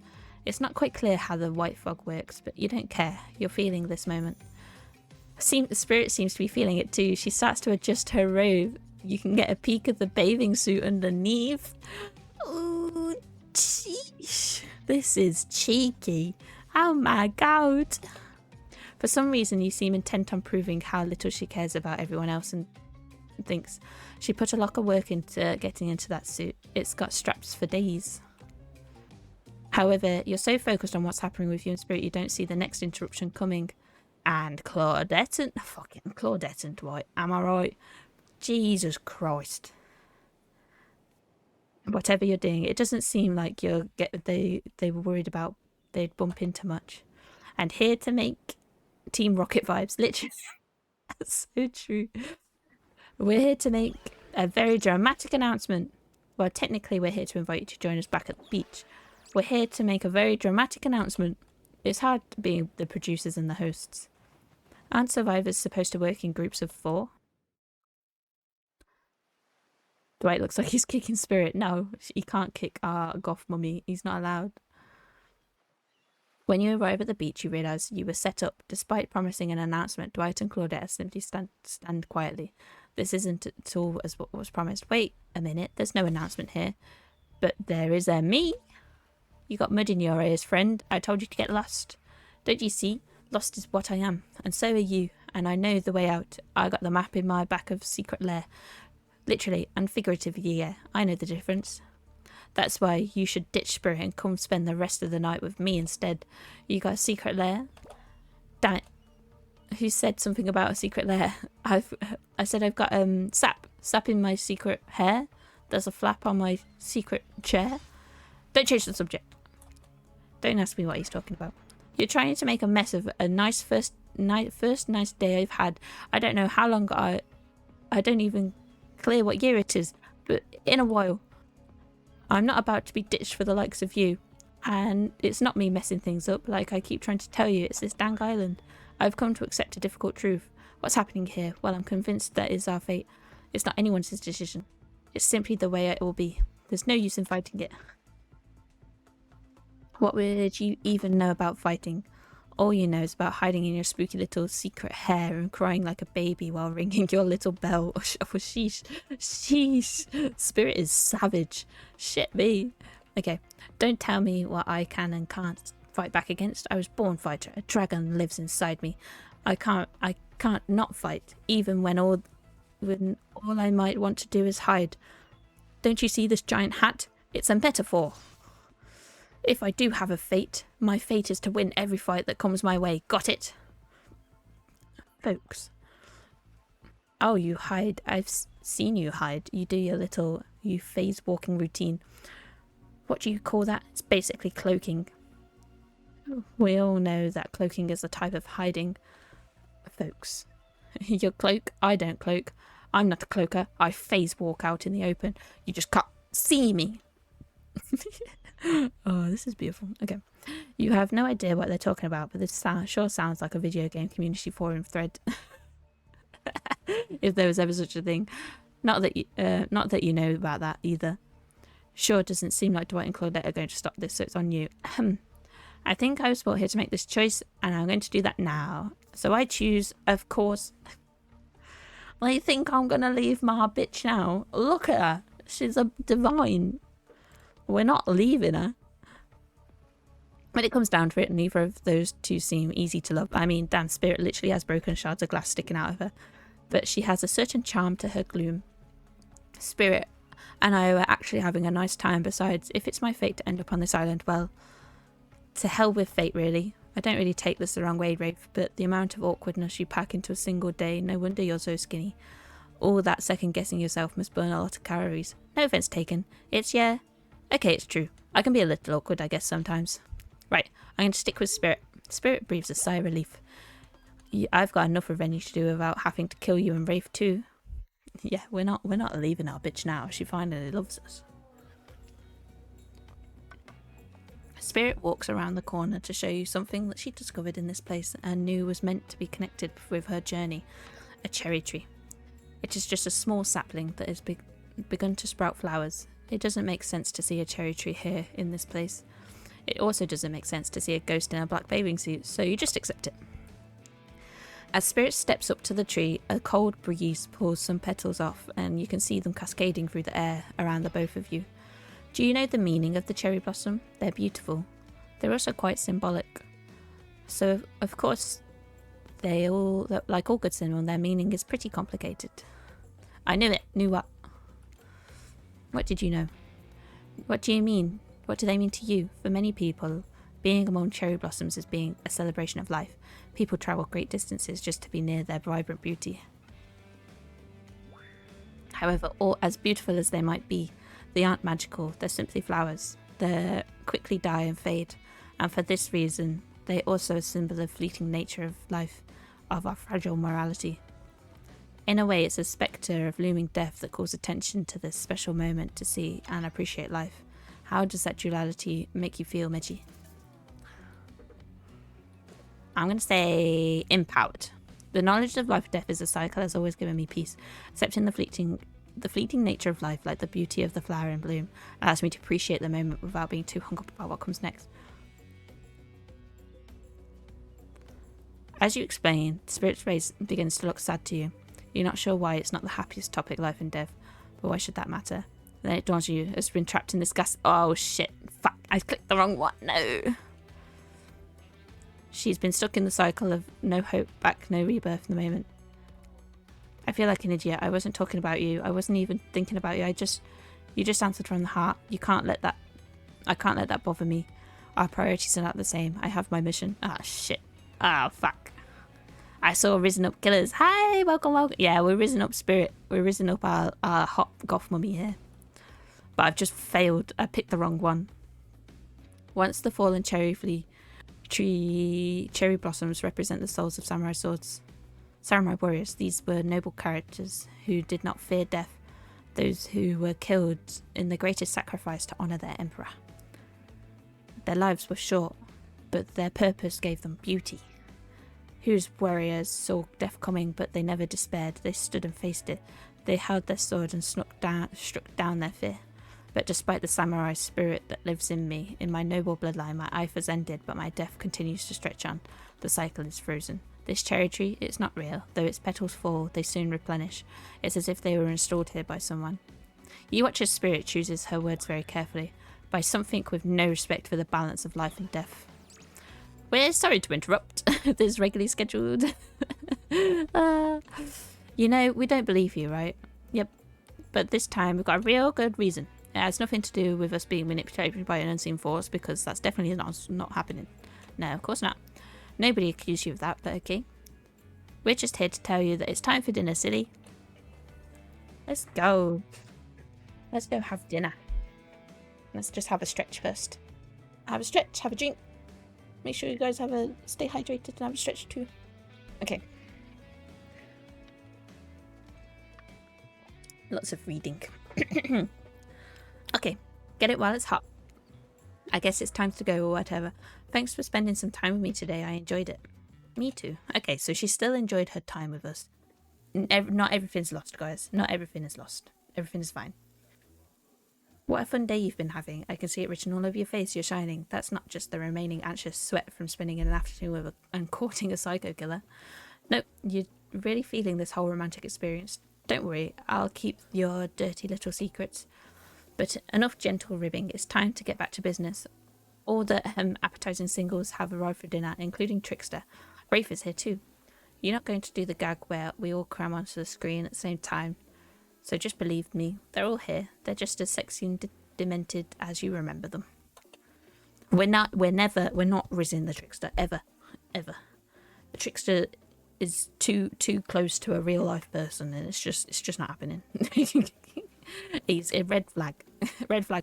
It's not quite clear how the white fog works, but you don't care. You're feeling this moment. Spirit seems to be feeling it too. She starts to adjust her robe. You can get a peek of the bathing suit underneath. Ooh, sheesh. This is cheeky. Oh my god. For some reason, you seem intent on proving how little she cares about everyone else and thinks she put a lot of work into getting into that suit. It's got straps for days. However, you're so focused on what's happening with you in Spirit, you don't see the next interruption coming. And Claudette and Dwight, am I right? Jesus Christ. Whatever you're doing, it doesn't seem like they were worried about they'd bump into much. And here to make Team Rocket vibes, literally. That's so true. We're here to make a very dramatic announcement. Well, technically we're here to invite you to join us back at the beach. We're here to make a very dramatic announcement. It's hard being the producers and the hosts. Aren't survivors supposed to work in groups of 4? Dwight looks like he's kicking Spirit. No, he can't kick our goth mummy. He's not allowed. When you arrive at the beach, you realise you were set up. Despite promising an announcement, Dwight and Claudette simply stand quietly. This isn't at all as what was promised. Wait a minute, there's no announcement here. But there is a me. You got mud in your ears, friend. I told you to get lost. Don't you see? Lost is what I am, and so are you. And I know the way out. I got the map in my back of secret lair. Literally and figuratively, yeah. I know the difference. That's why you should ditch Spirit and come spend the rest of the night with me instead. You got a secret lair? Damn it. Who said something about a secret lair? I said I've got sap in my secret hair. There's a flap on my secret chair. Don't change the subject. Don't ask me what he's talking about. You're trying to make a mess of a nice first nice day I've had. I don't know how long I don't even clear what year it is, but in a while. I'm not about to be ditched for the likes of you. And it's not me messing things up like I keep trying to tell you. It's this dang island. I've come to accept a difficult truth. What's happening here? Well, I'm convinced that is our fate. It's not anyone's decision. It's simply the way it will be. There's no use in fighting it. What would you even know about fighting? All you know is about hiding in your spooky little secret hair and crying like a baby while ringing your little bell. Oh, sheesh. Sheesh. Spirit is savage. Shit me. Okay, don't tell me what I can and can't fight back against. I was born fighter. A dragon lives inside me. I can't not fight, even when all I might want to do is hide. Don't you see this giant hat? It's a metaphor. If I do have a fate, my fate is to win every fight that comes my way. Got it? Folks. Oh, you hide. I've seen you hide. You do you phase walking routine. What do you call that? It's basically cloaking. We all know that cloaking is a type of hiding. Folks. You cloak? I don't cloak. I'm not a cloaker. I phase walk out in the open. You just can't see me. Oh, this is beautiful. Okay. You have no idea what they're talking about, but this sure sounds like a video game community forum thread. If there was ever such a thing. Not that you know about that either. Sure doesn't seem like Dwight and Claudette are going to stop this, so it's on you. I think I was brought here to make this choice, and I'm going to do that now. So I choose, of course. I think I'm going to leave my bitch now. Look at her. She's a divine. We're not leaving her. When it comes down to it, neither of those two seem easy to love. I mean, damn, Spirit literally has broken shards of glass sticking out of her. But she has a certain charm to her gloom. Spirit and I were actually having a nice time. Besides, if it's my fate to end up on this island, well, to hell with fate, really. I don't really take this the wrong way, Rafe, but the amount of awkwardness you pack into a single day, no wonder you're so skinny. All that second-guessing yourself must burn a lot of calories. No offense taken. It's, yeah. Okay, it's true. I can be a little awkward, I guess, sometimes. Right, I'm going to stick with Spirit. Spirit breathes a sigh of relief. I've got enough revenge to do without having to kill you and Rafe too. Yeah, we're not leaving our bitch now. She finally loves us. Spirit walks around the corner to show you something that she discovered in this place and knew was meant to be connected with her journey. A cherry tree. It is just a small sapling that has begun to sprout flowers. It doesn't make sense to see a cherry tree here in this place. It also doesn't make sense to see a ghost in a black bathing suit, so you just accept it. As Spirit steps up to the tree, a cold breeze pulls some petals off, and you can see them cascading through the air around the both of you. Do you know the meaning of the cherry blossom? They're beautiful. They're also quite symbolic. So, of course, they all, like all good cinema, their meaning is pretty complicated. I knew it. Knew what? What did you know? What do you mean? What do they mean to you? For many people, being among cherry blossoms is being a celebration of life. People travel great distances just to be near their vibrant beauty. However, all as beautiful as they might be, they aren't magical. They're simply flowers. They quickly die and fade, and for this reason, they also a symbol of fleeting nature of life, of our fragile morality. In a way, it's a spectre of looming death that calls attention to this special moment to see and appreciate life. How does that duality make you feel, Meji? I'm going to say empowered. The knowledge of life and death is a cycle has always given me peace. Accepting the fleeting nature of life, like the beauty of the flower in bloom, allows me to appreciate the moment without being too hung up about what comes next. As you explain, Spirit's race begins to look sad to you. You're not sure why. It's not the happiest topic, life and death, but why should that matter? Then it dawns on you, has been trapped in this gas. Oh shit, fuck, I clicked the wrong one, no. She's been stuck in the cycle of no hope back, no rebirth in the moment. I feel like an idiot. I wasn't talking about you. I wasn't even thinking about you. You just answered from the heart. I can't let that bother me. Our priorities are not the same. I have my mission. Ah, shit. Ah, fuck. I saw Risen Up Killers. Hi, welcome. Yeah, we're Risen Up Spirit. We're Risen Up our hot goth mummy here. But I've just failed. I picked the wrong one. Once the fallen cherry blossoms represent the souls of samurai swords. Samurai warriors. These were noble characters who did not fear death. Those who were killed in the greatest sacrifice to honor their emperor. Their lives were short, but their purpose gave them beauty. Whose warriors saw death coming, but they never despaired. They stood and faced it. They held their sword and struck down their fear. But despite the samurai spirit that lives in me, in my noble bloodline, my life has ended, but my death continues to stretch on. The cycle is frozen. This cherry tree, it's not real. Though its petals fall, they soon replenish. It's as if they were installed here by someone. You watch as spirit chooses her words very carefully, by something with no respect for the balance of life and death. We're sorry to interrupt this regularly scheduled. You know, we don't believe you, right? Yep. But this time we've got a real good reason. It has nothing to do with us being manipulated by an unseen force, because that's definitely not happening. No, of course not. Nobody accused you of that, but okay. We're just here to tell you that it's time for dinner, silly. Let's go. Let's go have dinner. Let's just have a stretch first. Have a stretch, have a drink. Make sure you guys stay hydrated and have a stretch too. Okay. Lots of reading. Okay, get it while it's hot. I guess it's time to go or whatever. Thanks for spending some time with me today. I enjoyed it. Me too. Okay, so she still enjoyed her time with us. Not everything's lost, guys. Not everything is lost. Everything is fine. What a fun day you've been having. I can see it written all over your face. You're shining. That's not just the remaining anxious sweat from spending an afternoon with and courting a psycho killer. Nope, you're really feeling this whole romantic experience. Don't worry, I'll keep your dirty little secrets. But enough gentle ribbing. It's time to get back to business. All the appetizing singles have arrived for dinner, including Trickster. Rafe is here too. You're not going to do the gag where we all cram onto the screen at the same time. So just believe me, they're all here. They're just as sexy and demented as you remember them. We're not Rizzing the Trickster, ever. The Trickster is too close to a real life person, and it's just not happening. He's a red flag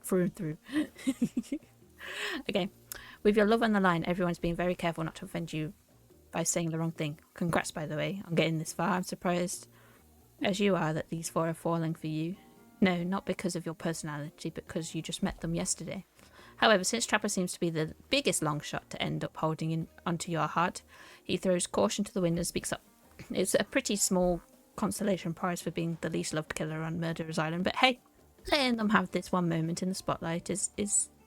through and through. Okay, with your love on the line, everyone's being very careful not to offend you by saying the wrong thing. Congrats, by the way, on getting this far. I'm surprised as you are that these four are falling for you. No, not because of your personality, but because you just met them yesterday. However, since Trapper seems to be the biggest long shot to end up holding onto your heart, he throws caution to the wind and speaks up. It's a pretty small consolation prize for being the least loved killer on Murderer's Island, but hey, letting them have this one moment in the spotlight is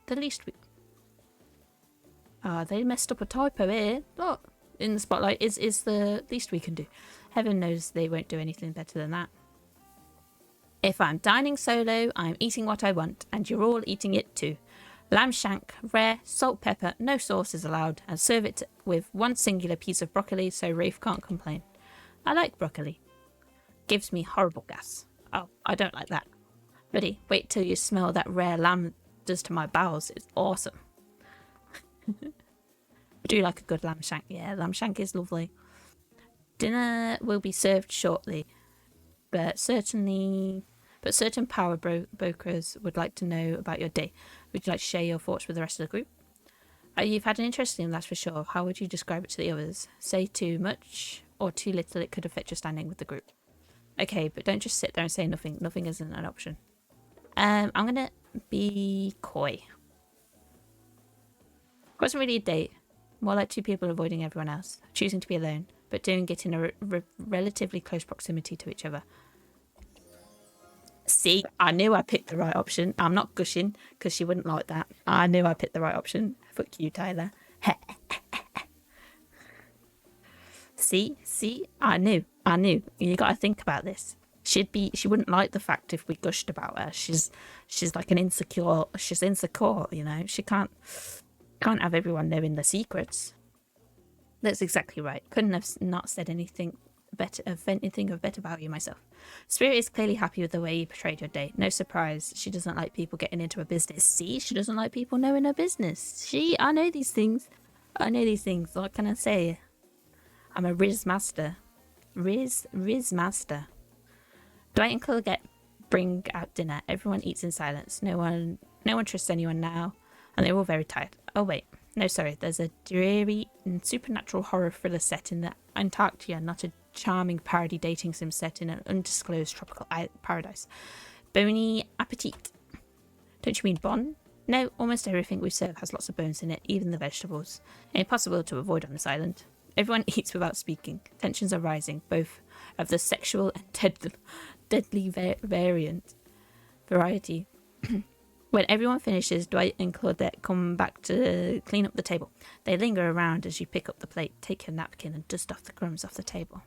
the least we... they messed up a typo here. Look, in the spotlight is the least we can do. Heaven knows they won't do anything better than that. If I'm dining solo, I'm eating what I want, and you're all eating it too. Lamb shank, rare, salt, pepper, no sauce is allowed, and serve it with one singular piece of broccoli so Rafe can't complain. I like broccoli. Gives me horrible gas. Oh, I don't like that. Buddy, wait till you smell that rare lamb does to my bowels. It's awesome. I do like a good lamb shank. Yeah, lamb shank is lovely. Dinner will be served shortly, but certain power brokers would like to know about your day. Would you like to share your thoughts with the rest of the group? You've had an interesting last for sure. How would you describe it to the others? Say too much or too little, it could affect your standing with the group. Okay, but don't just sit there and say nothing. Nothing isn't an option. I'm gonna be coy. It wasn't really a date. More like two people avoiding everyone else, choosing to be alone, but doing it in a relatively close proximity to each other. See, I knew I picked the right option. I'm not gushing because she wouldn't like that. I knew I picked the right option. Fuck you, Tyler. See, I knew. You got to think about this. She wouldn't like the fact if we gushed about her. She's like an insecure. She's insecure, you know. She can't have everyone knowing the secrets. That's exactly right. Couldn't have not said anything anything of better value myself. Spirit is clearly happy with the way you portrayed your day. No surprise, she doesn't like people getting into her business. See, she doesn't like people knowing her business. I know these things. I know these things. What can I say? I'm a Riz master. Riz master. Dwight and Claudette bring out dinner. Everyone eats in silence. No one trusts anyone now, and they're all very tired. Oh wait, no, sorry. There's a dreary and supernatural horror thriller set in the Antarctica, not a charming parody dating sim set in an undisclosed tropical paradise. Bony appetit. Don't you mean bon? No, almost everything we serve has lots of bones in it, even the vegetables. Impossible to avoid on this island. Everyone eats without speaking. Tensions are rising, both of the sexual and deadly variety. When everyone finishes, Dwight and Claudette come back to clean up the table. They linger around as you pick up the plate, take your napkin, and dust off the crumbs off the table.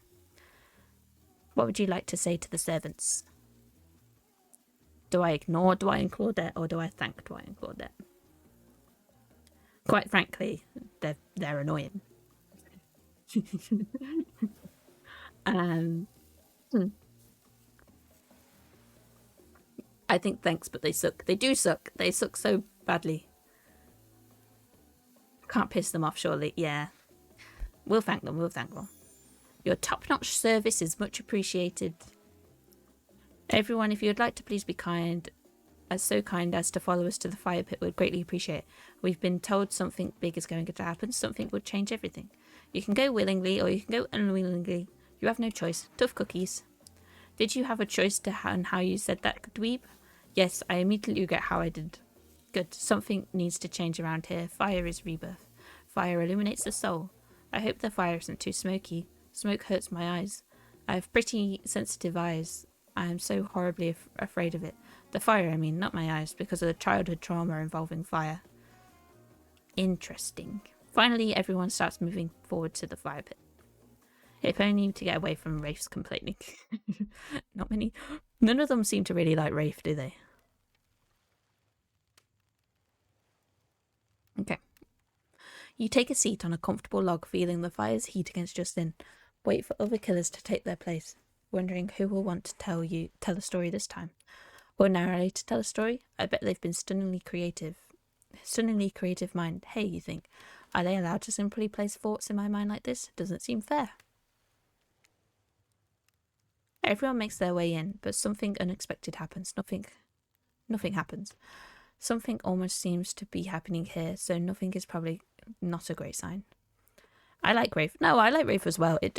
What would you like to say to the servants? Do I ignore Dwight and Claudette, or do I thank Dwight and Claudette? Quite frankly, they're annoying. I think thanks, but they suck. They do suck. They suck so badly. Can't piss them off, surely. Yeah. We'll thank them. We'll thank them. Your top-notch service is much appreciated. Everyone, if you would like to please be kind, so kind as to follow us to the fire pit, we'd greatly appreciate it. We've been told something big is going to happen. Something would change everything. You can go willingly or you can go unwillingly. You have no choice. Tough cookies. Did you have a choice on how you said that, dweeb? Yes, I immediately regret how I did. Good. Something needs to change around here. Fire is rebirth. Fire illuminates the soul. I hope the fire isn't too smoky. Smoke hurts my eyes. I have pretty sensitive eyes. I am so horribly afraid of it. The fire, I mean, not my eyes, because of the childhood trauma involving fire. Interesting. Finally, everyone starts moving forward to the fire pit. If only to get away from Rafe's complaining. Not many. None of them seem to really like Rafe, do they? Okay. You take a seat on a comfortable log, feeling the fire's heat against your skin. Wait for other killers to take their place, wondering who will want to tell a story this time. Or narrate to tell a story? I bet they've been stunningly creative mind. Hey, you think, are they allowed to simply place thoughts in my mind like this? Doesn't seem fair. Everyone makes their way in, but something unexpected happens. Nothing happens. Something almost seems to be happening here, so nothing is probably not a great sign. I like Rafe. No, I like Rafe as well. It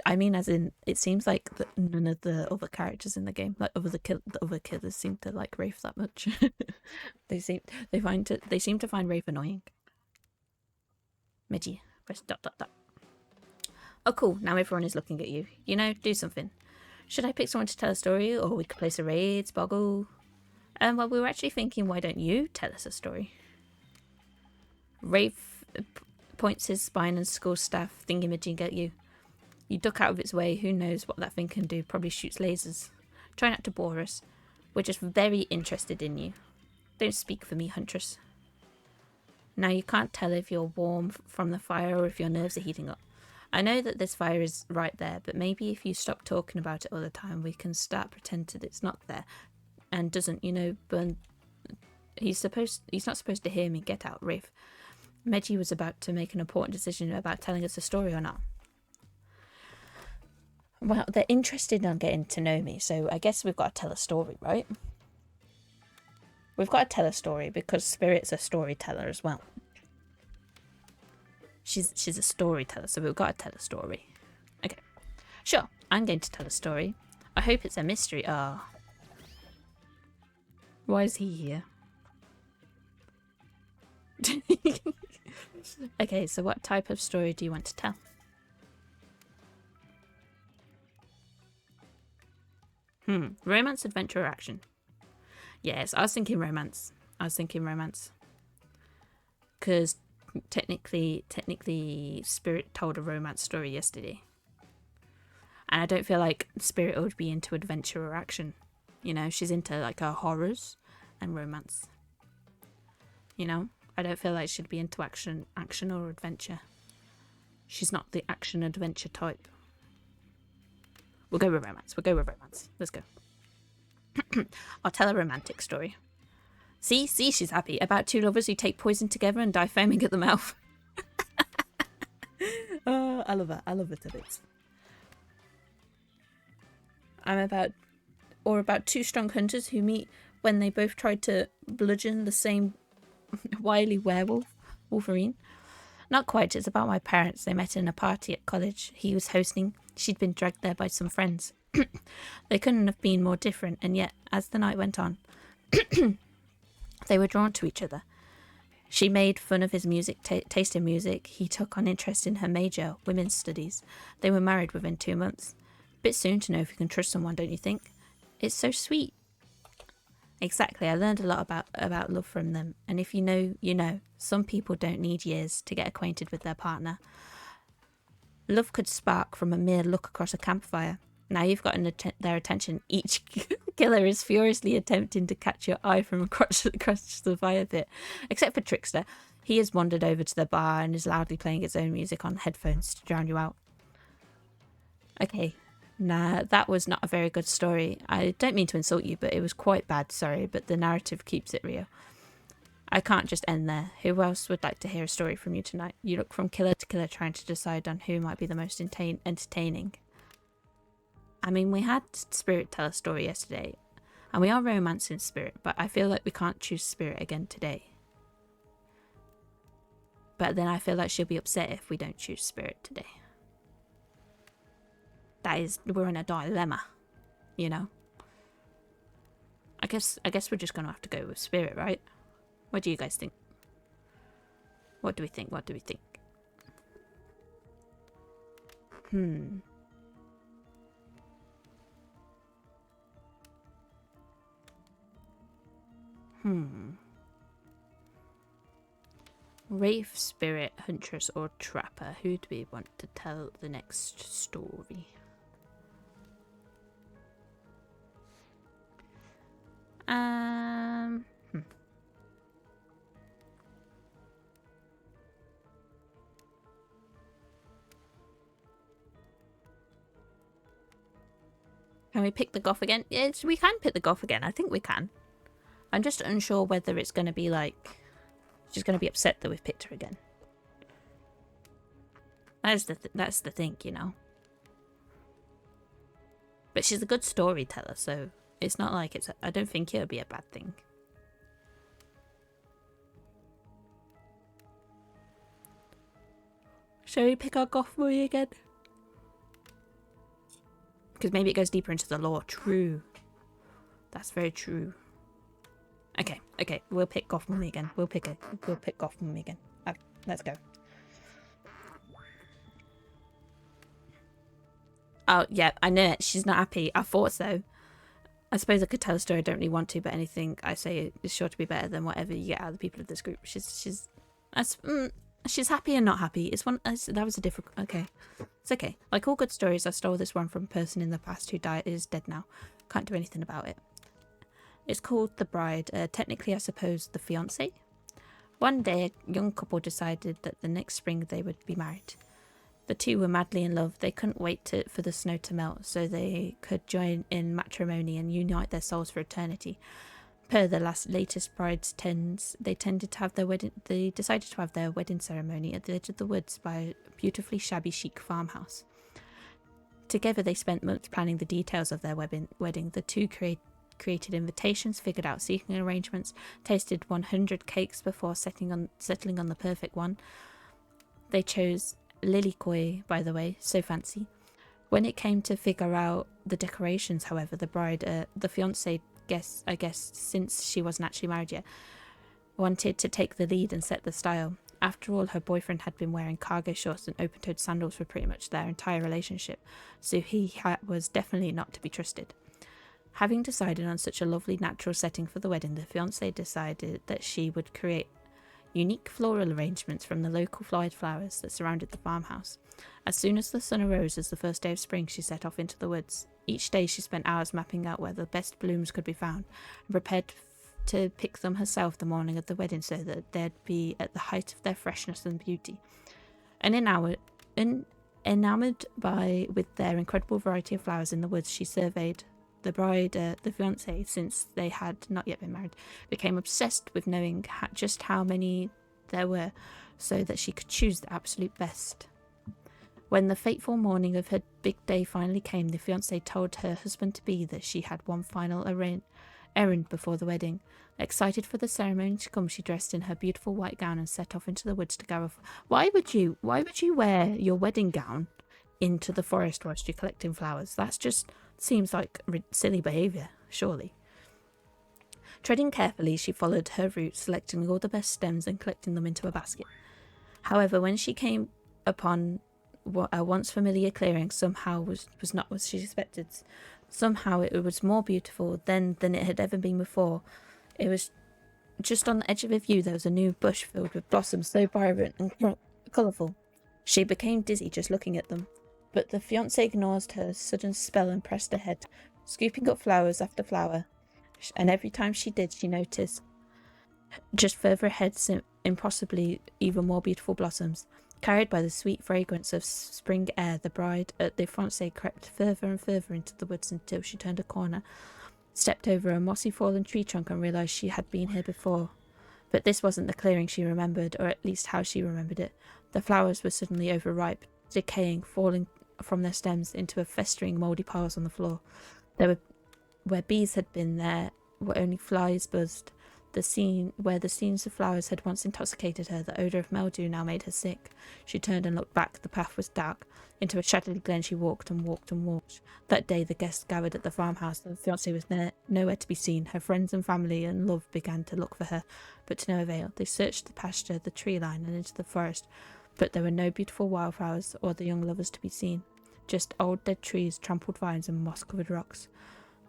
seems like none of the other characters in the game, like the other killers, seem to like Rafe that much. They seem to find Rafe annoying. Midgie, press ... Oh, cool. Now everyone is looking at you. You know, do something. Should I pick someone to tell a story, or we could place a raid, Boggle? Well, we were actually thinking, why don't you tell us a story? Rafe points his spine and skull staff thingamajig at you. You duck out of its way. Who knows what that thing can do? Probably shoots lasers. Try not to bore us. We're just very interested in you. Don't speak for me, Huntress. Now you can't tell if you're warm from the fire or if your nerves are heating up. I know that this fire is right there, but maybe if you stop talking about it all the time, we can start pretend that it's not there and doesn't, burn. He's not supposed to hear me. Get out, Rafe. Medji was about to make an important decision about telling us a story or not. Well, they're interested in getting to know me, so I guess we've got to tell a story, right? We've got to tell a story because Spirit's a storyteller as well. She's a storyteller, so we've got to tell a story. Okay. Sure, I'm going to tell a story. I hope it's a mystery. Ah. Why is he here? Okay, so what type of story do you want to tell? Romance, adventure, or action? Yes, I was thinking romance. Because technically Spirit told a romance story yesterday. And I don't feel like Spirit would be into adventure or action. She's into like her horrors and romance. I don't feel like she'd be into action or adventure. She's not the action adventure type. We'll go with romance. We'll go with romance. Let's go. I'll tell a romantic story. See, she's happy. About two lovers who take poison together and die foaming at the mouth. Oh, I love her. I love her to bits. About two strong hunters who meet when they both tried to bludgeon the same wily Wolverine. Not quite, it's about my parents. They met in a party at college he was hosting. She'd been dragged there by some friends. They couldn't have been more different, and yet, as the night went on, they were drawn to each other. She made fun of his music, taste in music. He took on interest in her major, women's studies. They were married within 2 months. Bit soon to know if you can trust someone, don't you think? It's so sweet. Exactly, I learned a lot about love from them, and if you know, you know. Some people don't need years to get acquainted with their partner. Love could spark from a mere look across a campfire. Now you've gotten their attention. Each killer is furiously attempting to catch your eye from across the fire pit. Except for Trickster. He has wandered over to the bar and is loudly playing his own music on headphones to drown you out. Okay. Nah, that was not a very good story. I don't mean to insult you, but it was quite bad, sorry, but the narrative keeps it real. I can't just end there. Who else would like to hear a story from you tonight? You look from killer to killer trying to decide on who might be the most entertaining. I mean, we had Spirit tell a story yesterday, and we are romancing Spirit, but I feel like we can't choose Spirit again today. But then I feel like she'll be upset if we don't choose Spirit today. That is, we're in a dilemma, you know. I guess we're just gonna have to go with Spirit, right? What do you guys think? What do we think? Wraith, Spirit, Huntress, or Trapper? Who do we want to tell the next story? Can we pick the Goth again? Yes, we can pick the Goth again. I think we can. I'm just unsure whether it's going to be like... She's going to be upset that we've picked her again. That's the thing, you know. But she's a good storyteller, so it's not like it's... I don't think it'll be a bad thing. Shall we pick our Goth boy again? Because maybe it goes deeper into the lore. True. That's very true. Okay. We'll pick Goth Mummy again. We'll pick Goth Mummy again. Okay, let's go. Oh, yeah, I know it. She's not happy. I thought so. I suppose I could tell a story I don't really want to, but anything I say is sure to be better than whatever you get out of the people of this group. She's happy and not happy. That was a difficult... Okay. It's okay. Like all good stories, I stole this one from a person in the past who is dead now. Can't do anything about it. It's called The Bride. Technically, I suppose, the fiancé. One day, a young couple decided that the next spring they would be married. The two were madly in love. They couldn't wait for the snow to melt so they could join in matrimony and unite their souls for eternity. Per the latest bride's they decided to have their wedding ceremony at the edge of the woods by a beautifully shabby chic farmhouse. Together they spent months planning the details of their wedding. The two created invitations, figured out seating arrangements, tasted 100 cakes before settling on the perfect one. They chose Lilikoi, by the way, so fancy. When it came to figure out the decorations, however, the fiancé, I guess, since she wasn't actually married yet, wanted to take the lead and set the style. After all, her boyfriend had been wearing cargo shorts and open-toed sandals for pretty much their entire relationship, so he was definitely not to be trusted. Having decided on such a lovely natural setting for the wedding, the fiancée decided that she would create unique floral arrangements from the local flowers that surrounded the farmhouse. As soon as the sun arose as the first day of spring, she set off into the woods. Each day she spent hours mapping out where the best blooms could be found, and prepared to pick them herself the morning of the wedding so that they'd be at the height of their freshness and beauty. In Enamoured with their incredible variety of flowers in the woods, she surveyed the fiance, since they had not yet been married, became obsessed with knowing just how many there were, so that she could choose the absolute best. When the fateful morning of her big day finally came, the fiancée told her husband-to-be that she had one final errand before the wedding. Excited for the ceremony to come, she dressed in her beautiful white gown and set off into the woods to gather. Why would you wear your wedding gown into the forest whilst you're collecting flowers? That just seems like silly behaviour, surely. Treading carefully, she followed her route, selecting all the best stems and collecting them into a basket. However, when she came upon a once familiar clearing, somehow was not what she expected. Somehow it was more beautiful than it had ever been before. It was just on the edge of her view. There was a new bush filled with blossoms so vibrant and colourful. She became dizzy just looking at them. But the fiancé ignored her sudden spell and pressed ahead, scooping up flowers after flower. And every time she did, she noticed just further ahead impossibly even more beautiful blossoms. Carried by the sweet fragrance of spring air, the fiancée crept further and further into the woods until she turned a corner, stepped over a mossy fallen tree trunk and realised she had been here before. But this wasn't the clearing she remembered, or at least how she remembered it. The flowers were suddenly overripe, decaying, falling from their stems into festering mouldy piles on the floor. Where bees had been, there were only flies buzzed. Where the scenes of flowers had once intoxicated her, the odour of mildew now made her sick. She turned and looked back. The path was dark. Into a shadowy glen she walked and walked and walked. That day the guests gathered at the farmhouse. The fiancée was nowhere to be seen. Her friends and family and love began to look for her, but to no avail. They searched the pasture, the tree line, and into the forest, but there were no beautiful wildflowers or the young lovers to be seen. Just old dead trees, trampled vines, and moss-covered rocks.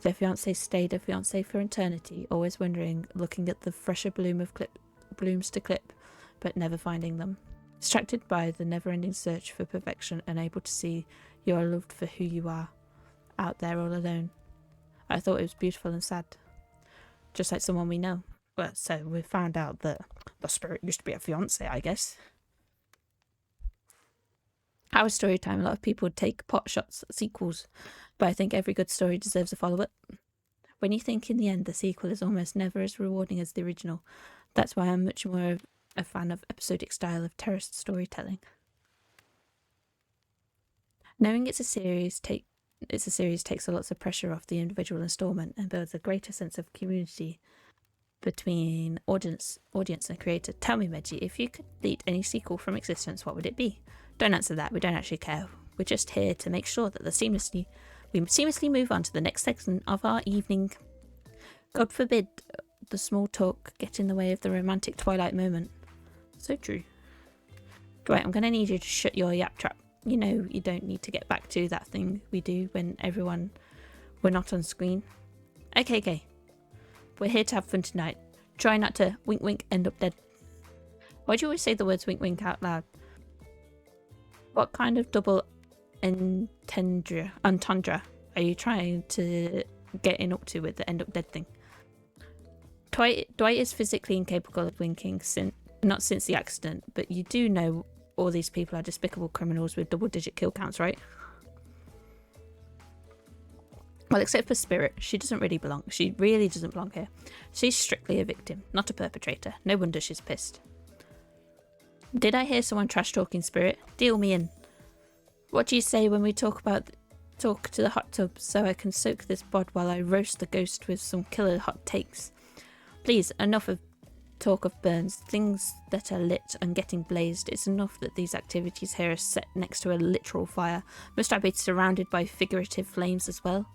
Their fiancé stayed a fiancé for eternity, always wondering, looking at the fresher blooms to clip, but never finding them. Distracted by the never-ending search for perfection, unable to see you are loved for who you are, out there all alone. I thought it was beautiful and sad. Just like someone we know. Well, so we found out that the spirit used to be a fiancé, I guess. Our story time, a lot of people would take pot shots at sequels, but I think every good story deserves a follow-up. When you think in the end the sequel is almost never as rewarding as the original, that's why I'm much more a fan of episodic style of terraced storytelling. Knowing it's a series takes a lot of pressure off the individual installment and builds a greater sense of community between audience and creator. Tell me, Meggie, if you could delete any sequel from existence, what would it be? Don't answer that, we don't actually care. We're just here to make sure that we seamlessly move on to the next section of our evening. God forbid the small talk get in the way of the romantic twilight moment. So true. Right, I'm going to need you to shut your yap trap. You know you don't need to get back to that thing we do when we're not on screen. Okay. We're here to have fun tonight. Try not to wink wink end up dead. Why do you always say the words wink wink out loud? What kind of double entendre are you trying to get up to with the end up dead thing? Dwight is physically incapable of winking not since the accident, but you do know all these people are despicable criminals with double-digit kill counts, right? Well, except for Spirit, she doesn't really belong. She really doesn't belong here. She's strictly a victim, not a perpetrator. No wonder she's pissed. Did I hear someone trash-talking Spirit? Deal me in. What do you say when we talk to the hot tub so I can soak this bod while I roast the ghost with some killer hot takes? Please, enough of talk of burns, things that are lit and getting blazed. It's enough that these activities here are set next to a literal fire. Must I be surrounded by figurative flames as well?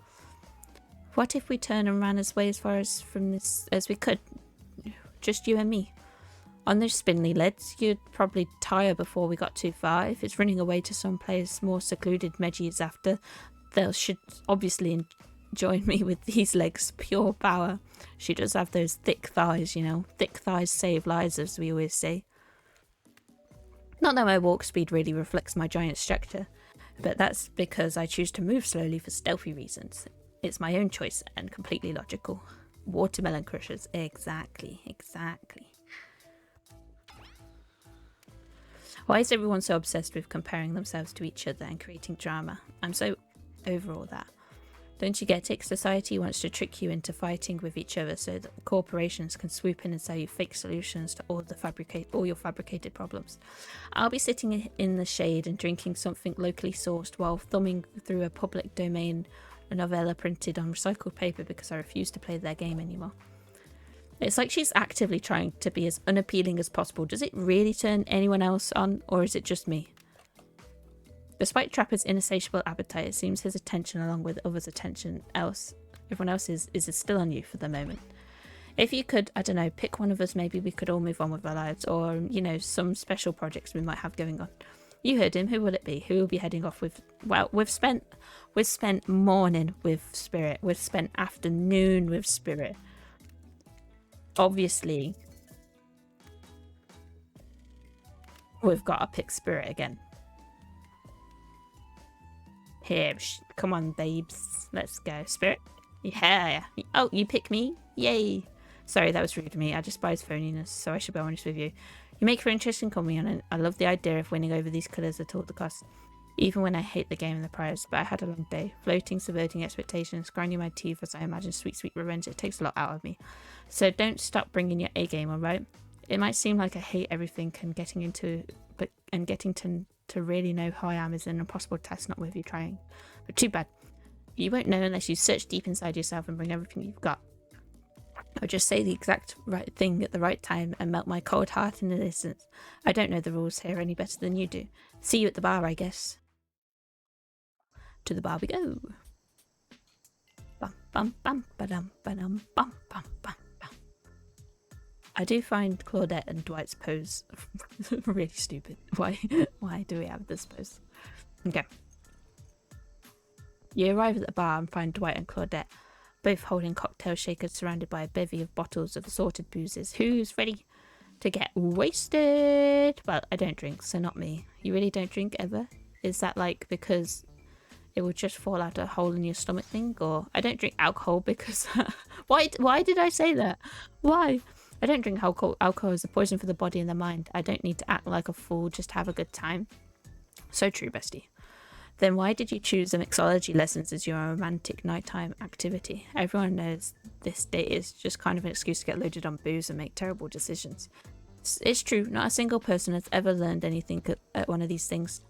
What if we turned and ran as far from this as we could? Just you and me. On those spindly leads, you'd probably tire before we got too far. If it's running away to some place more secluded Meggie is after, they should obviously join me with these legs. Pure power. She does have those thick thighs, you know. Thick thighs save lives, as we always say. Not that my walk speed really reflects my giant stature, but that's because I choose to move slowly for stealthy reasons. It's my own choice and completely logical. Watermelon crushers. Exactly. Why is everyone so obsessed with comparing themselves to each other and creating drama? I'm so over all that. Don't you get it? Society wants to trick you into fighting with each other so that corporations can swoop in and sell you fake solutions to all your fabricated problems. I'll be sitting in the shade and drinking something locally sourced while thumbing through a public domain novella printed on recycled paper because I refuse to play their game anymore. It's like she's actively trying to be as unappealing as possible. Does it really turn anyone else on, or is it just me? Despite Trapper's insatiable appetite, it seems his attention, along with others' attention, everyone else's, is still on you for the moment. If you could, I don't know, pick one of us, maybe we could all move on with our lives, or, you know, some special projects we might have going on. You heard him. Who will it be? Who will be heading off with? Well, we've spent morning with Spirit. We've spent afternoon with Spirit. Obviously, we've got to pick Spirit again. Here, come on, babes. Let's go. Spirit? Yeah. Oh, you pick me? Yay. Sorry, that was rude of me. I despise phoniness, so I should be honest with you. You make for interesting company, and I love the idea of winning over these colours at all the costs. Even when I hate the game and the prize, but I had a long day. Floating, subverting expectations, grinding my teeth as I imagine sweet, sweet revenge. It takes a lot out of me. So don't stop bringing your A game, alright? It might seem like I hate everything and getting to really know who I am is an impossible task, not worth you trying. But too bad. You won't know unless you search deep inside yourself and bring everything you've got. Or just say the exact right thing at the right time and melt my cold heart in an instant. I don't know the rules here any better than you do. See you at the bar, I guess. To the bar we go. Bum bum bum ba-dum ba-dum bum bum bum bum. I do find Claudette and Dwight's pose really stupid. Why do we have this pose? Okay. You arrive at the bar and find Dwight and Claudette both holding cocktail shakers surrounded by a bevy of bottles of assorted boozes. Who's ready to get wasted? Well, I don't drink, so not me. You really don't drink ever? Is that like because it will just fall out a hole in your stomach thing? Or I don't drink alcohol because why did I say that? Why? I don't drink alcohol. Alcohol is a poison for the body and the mind. I don't need to act like a fool, just have a good time. So true, bestie. Then why did you choose the mixology lessons as your romantic nighttime activity? Everyone knows this date is just kind of an excuse to get loaded on booze and make terrible decisions. It's true, not a single person has ever learned anything at one of these things.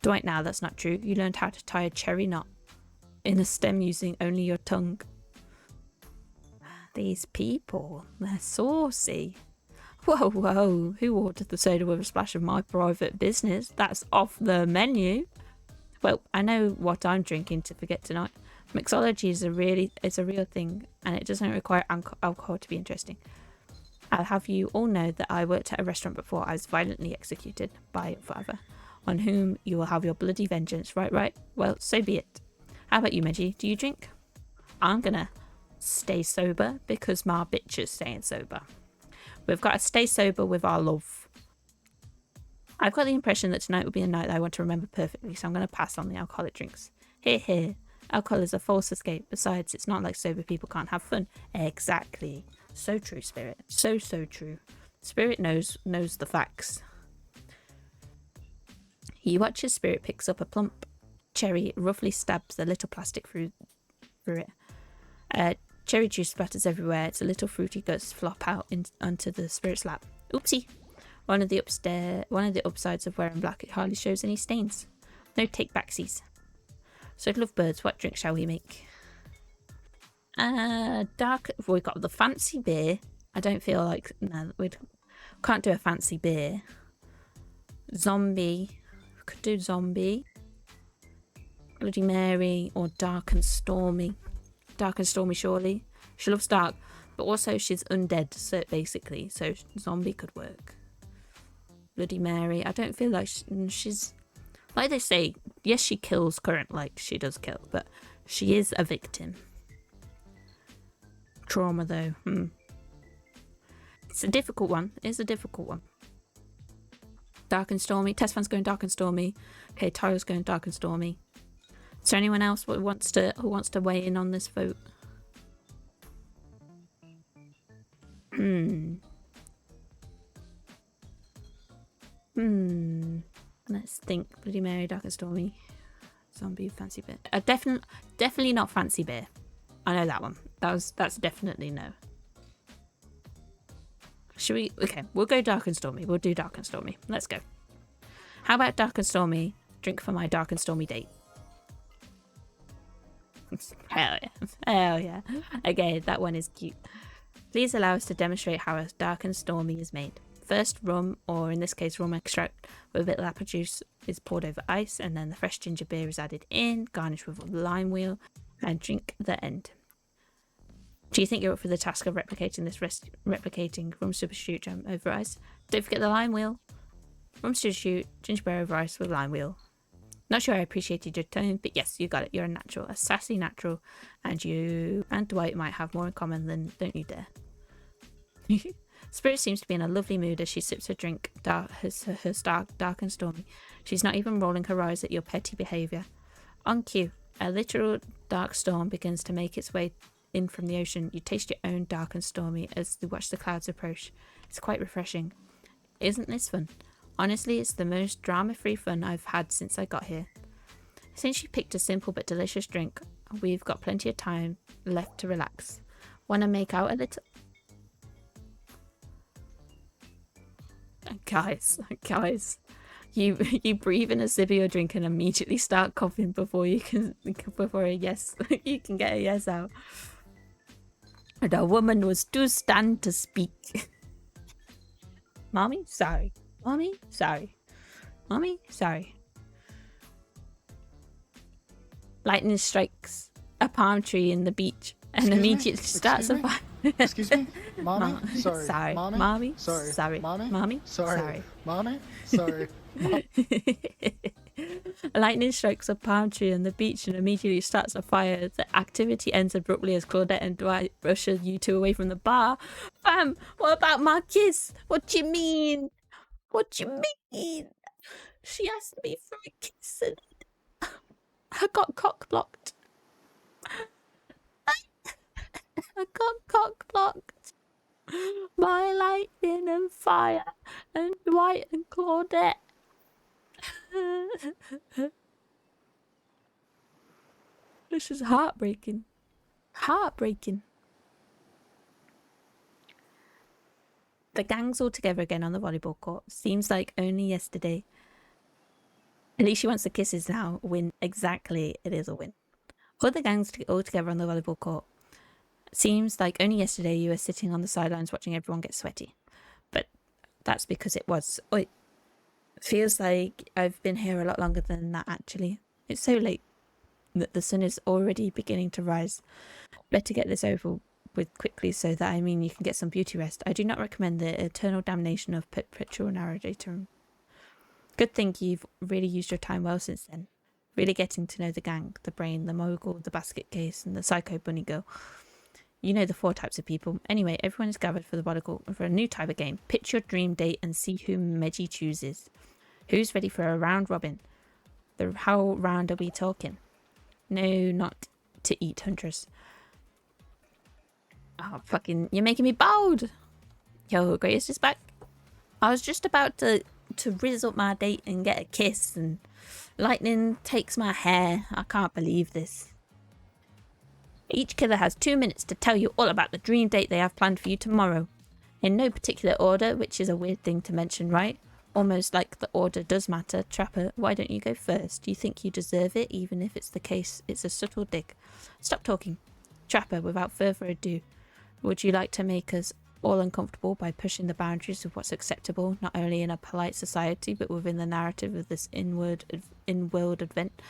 Dwight, now that's not true. You learned how to tie a cherry knot in a stem using only your tongue. These people, they're saucy. Whoa, whoa, who ordered the soda with a splash of my private business? That's off the menu. Well, I know what I'm drinking to forget tonight. Mixology is a real thing, and it doesn't require alcohol to be interesting. I'll have you all know that I worked at a restaurant before I was violently executed by your father, on whom you will have your bloody vengeance. Right? Well, so be it. How about you, Meggie? Do you drink? I'm gonna stay sober because my bitch is staying sober. We've got to stay sober with our love. I've got the impression that tonight will be a night that I want to remember perfectly, so I'm going to pass on the alcoholic drinks. Here. Alcohol is a false escape. Besides, it's not like sober people can't have fun. Exactly. So true, Spirit. So true. Spirit knows the facts. You watch as Spirit picks up a plump cherry, roughly stabs the little plastic through it. Cherry juice splatters everywhere. Its little fruity guts flop out onto the Spirit's lap. Oopsie. One of the upsides of wearing black, it hardly shows any stains. No take-backsies. So, lovebirds, what drink shall we make? Dark. We got the fancy beer. I don't feel like we can't do a fancy beer. Zombie. We could do zombie. Bloody Mary or dark and stormy. Dark and stormy, surely. She loves dark, but also she's undead, so basically, so zombie could work. Bloody Mary. I don't feel like she's like they say. Yes, she kills current, like she does kill, but she is a victim. Trauma, though. It's a difficult one. It's a difficult one. Dark and stormy. Test going dark and stormy. Okay, Tyro's going dark and stormy. Is there anyone else who wants to weigh in on this vote? Let's think. Bloody Mary, Dark and Stormy. Zombie, Fancy Bear. Definitely not Fancy Bear. I know that one. That's definitely no. Should we? Okay, we'll go Dark and Stormy. We'll do Dark and Stormy. Let's go. How about Dark and Stormy? Drink for my Dark and Stormy date. Hell yeah. Hell yeah. Okay, that one is cute. Please allow us to demonstrate how a Dark and Stormy is made. First, rum, or in this case rum extract with a bit of apple juice, is poured over ice, and then the fresh ginger beer is added in, garnished with a lime wheel, and drink the end. Do you think you're up for the task of replicating rum substitute jam over ice? Don't forget the lime wheel. Rum substitute, ginger beer over ice with lime wheel. Not sure I appreciated your tone, but yes, you got it. You're a natural, a sassy natural, and you and Dwight might have more in common than don't you dare. Spirit seems to be in a lovely mood as she sips her drink, dark and stormy. She's not even rolling her eyes at your petty behaviour. On cue, a literal dark storm begins to make its way in from the ocean. You taste your own dark and stormy as you watch the clouds approach. It's quite refreshing. Isn't this fun? Honestly, it's the most drama-free fun I've had since I got here. Since you picked a simple but delicious drink, we've got plenty of time left to relax. Wanna make out a little? Guys, you breathe in a sip of your drink and immediately start coughing before you can you can get a yes out. The woman was too stunned to speak. Mommy, sorry. Mommy, sorry. Mommy, sorry. Lightning strikes a palm tree in the beach and immediately starts a fire. Excuse me? Mommy? Sorry. Sorry. Mommy? Mommy? Sorry. Sorry. Mommy? Mommy? Sorry. Sorry. Mommy? Sorry. Lightning strikes a palm tree on the beach and immediately starts a fire. The activity ends abruptly as Claudette and Dwight usher you two away from the bar. Fam, what about my kiss? What do you mean? What do you mean? She asked me for a kiss and I got cock blocked. I got cock blocked by lightning and fire and Dwight and Claudette. This is heartbreaking. Heartbreaking. The gang's all together again on the volleyball court. Seems like only yesterday. At least she wants the kisses now. Win. Exactly. It is a win. All the gangs all together on the volleyball court. Seems like only yesterday you were sitting on the sidelines watching everyone get sweaty. But that's because it was. It feels like I've been here a lot longer than that, actually. It's so late that the sun is already beginning to rise. Better get this over with quickly so that, you can get some beauty rest. I do not recommend the eternal damnation of perpetual narrator. Good thing you've really used your time well since then. Really getting to know the gang, the brain, the mogul, the basket case, and the psycho bunny girl. You know the 4 types of people. Anyway, everyone is gathered for a new type of game. Pitch your dream date and see who Meggie chooses. Who's ready for a round robin? How round are we talking? No, not to eat, Huntress. Oh, fucking, you're making me bold. Yo, Grace is back. I was just about to rizz up my date and get a kiss, and lightning takes my hair. I can't believe this. Each killer has 2 minutes to tell you all about the dream date they have planned for you tomorrow. In no particular order, which is a weird thing to mention, right? Almost like the order does matter. Trapper, why don't you go first? Do you think you deserve it, even if it's the case it's a subtle dig? Stop talking. Trapper, without further ado, would you like to make us all uncomfortable by pushing the boundaries of what's acceptable, not only in a polite society, but within the narrative of this in-world event,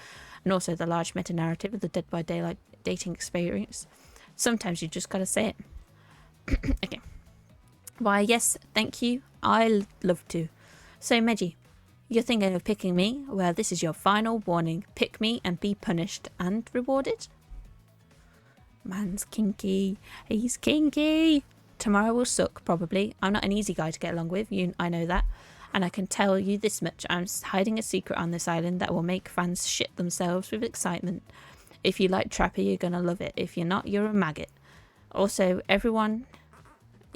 and also the large meta-narrative of the Dead by Daylight dating experience? Sometimes you just gotta say it. Okay. Why, yes, thank you. I'd love to. So, Meggie, you're thinking of picking me? Well, this is your final warning. Pick me and be punished and rewarded. Man's kinky. He's kinky. Tomorrow will suck, probably. I'm not an easy guy to get along with. I know that. And I can tell you this much. I'm hiding a secret on this island that will make fans shit themselves with excitement. If you like Trapper, you're going to love it. If you're not, you're a maggot. Also, everyone,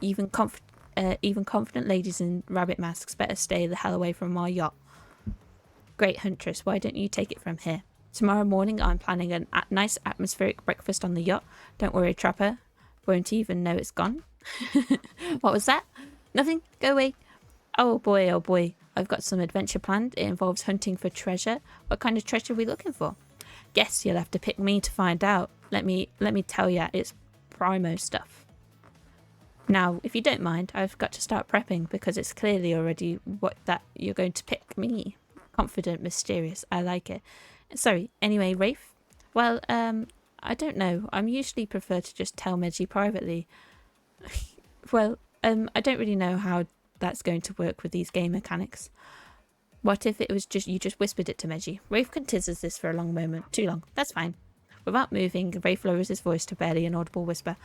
even confident ladies in rabbit masks, better stay the hell away from my yacht. Great, Huntress. Why don't you take it from here? Tomorrow morning I'm planning a nice atmospheric breakfast on the yacht. Don't worry, Trapper. Won't even know it's gone. What was that? Nothing. Go away. Oh boy, oh boy. I've got some adventure planned. It involves hunting for treasure. What kind of treasure are we looking for? Guess you'll have to pick me to find out. Let me tell ya, it's primo stuff. Now, if you don't mind, I've got to start prepping because it's clearly already what that you're going to pick me. Confident, mysterious. I like it. Sorry. Anyway, Rafe. Well, I don't know. I'm usually prefer to just tell Medji privately. Well, I don't really know how that's going to work with these game mechanics. What if it was just you just whispered it to Medji? Rafe considers this for a long moment. Too long. That's fine. Without moving, Rafe lowers his voice to barely an audible whisper.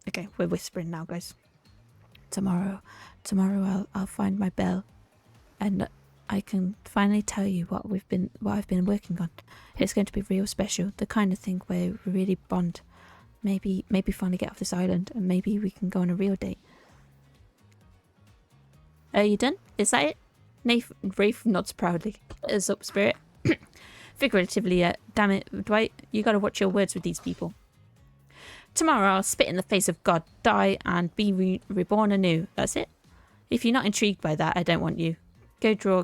Okay, we're whispering now, guys. Tomorrow I'll find my bell, and I can finally tell you what I've been working on. It's going to be real special, the kind of thing where we really bond. Maybe finally get off this island, and maybe we can go on a real date. Are you done? Is that it? Rafe nods proudly. Is up, Spirit. Figuratively, damn it, Dwight, you gotta watch your words with these people. Tomorrow I'll spit in the face of God, die, and be reborn anew. That's it. If you're not intrigued by that, I don't want you. Go draw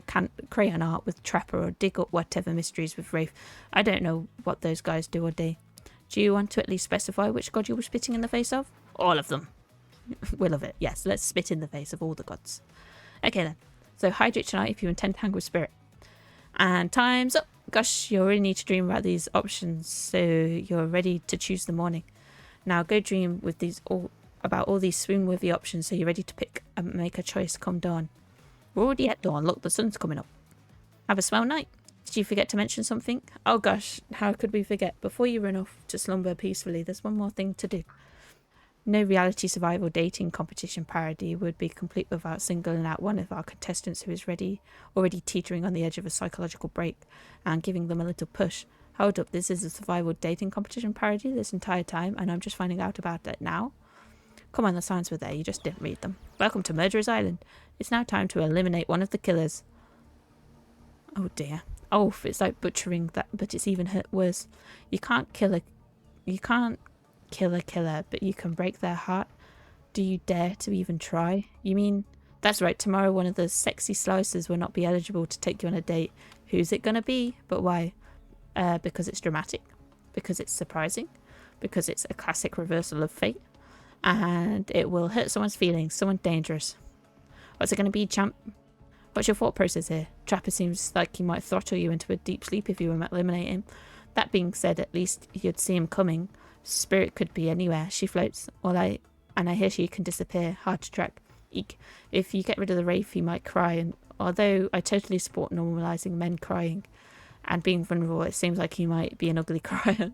crayon art with Trapper or dig up whatever mysteries with Rafe. I don't know what those guys do all day. Do you want to at least specify which god you were spitting in the face of? All of them. We'll love it. Yes, let's spit in the face of all the gods. Okay then. So hydrate tonight if you intend to hang with Spirit. And time's up. Gosh, you already need to dream about these options so you're ready to choose the morning. Now go dream with about all these swoon-worthy options so you're ready to pick and make a choice come dawn. We're already at dawn. Look, the sun's coming up. Have a swell night. Did you forget to mention something? Oh gosh, how could we forget? Before you run off to slumber peacefully, there's one more thing to do. No reality survival dating competition parody would be complete without singling out one of our contestants who is already teetering on the edge of a psychological break and giving them a little push. Hold up, this is a survival dating competition parody this entire time and I'm just finding out about it now? Come on, the signs were there, you just didn't read them. Welcome to Murderer's Island. It's now time to eliminate one of the killers. Oh dear. Oh, it's like butchering that, but it's even worse. You can't kill a killer, but you can break their heart. Do you dare to even try? You mean... That's right, tomorrow one of the sexy slicers will not be eligible to take you on a date. Who's it gonna be? But why? Because it's dramatic. Because it's surprising. Because it's a classic reversal of fate. And it will hurt someone's feelings. Someone dangerous. What's it gonna be, champ? What's your thought process here? Trapper seems like he might throttle you into a deep sleep if you eliminate him. That being said, at least you'd see him coming. Spirit could be anywhere. She floats. And I hear she can disappear. Hard to track. Eek. If you get rid of the Wraith, he might cry. And although I totally support normalising men crying and being vulnerable, it seems like he might be an ugly crier.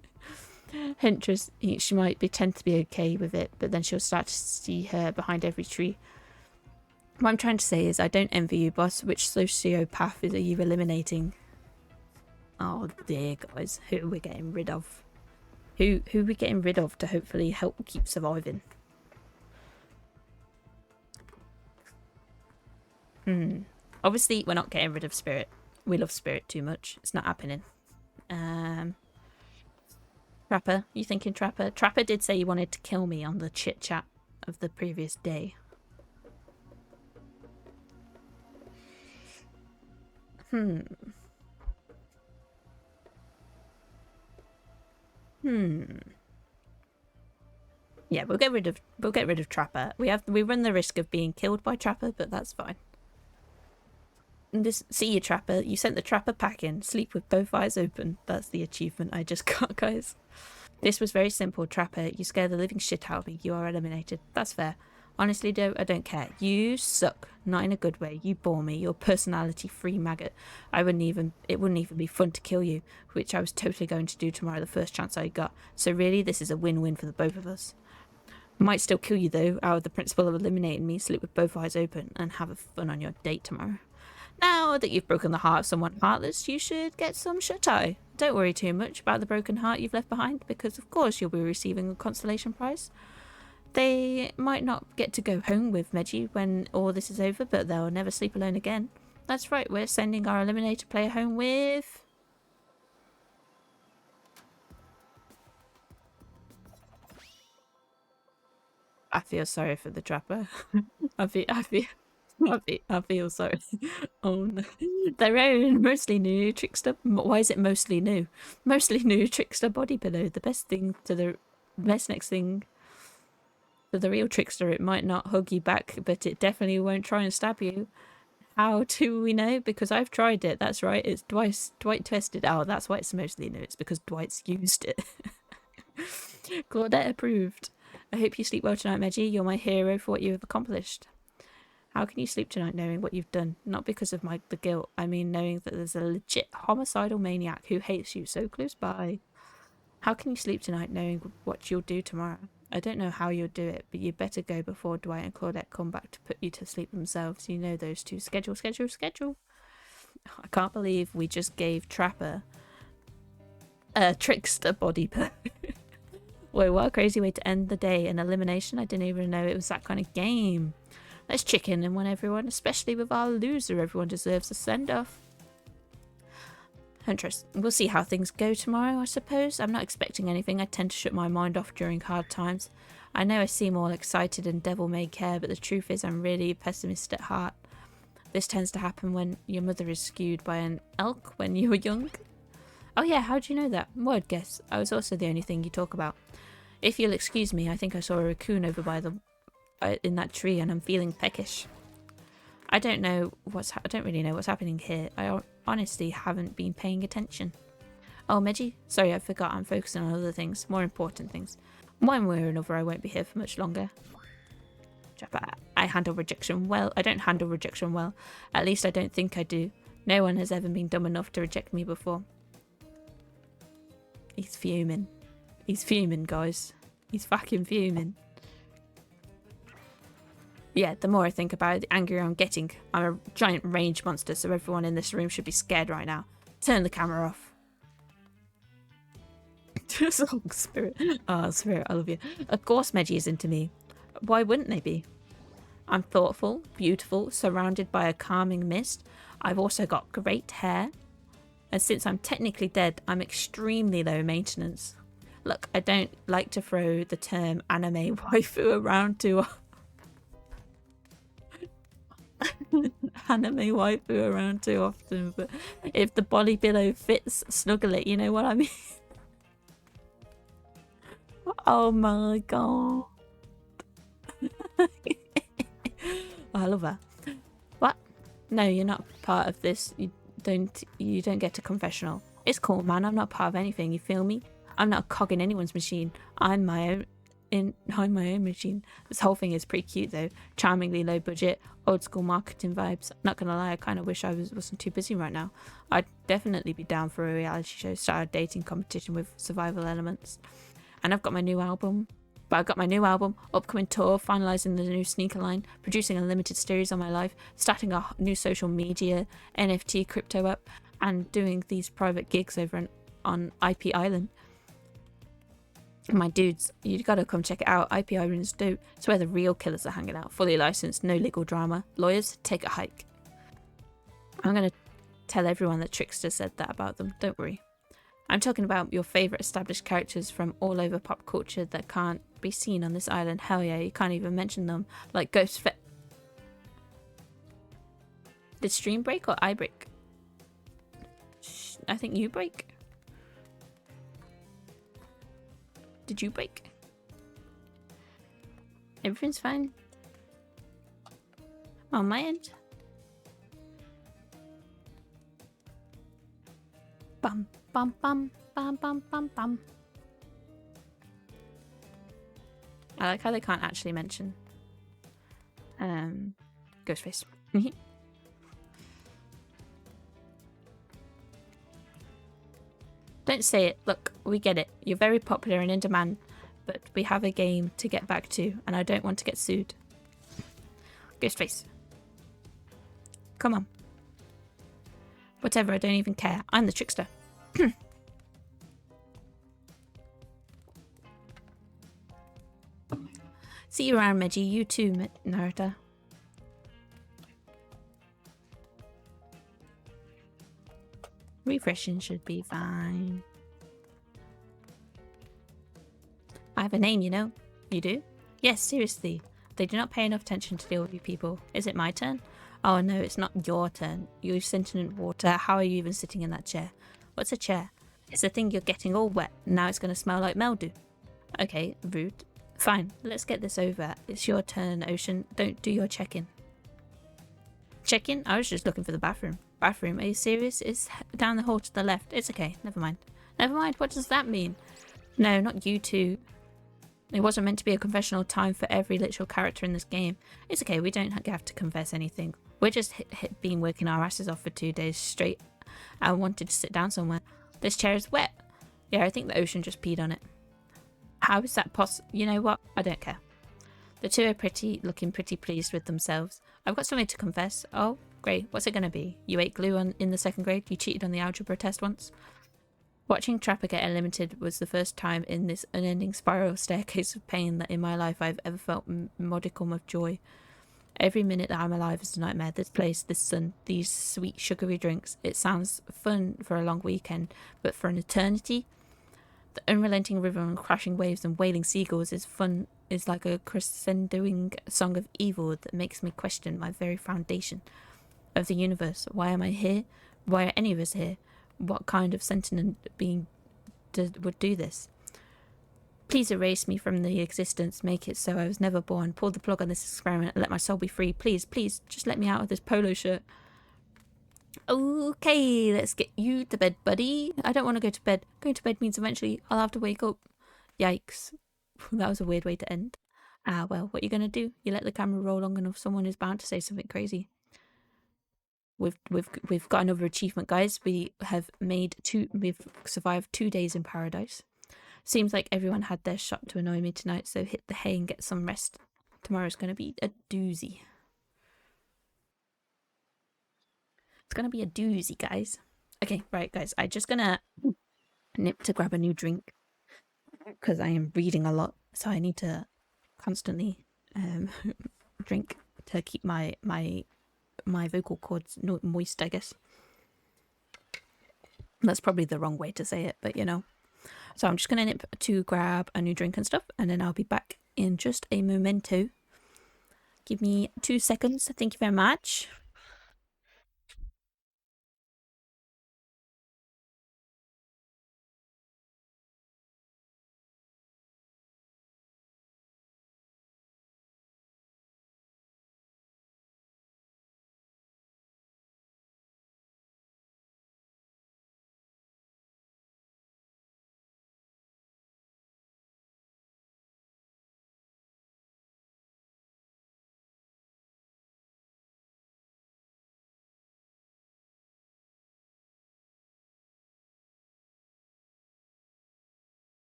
Huntress, she might pretend to be okay with it, but then she'll start to see her behind every tree. What I'm trying to say is I don't envy you, boss. Which sociopath are you eliminating? Oh dear, guys. Who are we getting rid of? Who are we getting rid of to hopefully help keep surviving? Obviously, we're not getting rid of Spirit. We love Spirit too much. It's not happening. Trapper, you thinking Trapper? Trapper did say he wanted to kill me on the chit-chat of the previous day. Yeah, we'll get rid of Trapper. We run the risk of being killed by Trapper, but that's fine. See you, Trapper. You sent the Trapper packing. Sleep with both eyes open. That's the achievement I just got, guys. This was very simple, Trapper. You scare the living shit out of me. You are eliminated. That's fair. Honestly, though, I don't care. You suck. Not in a good way. You bore me. You're personality-free maggot. It wouldn't even be fun to kill you, which I was totally going to do tomorrow the first chance I got. So really, this is a win-win for the both of us. Might still kill you, though, out of the principle of eliminating me. Sleep with both eyes open and have fun on your date tomorrow. Now that you've broken the heart of someone heartless, you should get some shut-eye. Don't worry too much about the broken heart you've left behind, because of course you'll be receiving a consolation prize. They might not get to go home with Medji when all this is over, but they'll never sleep alone again. That's right. We're sending our eliminator player home with... I feel sorry for the trapper. I feel sorry. Oh no. Their own mostly new trickster. Why is it mostly new? Mostly new trickster body pillow. The best next thing to the real trickster. It might not hug you back, but it definitely won't try and stab you. How do we know? Because I've tried it. That's right. It's Dwight tested. Oh, that's why it's mostly new. It's because Dwight's used it. Claudette approved. I hope you sleep well tonight, Meggie. You're my hero for what you have accomplished. How can you sleep tonight knowing what you've done? Not because of the guilt. I mean knowing that there's a legit homicidal maniac who hates you so close by. How can you sleep tonight knowing what you'll do tomorrow? I don't know how you'll do it, but you better go before Dwight and Claudette come back to put you to sleep themselves. You know those two. Schedule. I can't believe we just gave Trapper a trickster body pillow. Whoa, what a crazy way to end the day. An elimination? I didn't even know it was that kind of game. Let's chicken and win everyone, especially with our loser. Everyone deserves a send-off. Huntress, we'll see how things go tomorrow, I suppose. I'm not expecting anything. I tend to shut my mind off during hard times. I know I seem all excited and devil-may-care, but the truth is I'm really a pessimist at heart. This tends to happen when your mother is skewed by an elk when you were young. Oh yeah, how do you know that? Word guess. I was also the only thing you talk about. If you'll excuse me, I think I saw a raccoon over by in that tree and I'm feeling peckish. I don't really know what's happening here. I honestly haven't been paying attention. Oh, Meggie? Sorry, I forgot. I'm focusing on other things. More important things. One way or another, I won't be here for much longer. I handle rejection well. I don't handle rejection well. At least I don't think I do. No one has ever been dumb enough to reject me before. He's fuming. He's fuming, guys. He's fucking fuming. Yeah, the more I think about it, the angrier I'm getting. I'm a giant rage monster, so everyone in this room should be scared right now. Turn the camera off. Oh, Spirit. Oh, Spirit, I love you. Of course Meggie is into me. Why wouldn't they be? I'm thoughtful, beautiful, surrounded by a calming mist. I've also got great hair. And since I'm technically dead, I'm extremely low maintenance. Look, I don't like to throw the term anime waifu around too often, but if the body pillow fits, snuggle it, you know what I mean? Oh my god. I love her. What? No, you're not part of this. You don't get a confessional. It's cool, man. I'm not part of anything, you feel me? I'm not a cog in anyone's machine. I'm my own machine. This whole thing is pretty cute though. Charmingly low budget, old school marketing vibes. Not gonna lie, I kind of wish I wasn't too busy right now. I'd definitely be down for a reality show style dating competition with survival elements. And I've got my new album. Upcoming tour, finalising the new sneaker line, producing a limited series on my life, starting a new social media, NFT crypto up, and doing these private gigs over on IP Island. My dudes, you gotta come check it out. IP Island's dope. It's where the real killers are hanging out. Fully licensed, no legal drama. Lawyers, take a hike. I'm gonna tell everyone that Trickster said that about them. Don't worry. I'm talking about your favourite established characters from all over pop culture that can't be seen on this island. Hell yeah, you can't even mention them. Like Ghostface. Did stream break or I break? I think you break. Did you break? Everything's fine. On my end. Bum bum bum bum bum bum bum. I like how they can't actually mention Ghostface. Don't say it. Look, we get it. You're very popular and in demand, but we have a game to get back to, and I don't want to get sued. Ghostface. Come on. Whatever, I don't even care. I'm the trickster. See you around, Meggie. You too, Naruto. Refreshing should be fine. I have a name, you know. You do? Yes, seriously. They do not pay enough attention to deal with you people. Is it my turn? Oh no, it's not your turn. You sentient water. How are you even sitting in that chair? What's a chair? It's a thing you're getting all wet. Now it's going to smell like mildew. Okay, rude. Fine, let's get this over. It's your turn, Ocean. Don't do your check-in. Check-in? I was just looking for the bathroom. Bathroom? Are you serious? It's down the hall to the left. It's okay. Never mind. Never mind? What does that mean? No, not you two. It wasn't meant to be a confessional time for every literal character in this game. It's okay, we don't have to confess anything. We're just been working our asses off for 2 days straight. I wanted to sit down somewhere. This chair is wet. Yeah, I think the Ocean just peed on it. How is that possible? You know what? I don't care. The two are looking pretty pleased with themselves. I've got something to confess. Oh, great. What's it going to be? You ate glue in the 2nd grade? You cheated on the algebra test once? Watching Trapper get eliminated was the first time in this unending spiral staircase of pain that in my life I've ever felt modicum of joy. Every minute that I'm alive is a nightmare. This place, this sun, these sweet sugary drinks. It sounds fun for a long weekend, but for an eternity? The unrelenting river and crashing waves and wailing seagulls is like a crescendoing song of evil that makes me question my very foundation of the universe. Why am I here? Why are any of us here? What kind of sentient being would do this? Please erase me from the existence. Make it so I was never born. Pull the plug on this experiment and let my soul be free. Please, please, just let me out of this polo shirt. Okay, let's get you to bed, buddy. I don't want to go to bed. Going to bed means eventually I'll have to wake up. Yikes. That was a weird way to end. Ah, well, what are you going to do? You let the camera roll long enough, someone is bound to say something crazy. We've got another achievement, guys. We've survived 2 days in paradise. Seems like everyone had their shot to annoy me tonight, so hit the hay and get some rest. Tomorrow's going to be a doozy. It's going to be a doozy, guys. Okay, right, guys. I'm just going to nip to grab a new drink because I am reading a lot, so I need to constantly drink to keep my vocal cords moist, I guess. That's probably the wrong way to say it, but you know. So I'm just going to nip to grab a new drink and stuff, and then I'll be back in just a momento. Give me 2 seconds. Thank you very much.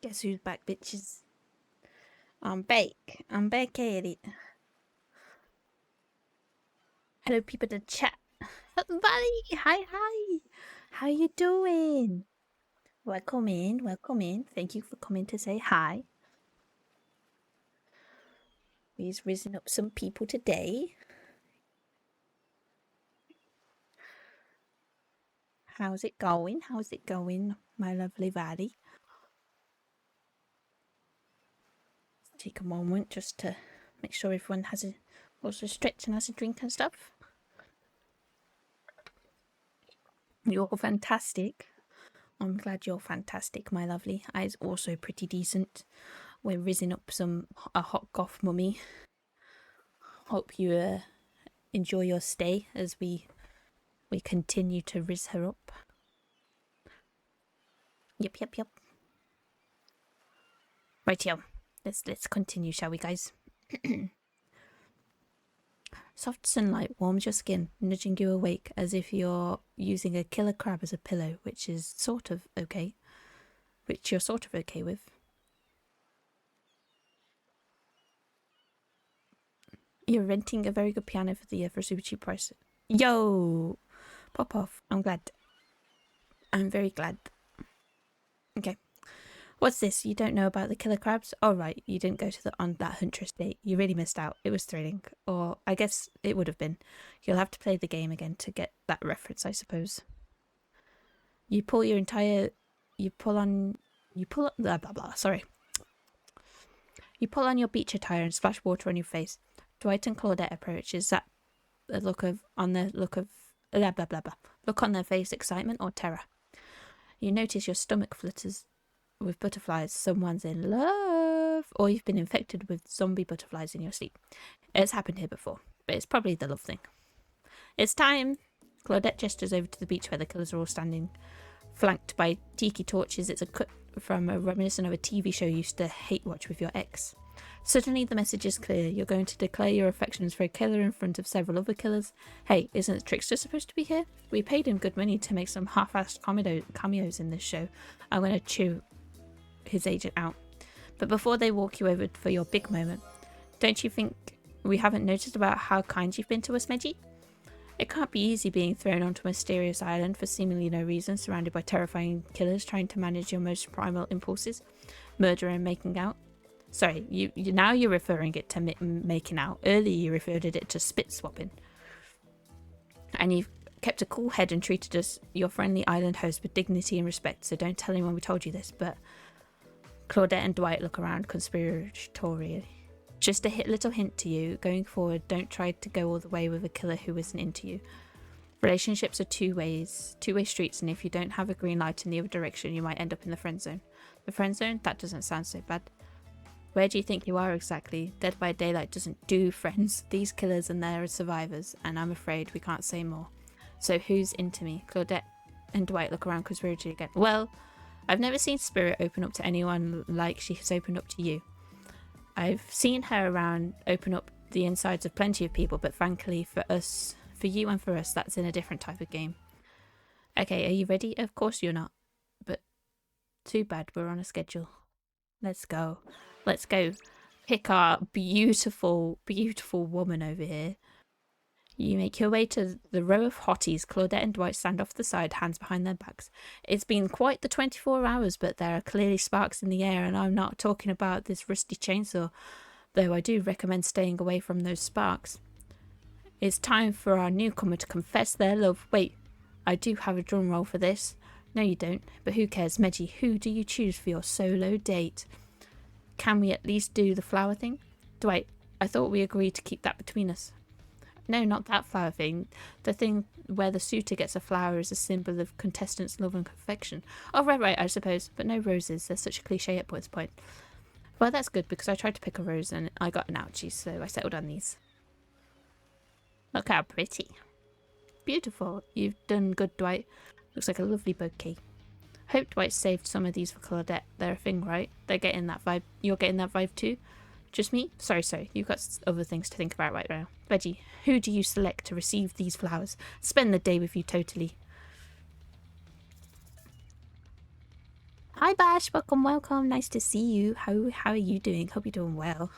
Guess who's back, bitches? I'm back. I'm back at it. Hello, people to chat. Buddy, hi. How you doing? Welcome in, welcome in. Thank you for coming to say hi. We've risen up some people today. How's it going? How's it going, my lovely Valley? Take a moment just to make sure everyone has also stretch and has a drink and stuff. You're fantastic. I'm glad you're fantastic, my lovely. I's also pretty decent. We're rizzing up a hot goth mummy. Hope you enjoy your stay as we continue to rizz her up. Yep. Rightio. Let's continue, shall we, guys? Soft sunlight warms your skin, nudging you awake as if you're using a killer crab as a pillow, which you're sort of okay with. You're renting a very good piano for the year for a super cheap price. Yo! Pop off. I'm glad. I'm very glad. Okay. What's this? You don't know about the killer crabs? Oh, right. You didn't go to on that huntress date. You really missed out. It was thrilling. Or I guess it would have been. You'll have to play the game again to get that reference, I suppose. You pull on blah, blah, blah. Sorry. You pull on your beach attire and splash water on your face. Dwight and Claudette approach. Is that the look on their face, excitement or terror? You notice your stomach flutters with butterflies. Someone's in love, or you've been infected with zombie butterflies in your sleep. It's happened here before, but it's probably the love thing. It's time. Claudette gestures over to the beach where the killers are all standing, flanked by tiki torches. It's a cut from a reminiscent of a TV show you used to hate watch with your ex. Suddenly the message is clear. You're going to declare your affections for a killer in front of several other killers. Hey, isn't the Trickster supposed to be here? We paid him good money to make some half-assed cameos in this show. I'm going to chew his agent out. But before they walk you over for your big moment, don't you think we haven't noticed about how kind you've been to us, Meggie? It can't be easy being thrown onto a mysterious island for seemingly no reason, surrounded by terrifying killers trying to manage your most primal impulses, murder and making out. Sorry, now you're referring it to making out. Earlier you referred it to spit swapping. And you've kept a cool head and treated us, your friendly island host, with dignity and respect, so don't tell anyone we told you this, but Claudette and Dwight look around conspiratorially. Just a little hint to you, going forward, don't try to go all the way with a killer who isn't into you. Relationships are two-way streets, and if you don't have a green light in the other direction, you might end up in the friend zone. The friend zone? That doesn't sound so bad. Where do you think you are exactly? Dead by Daylight doesn't do friends. These killers and there are survivors, and I'm afraid we can't say more. So who's into me? Claudette and Dwight look around conspiratorially again. Well, I've never seen Spirit open up to anyone like she has opened up to you. I've seen her around open up the insides of plenty of people, but frankly, for you and for us, that's in a different type of game. Okay, are you ready? Of course you're not. But too bad, we're on a schedule. Let's go. Let's go pick our beautiful, beautiful woman over here. You make your way to the row of hotties. Claudette and Dwight stand off the side, hands behind their backs. It's been quite the 24 hours, but there are clearly sparks in the air, and I'm not talking about this rusty chainsaw, though I do recommend staying away from those sparks. It's time for our newcomer to confess their love. Wait, I do have a drum roll for this. No, you don't, but who cares? Meggie, who do you choose for your solo date? Can we at least do the flower thing? Dwight, I thought we agreed to keep that between us. No, not that flower thing. The thing where the suitor gets a flower as a symbol of contestants' love and affection. Oh, right, I suppose. But no roses. There's such a cliche at this point. Well, that's good, because I tried to pick a rose and I got an ouchie, so I settled on these. Look how pretty. Beautiful. You've done good, Dwight. Looks like a lovely bouquet. Hope Dwight saved some of these for Claudette. They're a thing, right? They're getting that vibe. You're getting that vibe too? Just me? Sorry. You've got other things to think about right now. Veggie, who do you select to receive these flowers? Spend the day with you totally. Hi Bash, welcome. Nice to see you. How are you doing? Hope you're doing well.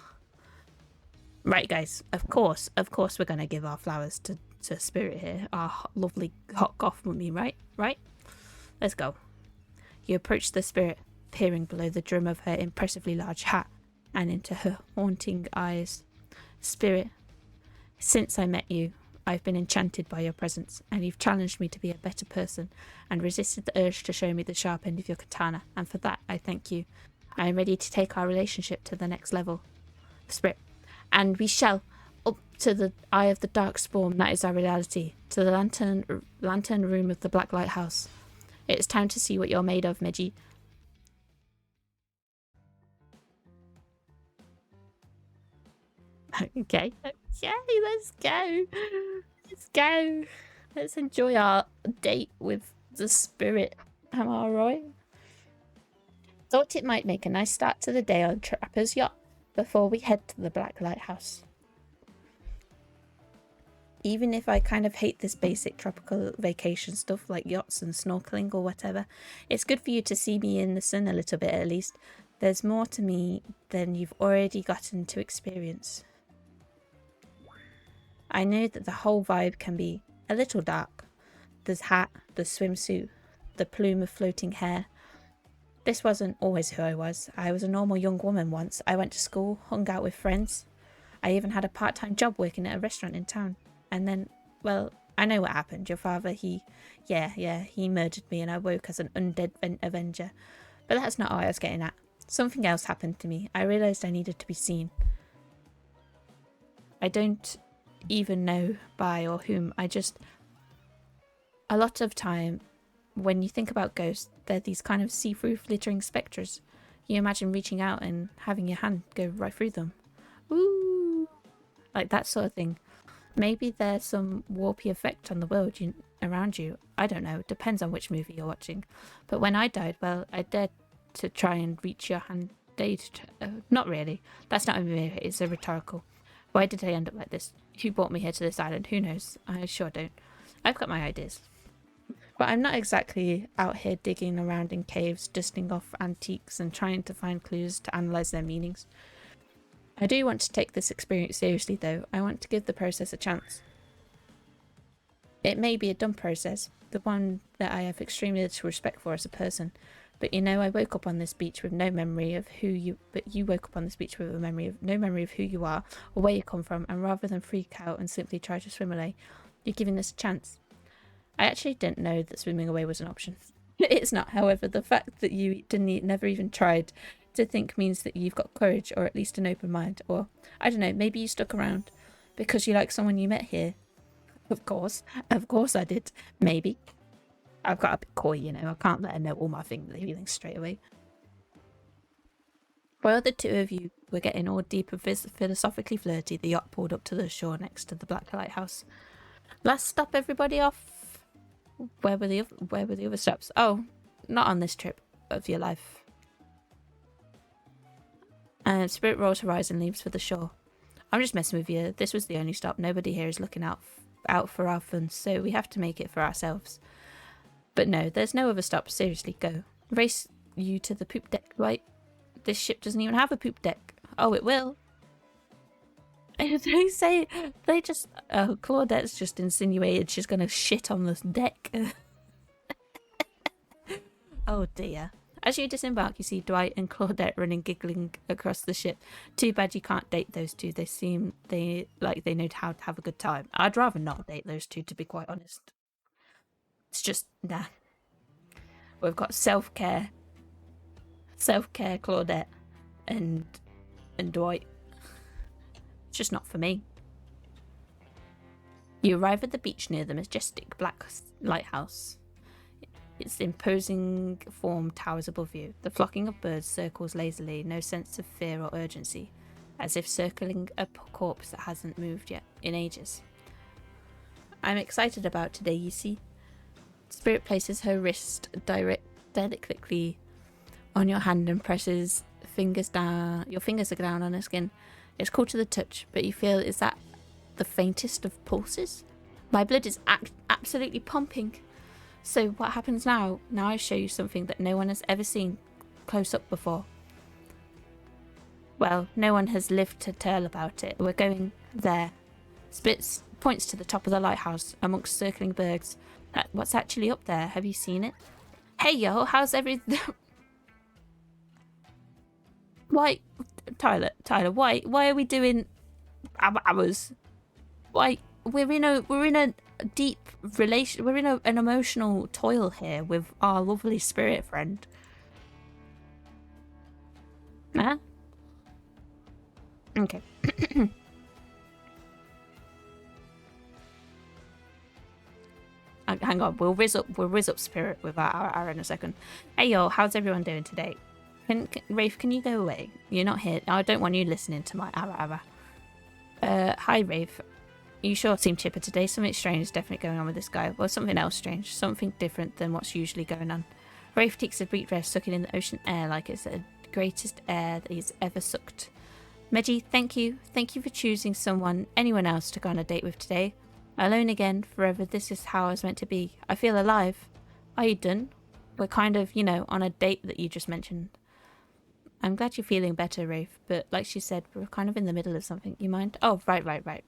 Right, guys. Of course we're gonna give our flowers to Spirit here. Our lovely hot goth mummy, right? Let's go. You approach the Spirit, peering below the drum of her impressively large hat and into her haunting eyes. Spirit, since I met you, I've been enchanted by your presence, and you've challenged me to be a better person and resisted the urge to show me the sharp end of your katana, and for that I thank you. I am ready to take our relationship to the next level. Spirit, and we shall, up to the eye of the dark spawn that is our reality, to the lantern room of the Black Lighthouse. It's time to see what you're made of, Meggie. Okay. Okay, let's go. Let's go. Let's enjoy our date with the spirit. Am I right? Thought it might make a nice start to the day on Trapper's yacht before we head to the Black Lighthouse. Even if I kind of hate this basic tropical vacation stuff like yachts and snorkeling or whatever, it's good for you to see me in the sun a little bit at least. There's more to me than you've already gotten to experience. I know that the whole vibe can be a little dark. The hat, the swimsuit, the plume of floating hair. This wasn't always who I was. I was a normal young woman once. I went to school, hung out with friends. I even had a part-time job working at a restaurant in town. And then, well, I know what happened. Your father, he murdered me and I woke as an undead avenger. But that's not what I was getting at. Something else happened to me. I realised I needed to be seen. I don't even know by or whom. A lot of time, when you think about ghosts, they're these kind of see-through flittering spectres. You imagine reaching out and having your hand go right through them. Ooh! Like that sort of thing. Maybe there's some warpy effect on the world around you. I don't know. It depends on which movie you're watching. But when I died, well, I dared to try and reach your hand. Not really. That's not a movie. It's a rhetorical. Why did I end up like this? Who brought me here to this island? Who knows? I sure don't. I've got my ideas. But I'm not exactly out here digging around in caves, dusting off antiques and trying to find clues to analyse their meanings. I do want to take this experience seriously though. I want to give the process a chance. It may be a dumb process, the one that I have extremely little respect for as a person. But you know, I woke up on this beach with no memory of who you... But you woke up on this beach with no memory of who you are or where you come from, and rather than freak out and simply try to swim away, you're giving this a chance. I actually didn't know that swimming away was an option. It's not, however. The fact that you never even tried to think means that you've got courage, or at least an open mind, or I don't know, maybe you stuck around because you like someone you met here. Of course I did. Maybe. I've got a bit coy, you know. I can't let her know all my feelings straight away. While the two of you were getting all deep and philosophically flirty, the yacht pulled up to the shore next to the Black Lighthouse. Last stop, everybody off. Where were the other stops? Oh, not on this trip of your life. Spirit rolls horizon, leaves for the shore. I'm just messing with you. This was the only stop. Nobody here is looking out for our fun, so we have to make it for ourselves. But no, there's no other stop. Seriously, go. Race you to the poop deck, right? This ship doesn't even have a poop deck. Oh, it will. They say, Claudette's just insinuated she's going to shit on this deck. Oh dear. As you disembark, you see Dwight and Claudette running giggling across the ship. Too bad you can't date those two. They seem like they know how to have a good time. I'd rather not date those two, to be quite honest. It's just, nah. We've got self-care Claudette and Dwight. It's just not for me. You arrive at the beach near the majestic black lighthouse. Its imposing form towers above you. The flocking of birds circles lazily, no sense of fear or urgency, as if circling a corpse that hasn't moved yet in ages. I'm excited about today, you see. Spirit places her wrist delicately on your hand and presses your fingers are down on her skin. It's cool to the touch, but you feel, is that the faintest of pulses? My blood is absolutely pumping. So what happens now? Now I show you something that no one has ever seen close up before. Well, no one has lived to tell about it. We're going there. Spitz points to the top of the lighthouse amongst circling bergs. What's actually up there? Have you seen it? Hey yo, how's everything? Why, Tyler, why are we doing hours? Why we're in a deep relation. We're in an emotional toil here with our lovely spirit friend. Huh? Okay. Hang on, we'll rizz up spirit with our in a second. Hey yo, how's everyone doing today? Rafe, can you go away? You're not here. I don't want you listening to my ara. Hi, Rave. You sure seem chipper today. Something strange is definitely going on with this guy. Well, something else strange. Something different than what's usually going on. Rafe takes a deep breath, sucking in the ocean air like it's the greatest air that he's ever sucked. Meji, thank you. Thank you for choosing anyone else to go on a date with today. Alone again, forever. This is how I was meant to be. I feel alive. Are you done? We're kind of, on a date that you just mentioned. I'm glad you're feeling better, Rafe, but like she said, we're kind of in the middle of something. You mind? Oh, right.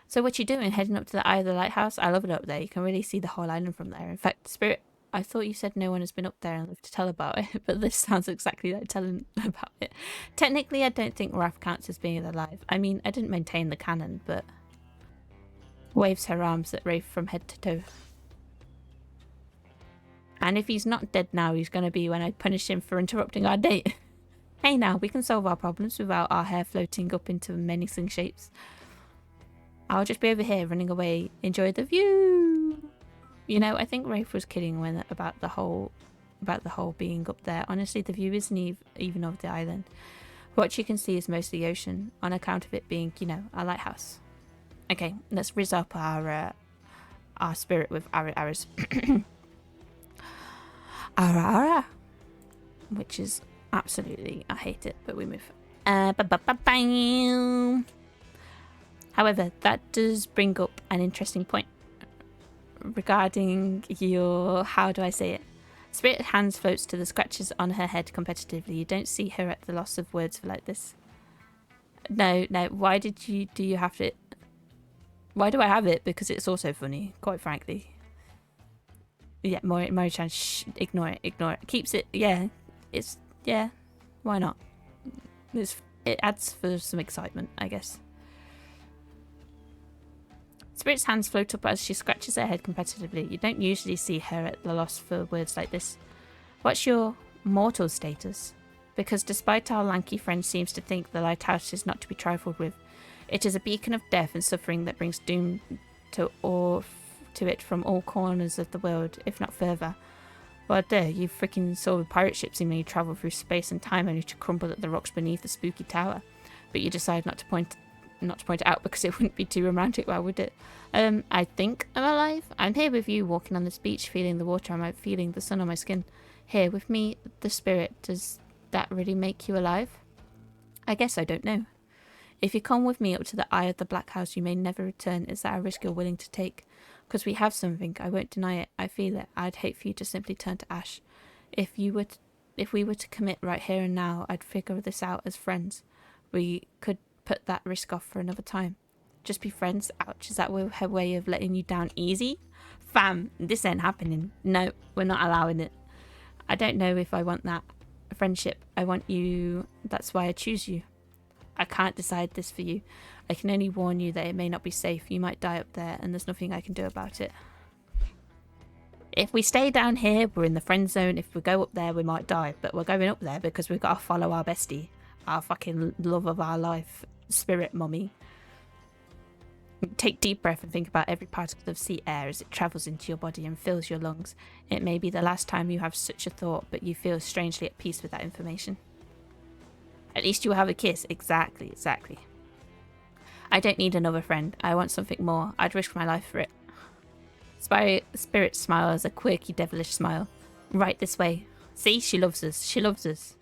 So what you doing? Heading up to the eye of the lighthouse? I love it up there. You can really see the whole island from there. In fact, Spirit, I thought you said no one has been up there and lived to tell about it, but this sounds exactly like telling about it. Technically, I don't think Raph counts as being alive. I mean, I didn't maintain the canon, but... Waves her arms at Rafe from head to toe. And if he's not dead now, he's going to be when I punish him for interrupting our date. Hey now, we can solve our problems without our hair floating up into menacing shapes. I'll just be over here running away. Enjoy the view. I think Rafe was kidding about the whole being up there. Honestly, the view isn't even of the island. What you can see is mostly ocean, on account of it being, a lighthouse. Okay, let's rizz up our spirit with arrows. Ara, which is absolutely, I hate it, but we move. However, that does bring up an interesting point regarding your, how do I say it? Spirit hands floats to the scratches on her head competitively. You don't see her at the loss of words for like this. No, why do you have to? Why do I have it? Because it's also funny, quite frankly. Yeah, Mori-chan, shh, ignore it. Keeps it, yeah, why not? It adds for some excitement, I guess. Spirit's hands float up as she scratches her head competitively. You don't usually see her at the loss for words like this. What's your mortal status? Because despite our lanky friend seems to think the lighthouse is not to be trifled with, it is a beacon of death and suffering that brings doom to it from all corners of the world, if not further. Well, you freaking saw pirate ships seemingly travel through space and time only to crumble at the rocks beneath the spooky tower. But you decide not to point it out because it wouldn't be too romantic, why would it? I think I'm alive. I'm here with you, walking on this beach, feeling the water. I'm feeling the sun on my skin. Here with me, the spirit. Does that really make you alive? I guess I don't know. If you come with me up to the eye of the black house, you may never return. Is that a risk you're willing to take? Because we have something. I won't deny it. I feel it. I'd hate for you to simply turn to ash. If we were to commit right here and now, I'd figure this out as friends. We could put that risk off for another time. Just be friends? Ouch. Is that her way of letting you down easy? Fam, this ain't happening. No, we're not allowing it. I don't know if I want that. Friendship. I want you. That's why I choose you. I can't decide this for you. I can only warn you that it may not be safe. You might die up there, and there's nothing I can do about it. If we stay down here, we're in the friend zone. If we go up there, we might die. But we're going up there because we've got to follow our bestie. Our fucking love of our life. Spirit mummy. Take deep breath and think about every particle of sea air as it travels into your body and fills your lungs. It may be the last time you have such a thought, but you feel strangely at peace with that information. At least you will have a kiss. Exactly. I don't need another friend. I want something more. I'd risk my life for it. Spirit smiles, a quirky, devilish smile. Right this way. See, she loves us. She loves us.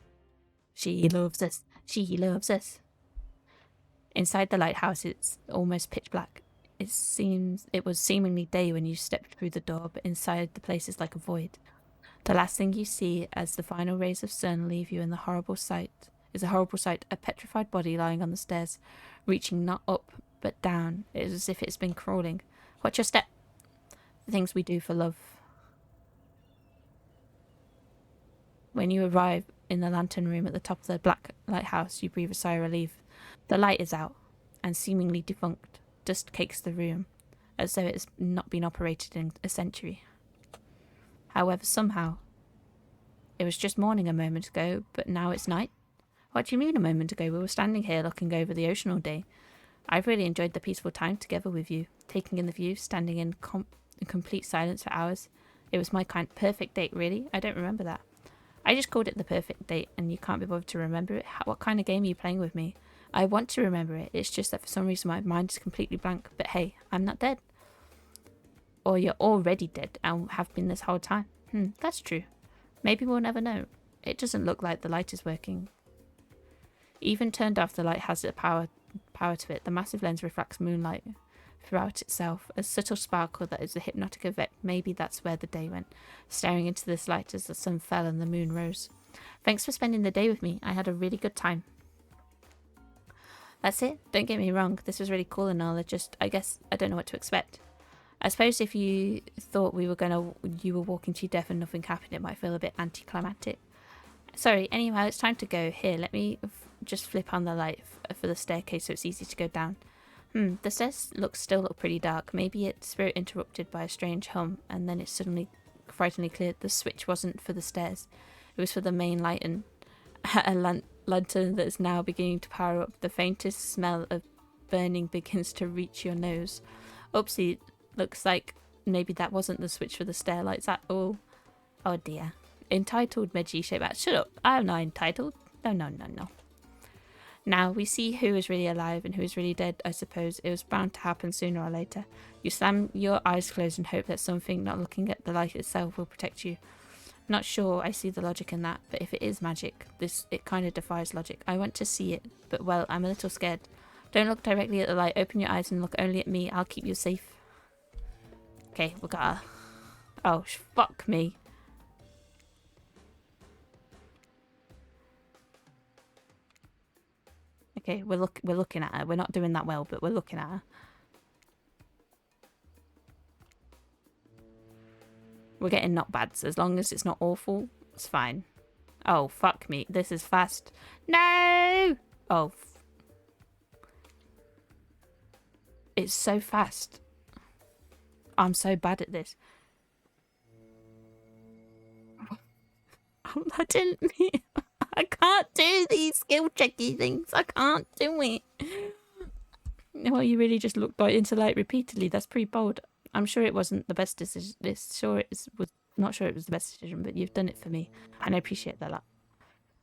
Inside the lighthouse, it's almost pitch black. It was seemingly day when you stepped through the door, but inside the place is like a void. The last thing you see as the final rays of sun leave you in a horrible sight, a petrified body lying on the stairs, reaching not up, but down. It is as if it's been crawling. Watch your step. The things we do for love. When you arrive in the lantern room at the top of the black lighthouse, you breathe a sigh of relief. The light is out, and seemingly defunct. Dust cakes the room, as though it has not been operated in a century. However, somehow, it was just morning a moment ago, but now it's night. What do you mean a moment ago? We were standing here looking over the ocean all day. I've really enjoyed the peaceful time together with you, taking in the view, standing in complete silence for hours. It was my perfect date, really. I don't remember that. I just called it the perfect date, and you can't be bothered to remember it. What kind of game are you playing with me? I want to remember it. It's just that for some reason my mind is completely blank. But hey, I'm not dead. Or you're already dead and have been this whole time. That's true. Maybe we'll never know. It doesn't look like the light is working. Even turned off, the light has a power to it. The massive lens reflects moonlight throughout itself, a subtle sparkle that is a hypnotic effect. Maybe that's where the day went, staring into this light as the sun fell and the moon rose. Thanks for spending the day with me. I had a really good time. That's it. Don't get me wrong. This was really cool and all. I guess I don't know what to expect. I suppose if you thought you were walking to your death and nothing happened, it might feel a bit anticlimactic. Sorry, anyhow, it's time to go. Here, let me just flip on the light for the staircase so it's easy to go down. The stairs still look pretty dark. Maybe it's spirit interrupted by a strange hum, and then it's suddenly frighteningly clear. The switch wasn't for the stairs. It was for the main light and a lantern that is now beginning to power up. The faintest smell of burning begins to reach your nose. Oopsie, looks like maybe that wasn't the switch for the stair lights at all. Oh dear. Entitled Meiji shape out. Shut up. I'm not entitled. No. Now we see who is really alive and who is really dead, I suppose. It was bound to happen sooner or later. You slam your eyes closed and hope that something not looking at the light itself will protect you. Not sure I see the logic in that, but if it is magic, it kind of defies logic. I want to see it, but well, I'm a little scared. Don't look directly at the light. Open your eyes and look only at me. I'll keep you safe. Okay, we gotta... Oh, fuck me. Okay, we're looking at her. We're not doing that well, but we're looking at her. We're getting not bad. So as long as it's not awful, it's fine. Oh, fuck me. This is fast. No! Oh. It's so fast. I'm so bad at this. I didn't mean... I can't do these skill checky things. I can't do it. Well, you really just looked right into light repeatedly. That's pretty bold. I'm sure it wasn't the best decision. Not sure it was the best decision, but you've done it for me, and I appreciate that a lot.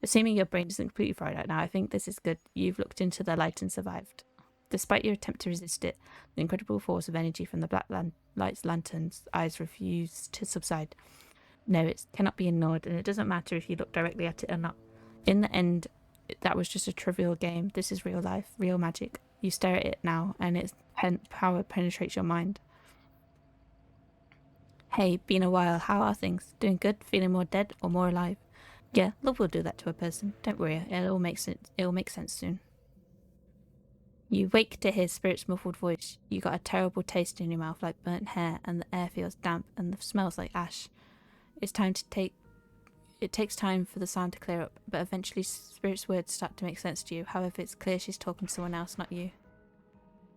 Assuming your brain isn't completely fried right now, I think this is good. You've looked into the light and survived. Despite your attempt to resist it, the incredible force of energy from the black light's lantern's eyes refused to subside. No, it cannot be ignored, and it doesn't matter if you look directly at it or not. In the end, that was just a trivial game. This is real life, real magic. You stare at it now, and its power penetrates your mind. Hey, been a while. How are things? Doing good? Feeling more dead or more alive? Yeah, love will do that to a person. Don't worry, it'll make sense soon. You wake to hear Spirit's muffled voice. You got a terrible taste in your mouth like burnt hair, and the air feels damp, and the smells like ash. It takes time for the sound to clear up, but eventually Spirit's words start to make sense to you. However, it's clear she's talking to someone else, not you.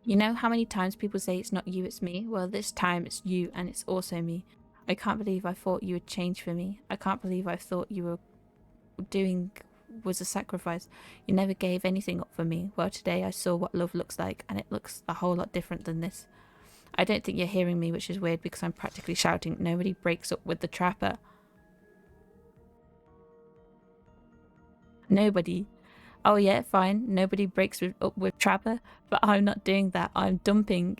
You know how many times people say it's not you, it's me? Well, this time it's you, and it's also me. I can't believe I thought you would change for me. I can't believe I thought you were doing was a sacrifice. You never gave anything up for me. Well, today I saw what love looks like, and it looks a whole lot different than this. I don't think you're hearing me, which is weird because I'm practically shouting. Nobody breaks up with the trapper. Nobody. Oh yeah, fine. Nobody breaks up with Trapper, but I'm not doing that. I'm dumping...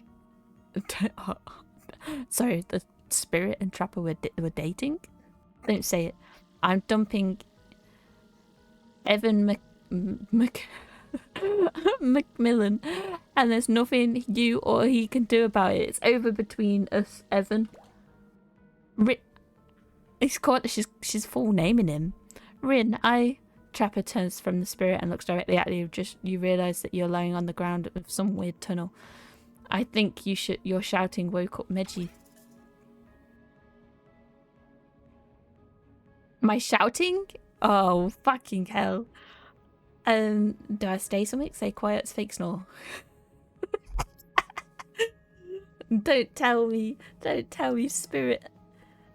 Sorry, the Spirit and Trapper were dating? Don't say it. I'm dumping Evan Macmillan, and there's nothing you or he can do about it. It's over between us, Evan. He's called... She's full naming him. Rin, Trapper turns from the Spirit and looks directly at you. You realise that you're lying on the ground of some weird tunnel. I think your shouting woke up Meiji. My shouting? Oh, fucking hell. Do I say something? Say quiet, it's fake snore. Don't tell me, Spirit.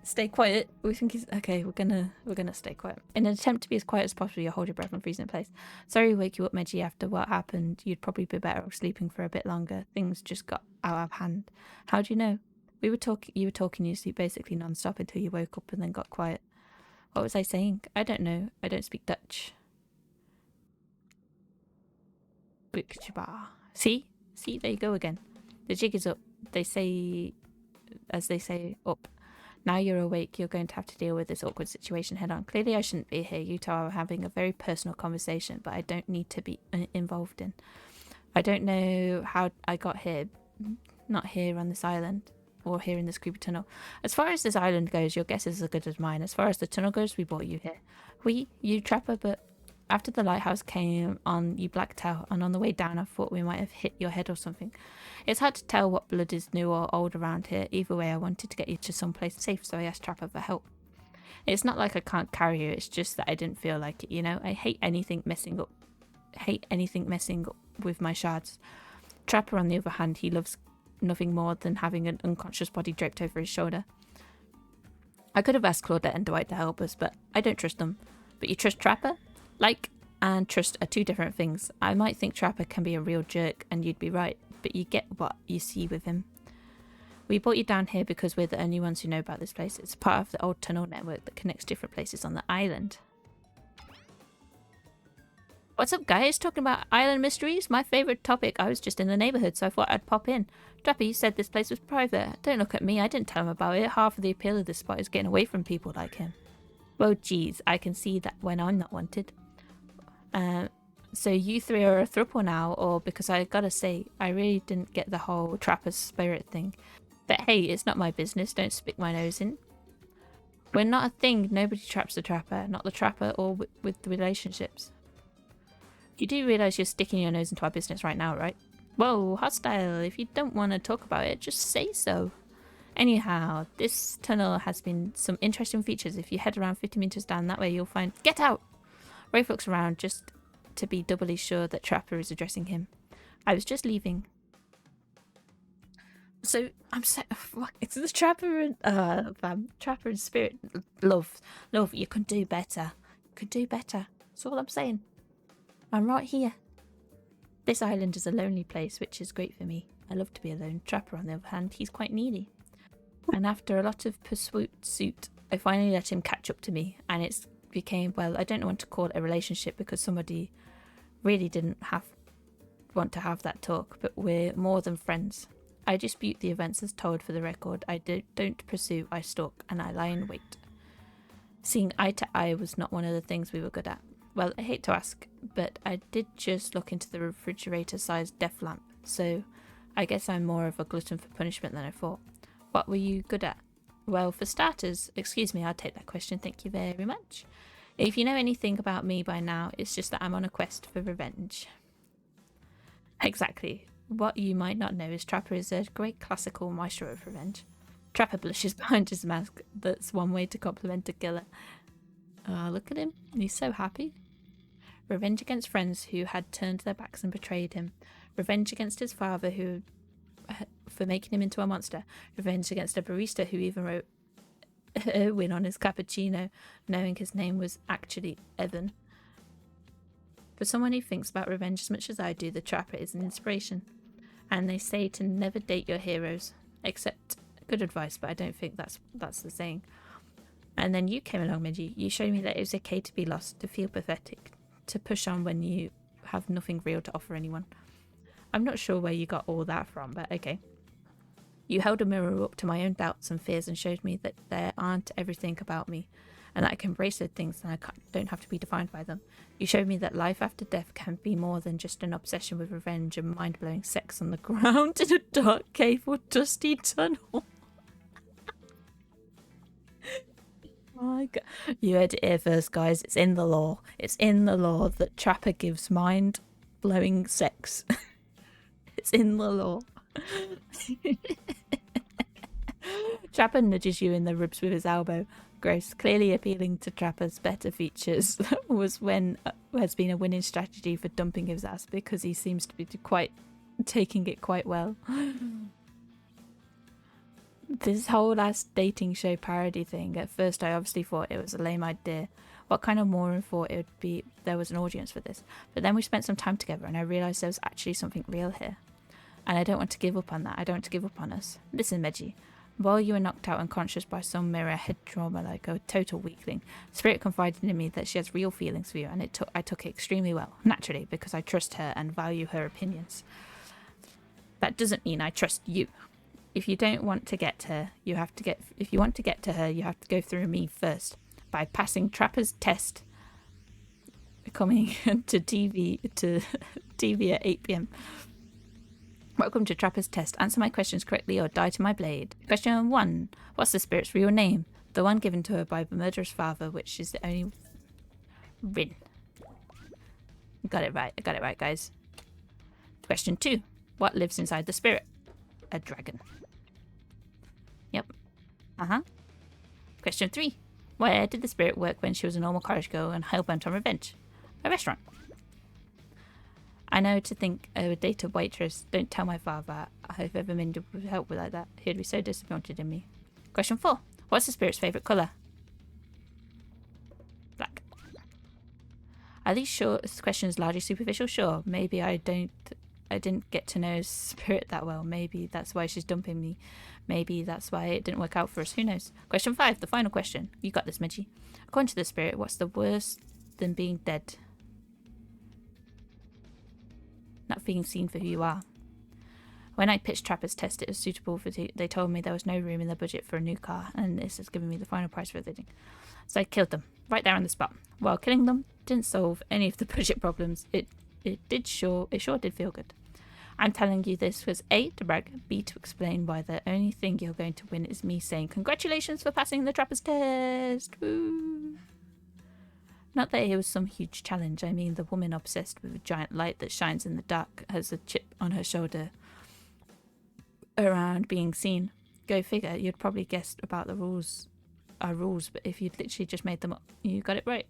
Stay quiet. We think he's okay. We're gonna stay quiet. In an attempt to be as quiet as possible, you hold your breath and freeze in place. Sorry to wake you up, Meiji. After what happened, you'd probably be better off sleeping for a bit longer. Things just got out of hand. How do you know? You were talking in your sleep basically non-stop until you woke up and then got quiet. What was I saying? I don't know. I don't speak Dutch. See? See, there you go again. The jig is up. They say, as they say, up. Now you're awake, you're going to have to deal with this awkward situation head on. Clearly I shouldn't be here. You two are having a very personal conversation, but I don't need to be involved in. I don't know how I got here. Not here on this island. Or here in this creepy tunnel. As far as this island goes, your guess is as good as mine. As far as the tunnel goes, we brought you here. You trapper, but after the lighthouse came on, you blacked out, and on the way down I thought we might have hit your head or something. It's hard to tell what blood is new or old around here. Either way, I wanted to get you to someplace safe, so I asked Trapper for help. It's not like I can't carry you, it's just that I didn't feel like it, you know? I hate anything messing up with my shards. Trapper, on the other hand, he loves nothing more than having an unconscious body draped over his shoulder. I could have asked Claudette and Dwight to help us, but I don't trust them. But you trust Trapper? Like and trust are two different things. I might think Trapper can be a real jerk, and you'd be right, but you get what you see with him. We brought you down here because we're the only ones who know about this place. It's part of the old tunnel network that connects different places on the island. What's up, guys? Talking about island mysteries? My favourite topic. I was just in the neighbourhood, so I thought I'd pop in. Trapper, you said this place was private. Don't look at me. I didn't tell him about it. Half of the appeal of this spot is getting away from people like him. Well, geez, I can see that when I'm not wanted. So you three are a throuple now, or because I gotta say, I really didn't get the whole trapper's spirit thing. But hey, it's not my business. Don't stick my nose in. We're not a thing. Nobody traps the trapper. Not the trapper or with the relationships. You do realise you're sticking your nose into our business right now, right? Whoa, hostile. If you don't want to talk about it, just say so. Anyhow, this tunnel has been some interesting features. If you head around 50 meters down that way, you'll find... Get out! Rafe looks around just to be doubly sure that Trapper is addressing him. I was just leaving. So, I'm so... It's the Trapper and... Trapper and Spirit. Love, you can do better. You can do better. That's all I'm saying. I'm right here. This island is a lonely place, which is great for me. I love to be alone. Trapper, on the other hand, he's quite needy. And after a lot of pursuit, I finally let him catch up to me, and it became, well, I don't want to call it a relationship because somebody really didn't want to have that talk, but we're more than friends. I dispute the events as told for the record. I don't pursue, I stalk, and I lie in wait. Seeing eye to eye was not one of the things we were good at. Well, I hate to ask, but I did just look into the refrigerator-sized death lamp, so I guess I'm more of a glutton for punishment than I thought. What were you good at? Well, for starters, excuse me, I'll take that question, thank you very much. If you know anything about me by now, it's just that I'm on a quest for revenge. Exactly. What you might not know is Trapper is a great classical maestro of revenge. Trapper blushes behind his mask. That's one way to compliment a killer. Look at him. He's so happy. Revenge against friends who had turned their backs and betrayed him. Revenge against his father for making him into a monster. Revenge against a barista who even wrote Erwin on his cappuccino, knowing his name was actually Evan. For someone who thinks about revenge as much as I do, the Trapper is an inspiration. And they say to never date your heroes. Except good advice, but I don't think that's the saying. And then you came along, Midgie. You showed me that it was okay to be lost, to feel pathetic, to push on when you have nothing real to offer anyone. I'm not sure where you got all that from, but okay. You held a mirror up to my own doubts and fears and showed me that there aren't everything about me, and that I can embrace those things and don't have to be defined by them. You showed me that life after death can be more than just an obsession with revenge and mind-blowing sex on the ground in a dark cave or dusty tunnel. My God. You heard it here first, guys. It's in the law. It's in the law that Trapper gives mind-blowing sex. It's in the law. Trapper nudges you in the ribs with his elbow. Gross. Clearly appealing to Trapper's better features has been a winning strategy for dumping his ass because he seems to be taking it quite well. This whole last dating show parody thing, at first I obviously thought it was a lame idea. What kind of moron thought it would be there was an audience for this? But then we spent some time together and I realised there was actually something real here. And I don't want to give up on that. I don't want to give up on us. Listen, Meggie, While you were knocked out unconscious by some mirror head trauma like a total weakling, Spirit confided in me that she has real feelings for you, and I took it extremely well, naturally, because I trust her and value her opinions. That doesn't mean I trust you. If you don't want to get to her, if you want to get to her, you have to go through me first by passing Trapper's test. Coming to TV at 8 p.m. Welcome to Trapper's test. Answer my questions correctly or die to my blade. Question 1. What's the spirit's real name? The one given to her by the murderer's father, which is the only... Rin. Got it right. I got it right, guys. Question 2. What lives inside the spirit? A dragon. Yep. Question 3. Where did the spirit work when she was a normal college girl and hell-bent on revenge? A restaurant. I know to think a data waitress. Don't tell my father I've ever been to help with like that. He'd be so disappointed in me. Question 4. What's the spirit's favourite colour? Black. Are these short questions largely superficial? Sure. Maybe I didn't get to know Spirit that well. Maybe that's why she's dumping me. Maybe that's why it didn't work out for us. Who knows? Question 5, the final question. You got this, Midgie. According to the Spirit, what's the worst than being dead? Not being seen for who you are. When I pitched Trapper's test, it was suitable for... They told me there was no room in the budget for a new car, and this has given me the final price for everything. So I killed them, right there on the spot. While killing them didn't solve any of the budget problems, it sure did feel good. I'm telling you this was A, to brag, B, to explain why the only thing you're going to win is me saying congratulations for passing the Trapper's test. Woo! Not that it was some huge challenge. I mean, the woman obsessed with a giant light that shines in the dark has a chip on her shoulder around being seen. Go figure, you'd probably guessed about the rules, our rules, but if you'd literally just made them up, you got it right.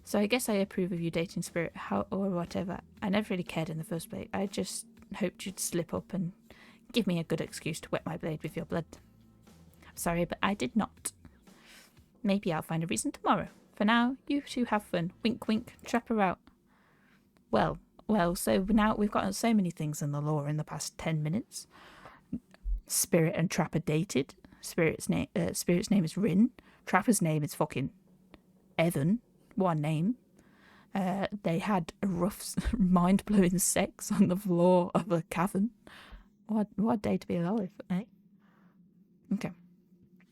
So I guess I approve of you dating Spirit, how or whatever. I never really cared in the first place. I just hoped you'd slip up and give me a good excuse to wet my blade with your blood. I'm sorry, but I did not. Maybe I'll find a reason tomorrow. For now, you two have fun. Wink, wink. Trapper out. Well, so now we've got so many things in the lore in the past 10 minutes. Spirit and Trapper dated. Spirit's name is Rin. Trapper's name is fucking Evan. One name. They had a rough, mind-blowing sex on the floor of a cavern. What a day to be alive, eh? Okay.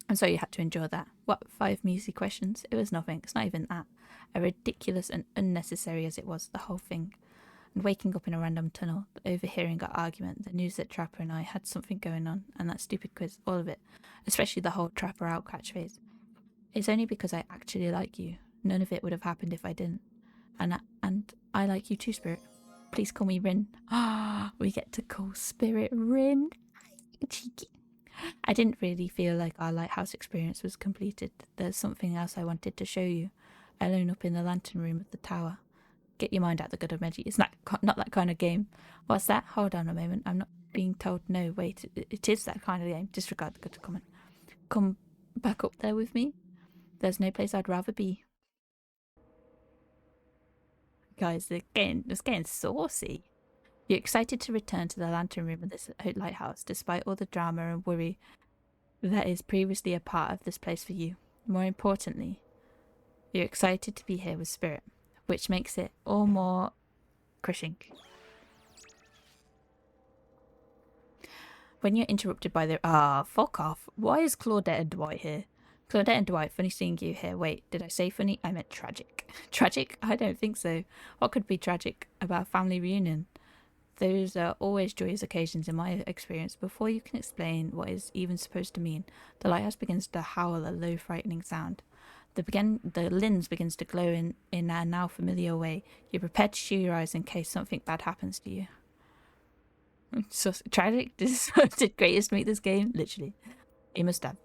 And so you had to endure that. What, 5 measly questions? It was nothing. It's not even that. As ridiculous and unnecessary as it was, the whole thing. And waking up in a random tunnel, overhearing our argument, the news that Trapper and I had something going on, and that stupid quiz, all of it. Especially the whole Trapper out catchphrase. It's only because I actually like you. None of it would have happened if I didn't. And I like you too, Spirit. Please call me Rin. We get to call Spirit Rin. Cheeky. I didn't really feel like our lighthouse experience was completed. There's something else I wanted to show you. Alone up in the lantern room of the tower. Get your mind out the gutter, Meggie. It's not that kind of game. What's that? Hold on a moment. I'm not being told no. Wait, it is that kind of game. Disregard the gutter comment. Come back up there with me. There's no place I'd rather be. Guys, it's getting saucy. You're excited to return to the lantern room of this lighthouse, despite all the drama and worry that is previously a part of this place for you. More importantly, you're excited to be here with Spirit, which makes it all more crushing. When you're interrupted by the... fuck off. Why is Claudette and Dwight here? Claudette and Dwight, funny seeing you here. Wait, did I say funny? I meant tragic. Tragic? I don't think so. What could be tragic about a family reunion? Those are always joyous occasions in my experience. Before you can explain what is even supposed to mean, the lighthouse begins to howl a low, frightening sound. The lens begins to glow in a now familiar way. You're prepared to shield your eyes in case something bad happens to you. So tragic. This is the greatest make this game. Literally. He must have.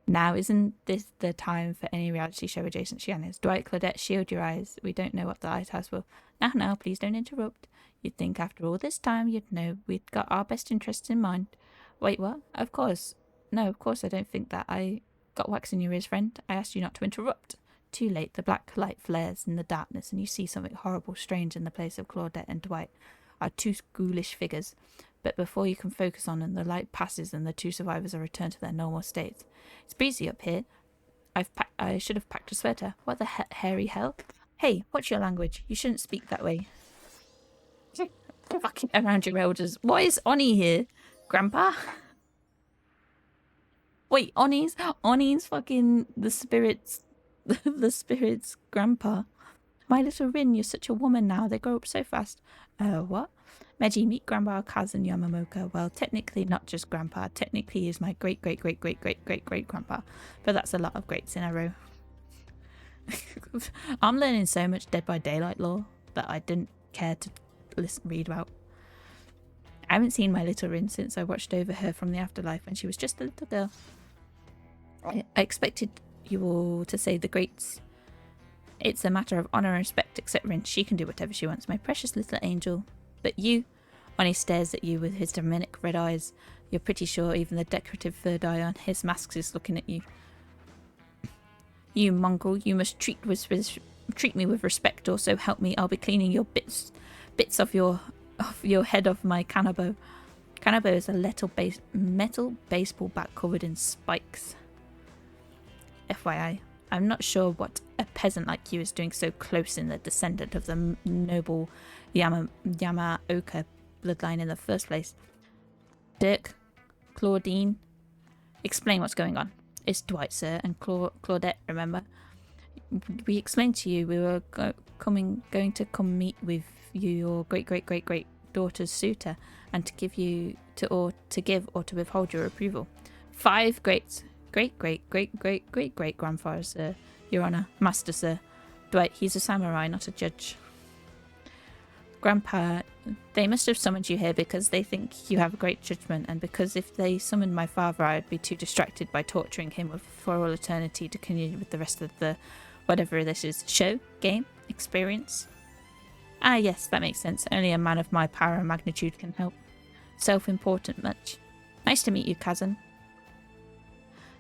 Now, isn't this the time for any reality show adjacent shenanigans? Dwight, Claudette, shield your eyes. We don't know what the lighthouse will... Now, please don't interrupt. You'd think after all this time you'd know we'd got our best interests in mind. Wait, what? Of course. No, of course I don't think that. I got wax in your ears, friend. I asked you not to interrupt. Too late. The black light flares in the darkness and you see something horrible, strange in the place of Claudette and Dwight. Are 2 ghoulish figures, but before you can focus on them, the light passes and the two survivors are returned to their normal states. It's breezy up here. I should have packed a sweater. What the hairy hell? Hey, what's your language? You shouldn't speak that way. Fucking around your elders. Why is Oni here? Grandpa? Wait, Oni's fucking the spirits, the spirits' grandpa. My little Rin, you're such a woman now. They grow up so fast. What? Meji, meet Grandpa Kazan Yamamoka. Well, technically not just Grandpa. Technically he's my great-great-great-great-great-great-great-grandpa. But that's a lot of greats in a row. I'm learning so much Dead by Daylight lore that I didn't care to read about. I haven't seen my little Rin since I watched over her from the afterlife when she was just a little girl. I expected you all to say the greats. It's a matter of honour and respect, except Rin. She can do whatever she wants, my precious little angel. But you, when he stares at you with his demonic red eyes, you're pretty sure even the decorative third eye on his mask is looking at you. You mongrel, you must treat me with respect, or so help me. I'll be cleaning your bits of your head off my kanabo. Kanabo is a metal baseball bat covered in spikes. FYI, I'm not sure what a peasant like you is doing so close in the descendant of the noble Yamaoka bloodline in the first place. Dirk, Claudine, explain what's going on. It's Dwight, sir, and Claudette, remember? We explained to you we were going to come meet with your great daughter's suitor and to give or to withhold your approval. 5 great grandfathers, sir. Your Honour, Master, sir. Dwight, he's a samurai, not a judge. Grandpa, they must have summoned you here because they think you have a great judgment, and because if they summoned my father, I'd be too distracted by torturing him for all eternity to continue with the rest of the whatever this is. Show? Game? Experience? Ah, yes, that makes sense. Only a man of my power and magnitude can help. Self-important much. Nice to meet you, Kazan.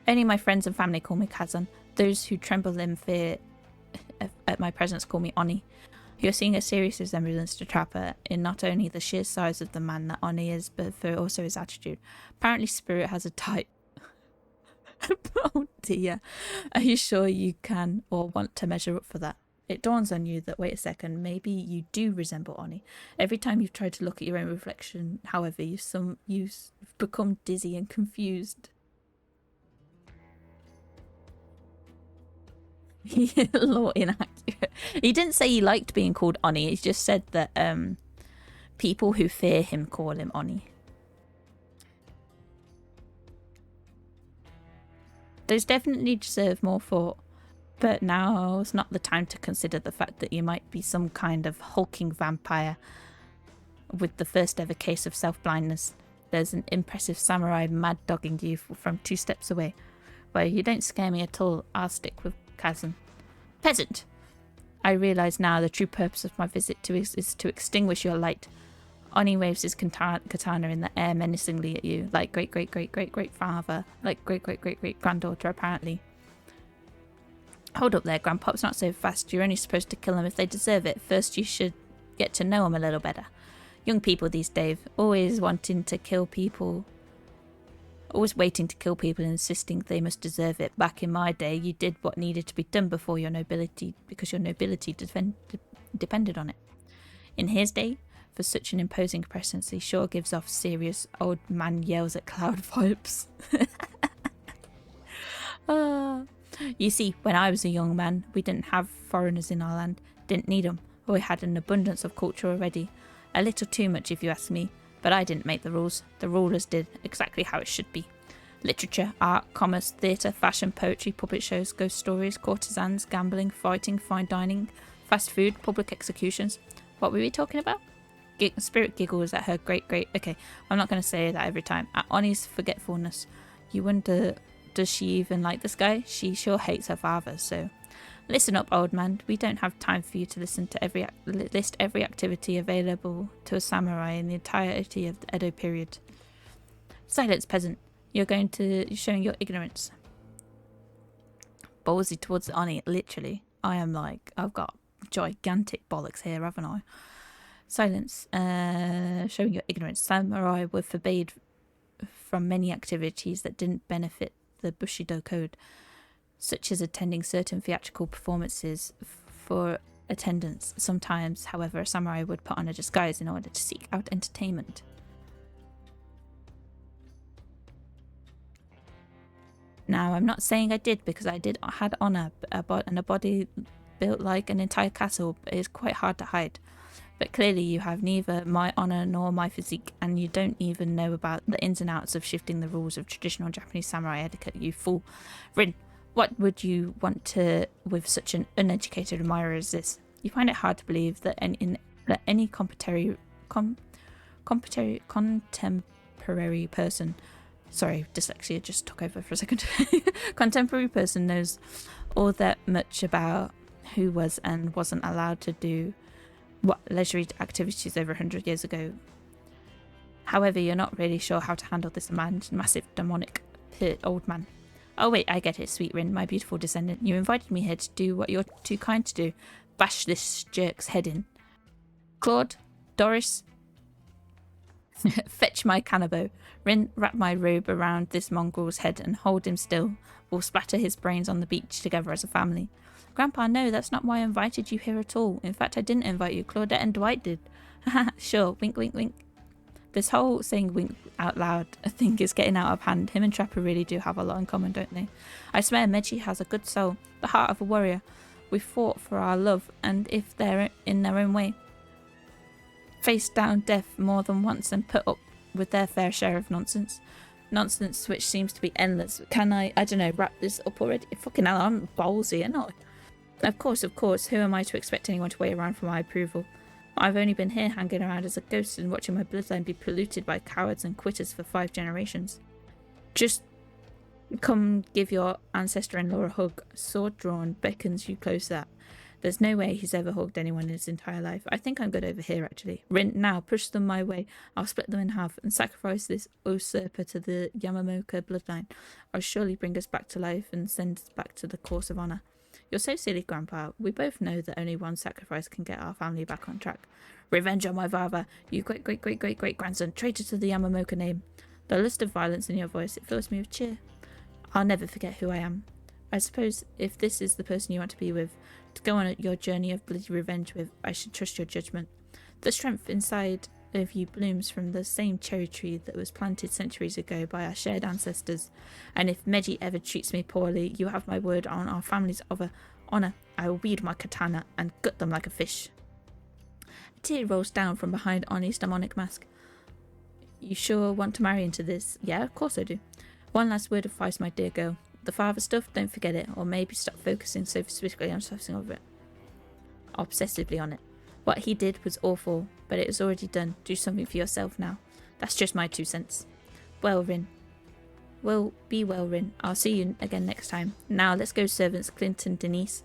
Only my friends and family call me Kazan. Those who tremble in fear at my presence call me Oni. You're seeing a serious resemblance to Trapper in not only the sheer size of the man that Oni is, but for also his attitude. Apparently Spirit has a type. Oh dear. Are you sure you can or want to measure up for that? It dawns on you that, wait a second, maybe you do resemble Oni. Every time you've tried to look at your own reflection, however, you've become dizzy and confused. Law inaccurate. He didn't say he liked being called Oni. He just said that people who fear him call him Oni. Those definitely deserve more thought, but now's not the time to consider the fact that you might be some kind of hulking vampire with the first ever case of self-blindness. There's an impressive samurai mad-dogging you from 2 steps away. Well, you don't scare me at all. I'll stick with Kazan. Peasant! I realise now the true purpose of my visit is to extinguish your light. Oni waves his katana in the air menacingly at you, like great-great-great-great-great-father, like great-great-great-great-granddaughter, apparently. Hold up there, Grandpop's not so fast. You're only supposed to kill them if they deserve it. First, you should get to know them a little better. Young people these days, always waiting to kill people and insisting they must deserve it. Back in my day, you did what needed to be done before your nobility, because your nobility depended on it. In his day, for such an imposing presence, he sure gives off serious old man yells at cloud vibes. You see, when I was a young man, we didn't have foreigners in our land, didn't need them. We had an abundance of culture already. A little too much if you ask me. But I didn't make the rules. The rulers did, exactly how it should be. Literature, art, commerce, theatre, fashion, poetry, puppet shows, ghost stories, courtesans, gambling, fighting, fine dining, fast food, public executions. What were we talking about? Spirit giggles at her great... Okay, I'm not going to say that every time. At Oni's forgetfulness. You wonder, does she even like this guy? She sure hates her father, so... Listen up, old man. We don't have time for you to listen to list every activity available to a samurai in the entirety of the Edo period. Silence, peasant. You're showing your ignorance. Ballsy towards the Oni, literally. I am like, I've got gigantic bollocks here, haven't I? Silence. Showing your ignorance. Samurai were forbade from many activities that didn't benefit the Bushido code, such as attending certain theatrical performances for attendance. Sometimes, however, a samurai would put on a disguise in order to seek out entertainment. Now, I'm not saying I did, because I had honor, and a body built like an entire castle is quite hard to hide. But clearly you have neither my honor nor my physique, and you don't even know about the ins and outs of shifting the rules of traditional Japanese samurai etiquette, you fool. Rin, what would you want to with such an uneducated admirer as this? You find it hard to believe that any contemporary person, sorry, dyslexia just took over for a second, contemporary person knows all that much about who was and wasn't allowed to do what leisurely activities over 100 years ago. However, you're not really sure how to handle this massive demonic old man. Oh wait, I get it, sweet Rin, my beautiful descendant. You invited me here to do what you're too kind to do. Bash this jerk's head in. Claude, Doris, fetch my cannabo. Rin, wrap my robe around this mongrel's head and hold him still. We'll splatter his brains on the beach together as a family. Grandpa, no, that's not why I invited you here at all. In fact, I didn't invite you. Claudette and Dwight did. Haha, sure. Wink, wink, wink. This whole saying wink out loud thing is getting out of hand. Him and Trapper really do have a lot in common, don't they? I swear Meiji has a good soul, the heart of a warrior. We fought for our love, and if they're in their own way, faced down death more than once and put up with their fair share of nonsense. Nonsense which seems to be endless. Can I don't know, wrap this up already? Fucking hell, I'm ballsy, and not. Of course, who am I to expect anyone to wait around for my approval? I've only been here hanging around as a ghost and watching my bloodline be polluted by cowards and quitters for 5 generations. Just come give your ancestor-in-law a hug. Sword drawn beckons you closer. There's no way he's ever hugged anyone in his entire life. I think I'm good over here, actually. Rin, now, push them my way. I'll split them in half and sacrifice this usurper to the Yamamoka bloodline. I'll surely bring us back to life and send us back to the course of honor. You're so silly, Grandpa. We both know that only one sacrifice can get our family back on track. Revenge on my father, you great-great-great-great-great-grandson, traitor to the Yamamoka name. The lust of violence in your voice, it fills me with cheer. I'll never forget who I am. I suppose if this is the person you want to be with, to go on your journey of bloody revenge with, I should trust your judgment. The strength inside of you blooms from the same cherry tree that was planted centuries ago by our shared ancestors. And if Meiji ever treats me poorly, you have my word on our family's honor. I will wield my katana and gut them like a fish. A tear rolls down from behind Oni's demonic mask. You sure want to marry into this? Yeah, of course I do. One last word of advice, my dear girl. The father stuff, don't forget it, or maybe stop focusing so specifically on something of it. Obsessively on it. What he did was awful, but it was already done. Do something for yourself now. That's just my 2 cents. Well, Rin. Well, be well, Rin. I'll see you again next time. Now, let's go, servants. Clint and Denise.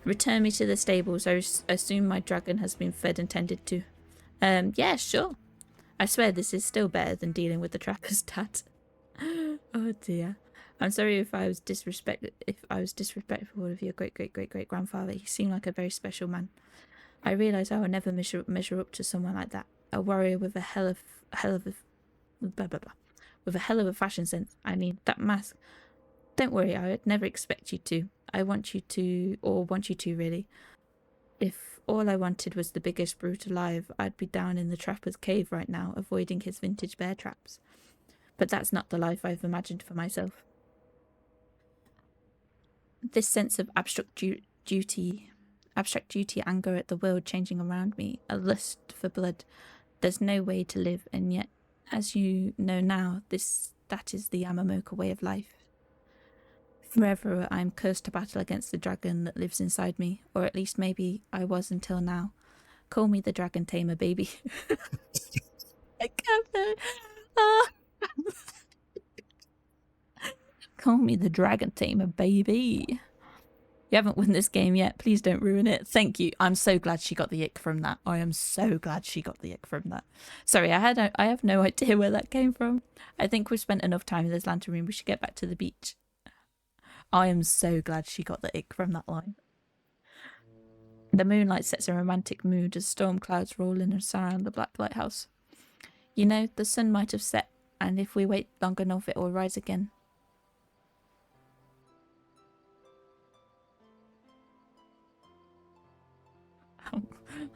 Return me to the stables. I assume my dragon has been fed and tended to. Yeah, sure. I swear this is still better than dealing with the trapper's dad. Oh dear. I'm sorry if I was disrespectful of your great grandfather. He seemed like a very special man. I realise I will never measure up to someone like that. A warrior with a hell of a fashion sense. I mean, that mask. Don't worry, I would never expect you to. I want you to really. If all I wanted was the biggest brute alive, I'd be down in the trapper's cave right now, avoiding his vintage bear traps. But that's not the life I've imagined for myself. This sense of abstract duty, anger at the world changing around me, a lust for blood. There's no way to live, and yet, as you know now, that is the Yamamoka way of life. Forever I'm cursed to battle against the dragon that lives inside me, or at least maybe I was until now. Call me the dragon tamer, baby. I can't. Call me the dragon tamer, baby. You haven't won this game yet. Please don't ruin it. Thank you. I'm so glad she got the ick from that. I am so glad she got the ick from that. Sorry, I have no idea where that came from. I think we've spent enough time in this lantern room. We should get back to the beach. I am so glad she got the ick from that line. The moonlight sets a romantic mood as storm clouds roll in and surround the black lighthouse. You know, the sun might have set, and if we wait long enough, it will rise again.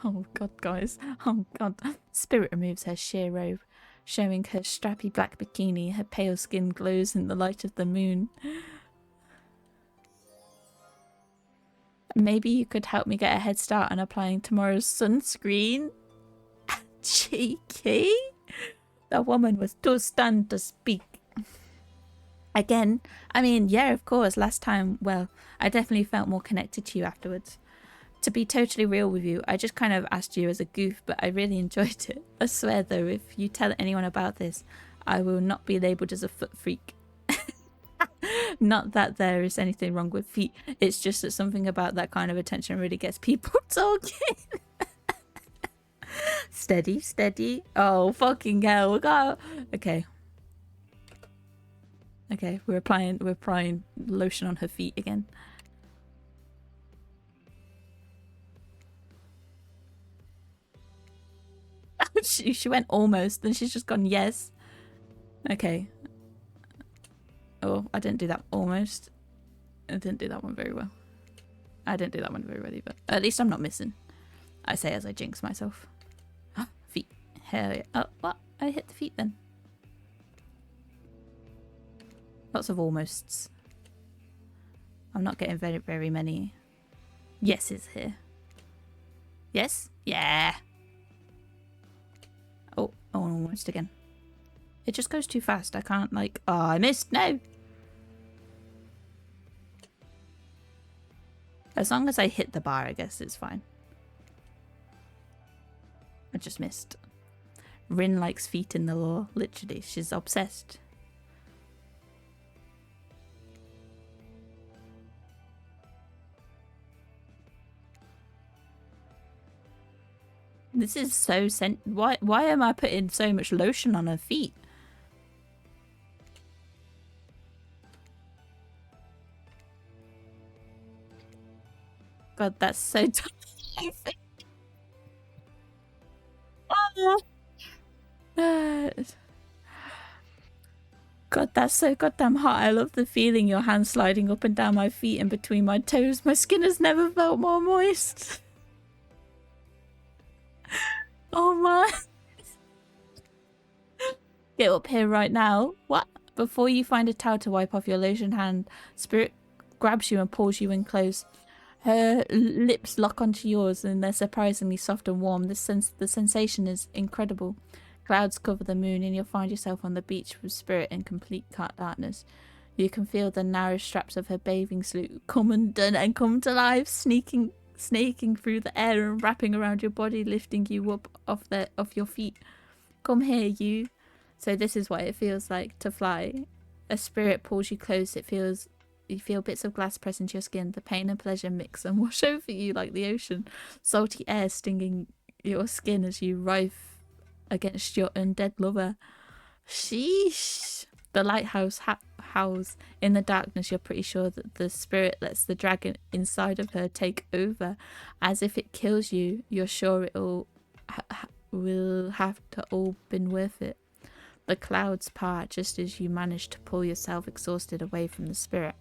Oh god, guys. Oh god. Spirit removes her sheer robe, showing her strappy black bikini. Her pale skin glows in the light of the moon. Maybe you could help me get a head start on applying tomorrow's sunscreen? Cheeky? The woman was too stunned to speak. Again, I mean, yeah, of course, last time, well, I definitely felt more connected to you afterwards. To be totally real with you, I just kind of asked you as a goof, but I really enjoyed it. I swear though, if you tell anyone about this, I will not be labelled as a foot freak. Not that there is anything wrong with feet, it's just that something about that kind of attention really gets people talking. Steady, steady. Oh, fucking hell. Okay. Okay, we're applying lotion on her feet again. She went almost, then she's just gone yes. Okay. Oh, I didn't do that almost. I didn't do that one very well. I didn't do that one very well either. At least I'm not missing. I say as I jinx myself. Feet. Hell yeah. Oh, what? I hit the feet then. Lots of almosts. I'm not getting very many yeses here. Yes? Yeah. Oh, almost again. It just goes too fast. I can't like... Oh, I missed. No. As long as I hit the bar, I guess it's fine. I just missed. Rin likes feet in the lore. Literally, she's obsessed. This is so why am I putting so much lotion on her feet? God, that's so tough. God, that's so goddamn hot. I love the feeling your hand sliding up and down my feet and between my toes. My skin has never felt more moist. Oh my. Get up here right now. What? Before you find a towel to wipe off your lotion hand, Spirit grabs you and pulls you in close. Her lips lock onto yours and they're surprisingly soft and warm. The sensation is incredible. Clouds cover the moon and you'll find yourself on the beach with Spirit in complete darkness. You can feel the narrow straps of her bathing suit come undone and come to life, snaking through the air and wrapping around your body, lifting you up off your feet. Come here, you. So this is what it feels like to fly. A Spirit pulls you close. You feel bits of glass press into your skin. The pain and pleasure mix and wash over you like the ocean. Salty air stinging your skin as you writhe against your undead lover. Sheesh. The lighthouse howls. In the darkness, you're pretty sure that the Spirit lets the dragon inside of her take over. As if it kills you, you're sure it all will have to all been worth it. The clouds part just as you manage to pull yourself exhausted away from the Spirit.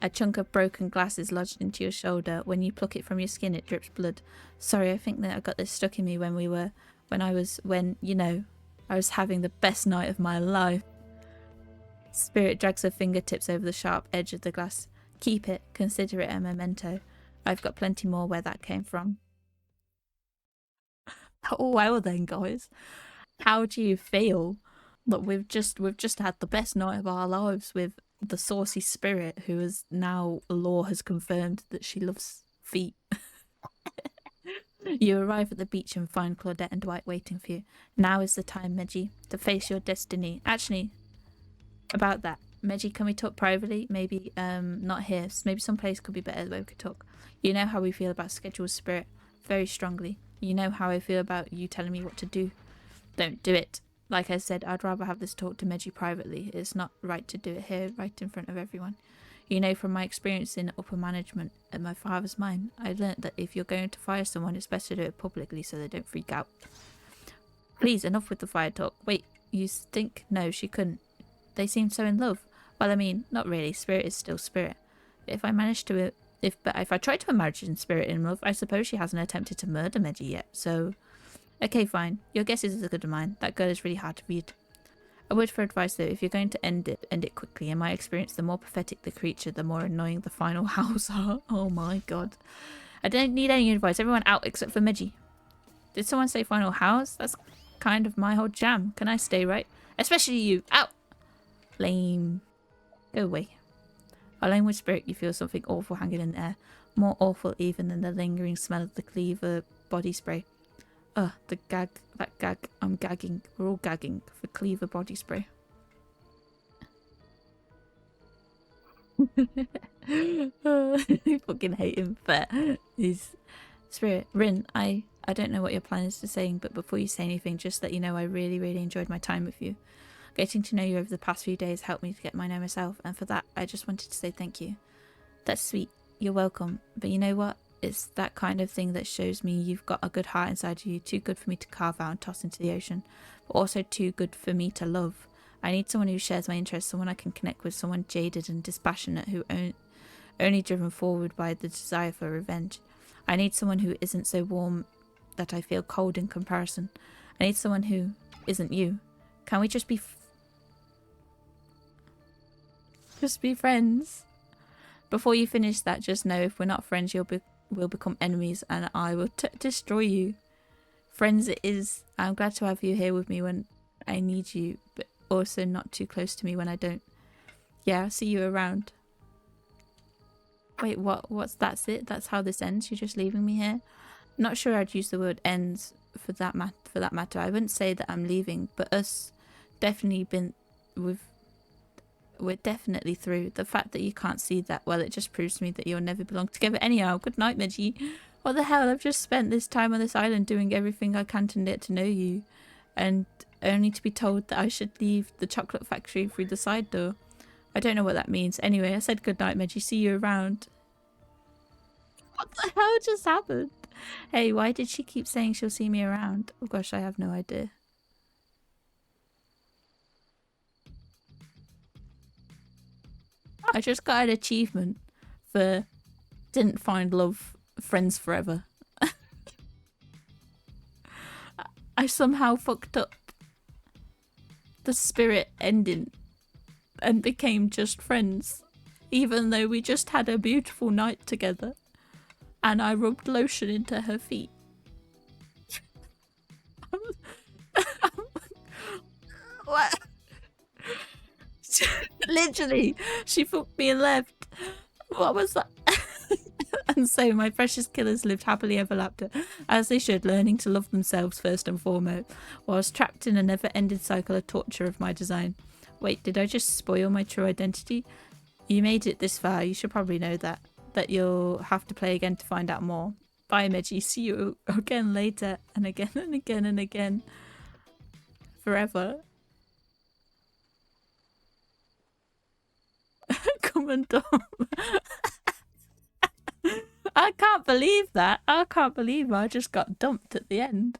A chunk of broken glass is lodged into your shoulder. When you pluck it from your skin, it drips blood. Sorry, I think that I got this stuck in me I was having the best night of my life. Spirit drags her fingertips over the sharp edge of the glass. Keep it. Consider it a memento. I've got plenty more where that came from. Oh, well then, guys. How do you feel? Look, we've just had the best night of our lives with the saucy Spirit, who is now lore has confirmed that she loves feet. You arrive at the beach and find Claudette and Dwight waiting for you. Now is the time, Meji, to face your destiny. Actually, about that, Meji, can we talk privately? Maybe not here. Maybe someplace could be better where we could talk. You know how we feel about scheduled Spirit. Very strongly. You know how I feel about you telling me what to do. Don't do it. Like I said, I'd rather have this talk to Meji privately. It's not right to do it here, right in front of everyone. You know, from my experience in upper management at my father's mine, I learnt that if you're going to fire someone, it's best to do it publicly so they don't freak out. Please, enough with the fire talk. Wait, you think? No, she couldn't. They seemed so in love. Well, I mean, not really. Spirit is still spirit. If I managed to, if I tried to imagine Spirit in love, I suppose she hasn't attempted to murder Meji yet. So, okay, fine. Your guess is as good as mine. That girl is really hard to read. A word for advice though: if you're going to end it quickly. In my experience, the more pathetic the creature, the more annoying the final howls are. Oh my god. I don't need any advice. Everyone out except for Meji. Did someone say final house? That's kind of my whole jam. Can I stay, right? Especially you. Out! Lame. Go away. Alone with Spirit, you feel something awful hanging in the air. More awful even than the lingering smell of the Cleaver body spray. Ugh, that gag. I'm gagging. We're all gagging for Cleaver body spray. I fucking hate him, but he's... Spirit, Rin, I don't know what your plan is to saying, but before you say anything, just let you know I really, really enjoyed my time with you. Getting to know you over the past few days helped me to get my know myself, and for that, I just wanted to say thank you. That's sweet. You're welcome. But you know what? It's that kind of thing that shows me you've got a good heart inside of you, too good for me to carve out and toss into the ocean, but also too good for me to love. I need someone who shares my interests, someone I can connect with, someone jaded and dispassionate who only driven forward by the desire for revenge. I need someone who isn't so warm that I feel cold in comparison. I need someone who isn't you. Can we just be friends? Before you finish that, just know if we're not friends, we'll become enemies and I will destroy you. Friends it is. I'm glad to have you here with me when I need you, but also not too close to me when I don't. Yeah, I'll see you around. Wait, what's that's it? That's how this ends? You're just leaving me here? Not sure I'd use the word ends for that matter. I wouldn't say that I'm leaving, but us definitely we're definitely through. The fact that you can't see that, well, it just proves to me that you'll never belong together anyhow. Good night, Meji. What the hell? I've just spent this time on this island doing everything I can to get to know you, and only to be told that I should leave the chocolate factory through the side door. I don't know what that means. Anyway, I said good night, Meji. See you around. What the hell just happened? Hey, why did she keep saying she'll see me around? Oh gosh, I have no idea. I just got an achievement for didn't find love, friends forever. I somehow fucked up the spirit ending and became just friends, even though we just had a beautiful night together and I rubbed lotion into her feet. What? Literally, she fucked me and left. What was that? And so my precious killers lived happily ever after, as they should, learning to love themselves first and foremost, whilst trapped in a never-ending cycle of torture of my design. Wait, did I just spoil my true identity? You made it this far, you should probably know that you'll have to play again to find out more. Bye, Meji. See you again later, and again and again and again. Forever. Come and dump. I can't believe that. I can't believe I just got dumped at the end.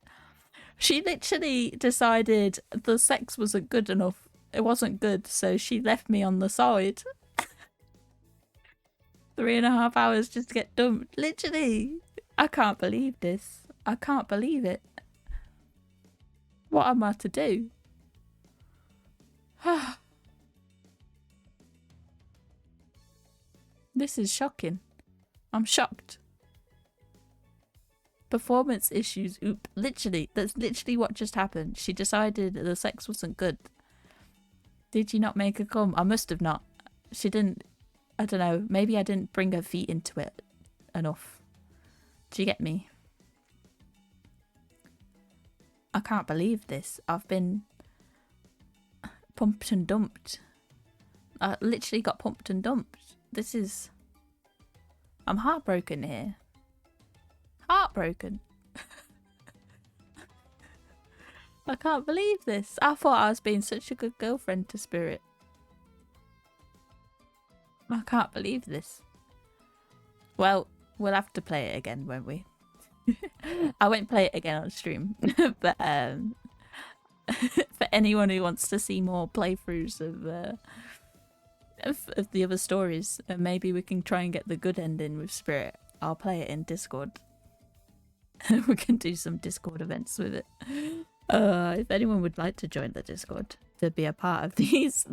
She literally decided the sex wasn't good enough. It wasn't good, so she left me on the side. 3.5 hours just to get dumped. Literally. I can't believe this. I can't believe it. What am I to do? This is shocking. I'm shocked. Performance issues. Oop. Literally. That's literally what just happened. She decided the sex wasn't good. Did you not make her come? I must have not. She didn't. I don't know. Maybe I didn't bring her feet into it enough. Do you get me? I can't believe this. I've been pumped and dumped. I literally got pumped and dumped. This is... I'm heartbroken here. Heartbroken. I can't believe this. I thought I was being such a good girlfriend to Spirit. I can't believe this. Well, we'll have to play it again, won't we? I won't play it again on stream, but for anyone who wants to see more playthroughs of the other stories, maybe we can try and get the good ending with Spirit. I'll play it in Discord. We can do some Discord events with it. If anyone would like to join the Discord to be a part of these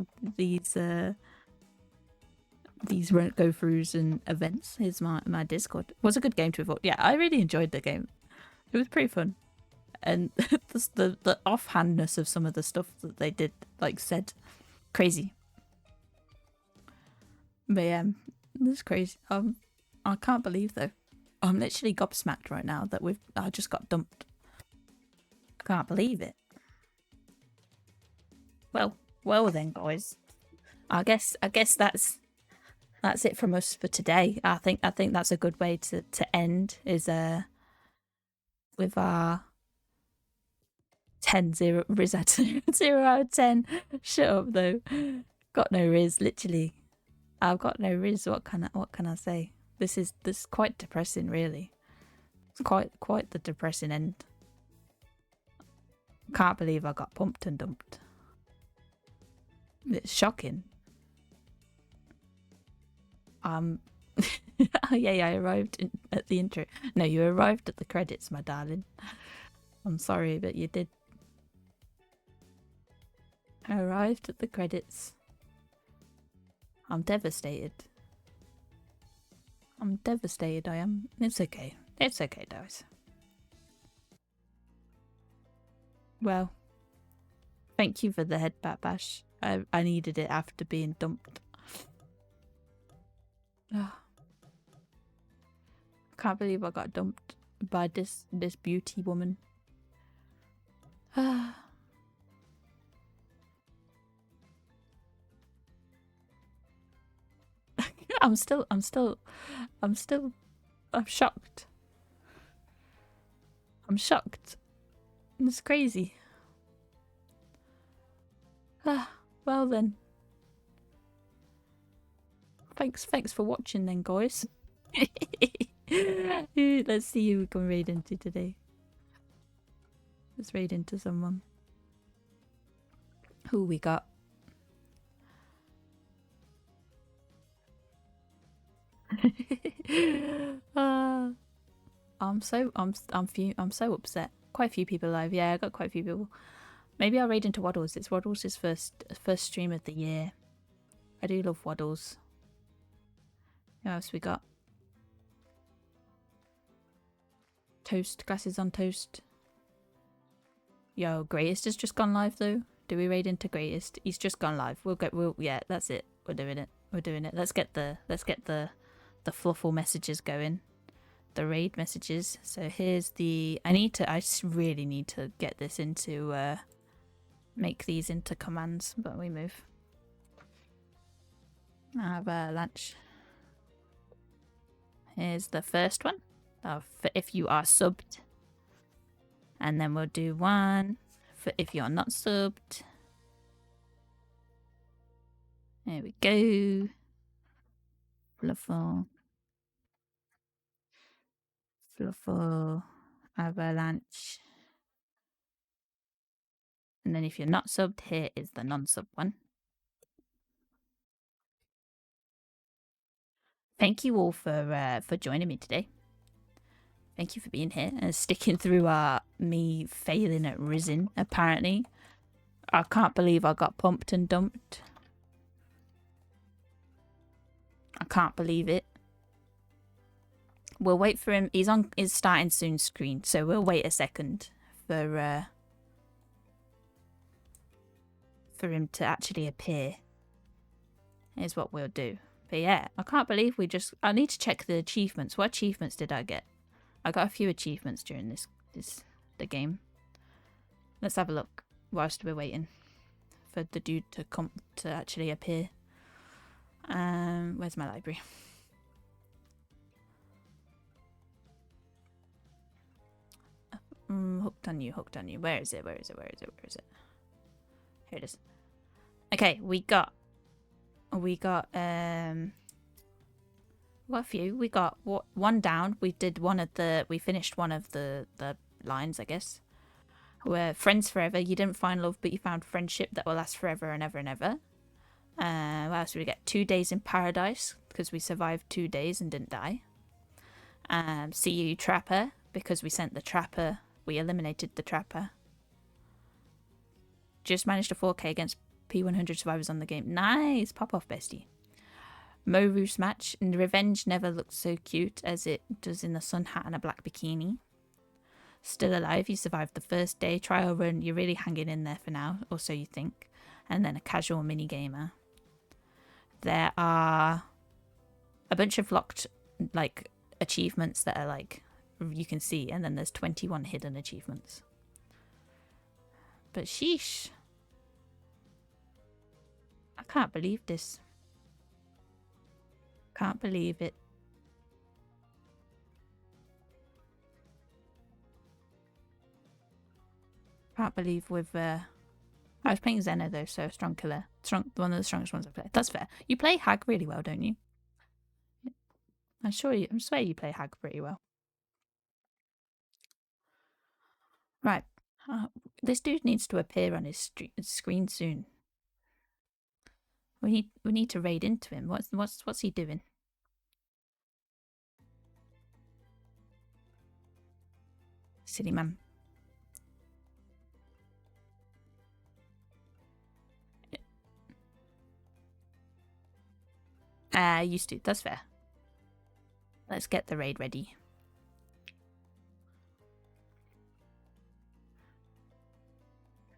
go throughs and events, here's my Discord. It was a good game to evoke. Yeah, I really enjoyed the game. It was pretty fun, and the offhandness of some of the stuff that they did, like said, crazy. But yeah, it's crazy. I can't believe though. I'm literally gobsmacked right now that I just got dumped. I can't believe it. Well then, guys. I guess that's it from us for today. I think that's a good way to end is with our 10-0 Riz out 0 out of 10. Shut up though. Got no Riz, literally. I've got no Riz. What can I say? This is quite depressing, really. It's quite the depressing end. Can't believe I got pumped and dumped. It's shocking. Yeah, I arrived at the intro. No, you arrived at the credits, my darling. I'm sorry, but you did. I arrived at the credits. I'm devastated. I am. It's okay. It's okay, guys. Well, thank you for the headbat bash. I needed it after being dumped. Can't believe I got dumped by this beauty woman. I'm shocked. I'm shocked. It's crazy. Well then. Thanks for watching then, guys. Let's see who we can raid into today. Let's raid into someone. Who we got? I'm so upset. Quite a few people live. Yeah, I got quite a few people. Maybe I'll raid into Waddles. It's Waddles' first stream of the year. I do love Waddles. Who else we got? Toast, glasses on toast. Yo, Greatest has just gone live though. Do we raid into Greatest? He's just gone live. Yeah, that's it. We're doing it. Let's get the fluffle messages going. The raid messages. So here's the I really need to get this into make these into commands, but we move. I have lunch. Here's the first one. For if you are subbed. And then we'll do one for if you're not subbed. There we go. Fluffle. Avalanche. And then if you're not subbed, here is the non-sub one. Thank you all for joining me today. Thank you for being here and sticking through me failing at Rizzing, apparently. I can't believe I got pumped and dumped. I can't believe it. We'll wait for him. He's on his starting soon screen, so we'll wait a second for him to actually appear. Here's what we'll do. But yeah, I can't believe I need to check the achievements. What achievements did I get? I got a few achievements during the game. Let's have a look whilst we're waiting for the dude to actually appear. Where's my library? Hooked on you. Where is it? Here it is. Okay, we got a few. We got one down. We finished one of the lines, I guess. We're friends forever. You didn't find love, but you found friendship that will last forever and ever and ever. What else did we get? 2 days in paradise, because we survived 2 days and didn't die. See you, Trapper, because we sent the Trapper. We eliminated the Trapper. Just managed a 4K against P100 survivors on the game. Nice! Pop off, bestie. Moru's match. And Revenge never looked so cute as it does in the sun hat and a black bikini. Still alive. You survived the first day. Trial run. You're really hanging in there for now, or so you think. And then a casual mini gamer. There are a bunch of locked, like, achievements that are, like, you can see. And then there's 21 hidden achievements. But sheesh. I can't believe this. Can't believe it. Can't believe we've I was playing Zeno though, so strong killer. One of the strongest ones I've played. That's fair. You play Hag really well, don't you? I swear you play Hag pretty well. Right. This dude needs to appear on his screen soon. We need to raid into him. What's he doing? Silly man. Used to. That's fair. Let's get the raid ready.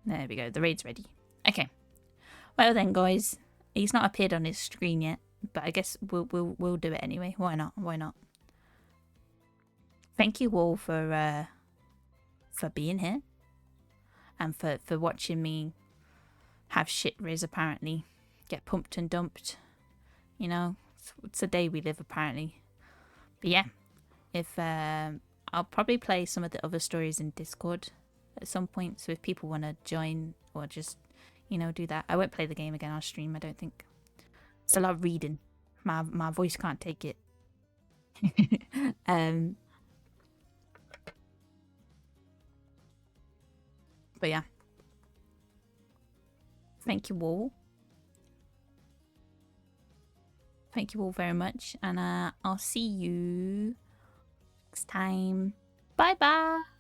There we go. The raid's ready. Okay. Well then, guys, he's not appeared on his screen yet, but I guess we'll do it anyway. Why not? Why not? Thank you all for being here and for watching me have shit Riz apparently get pumped and dumped. You know, it's the day we live apparently. But yeah, if I'll probably play some of the other stories in Discord at some point. So if people want to join or just, you know, do that, I won't play the game again on stream. I don't think it's a lot of reading. My voice can't take it. But yeah, thank you all. Thank you all very much, and I'll see you next time. Bye bye.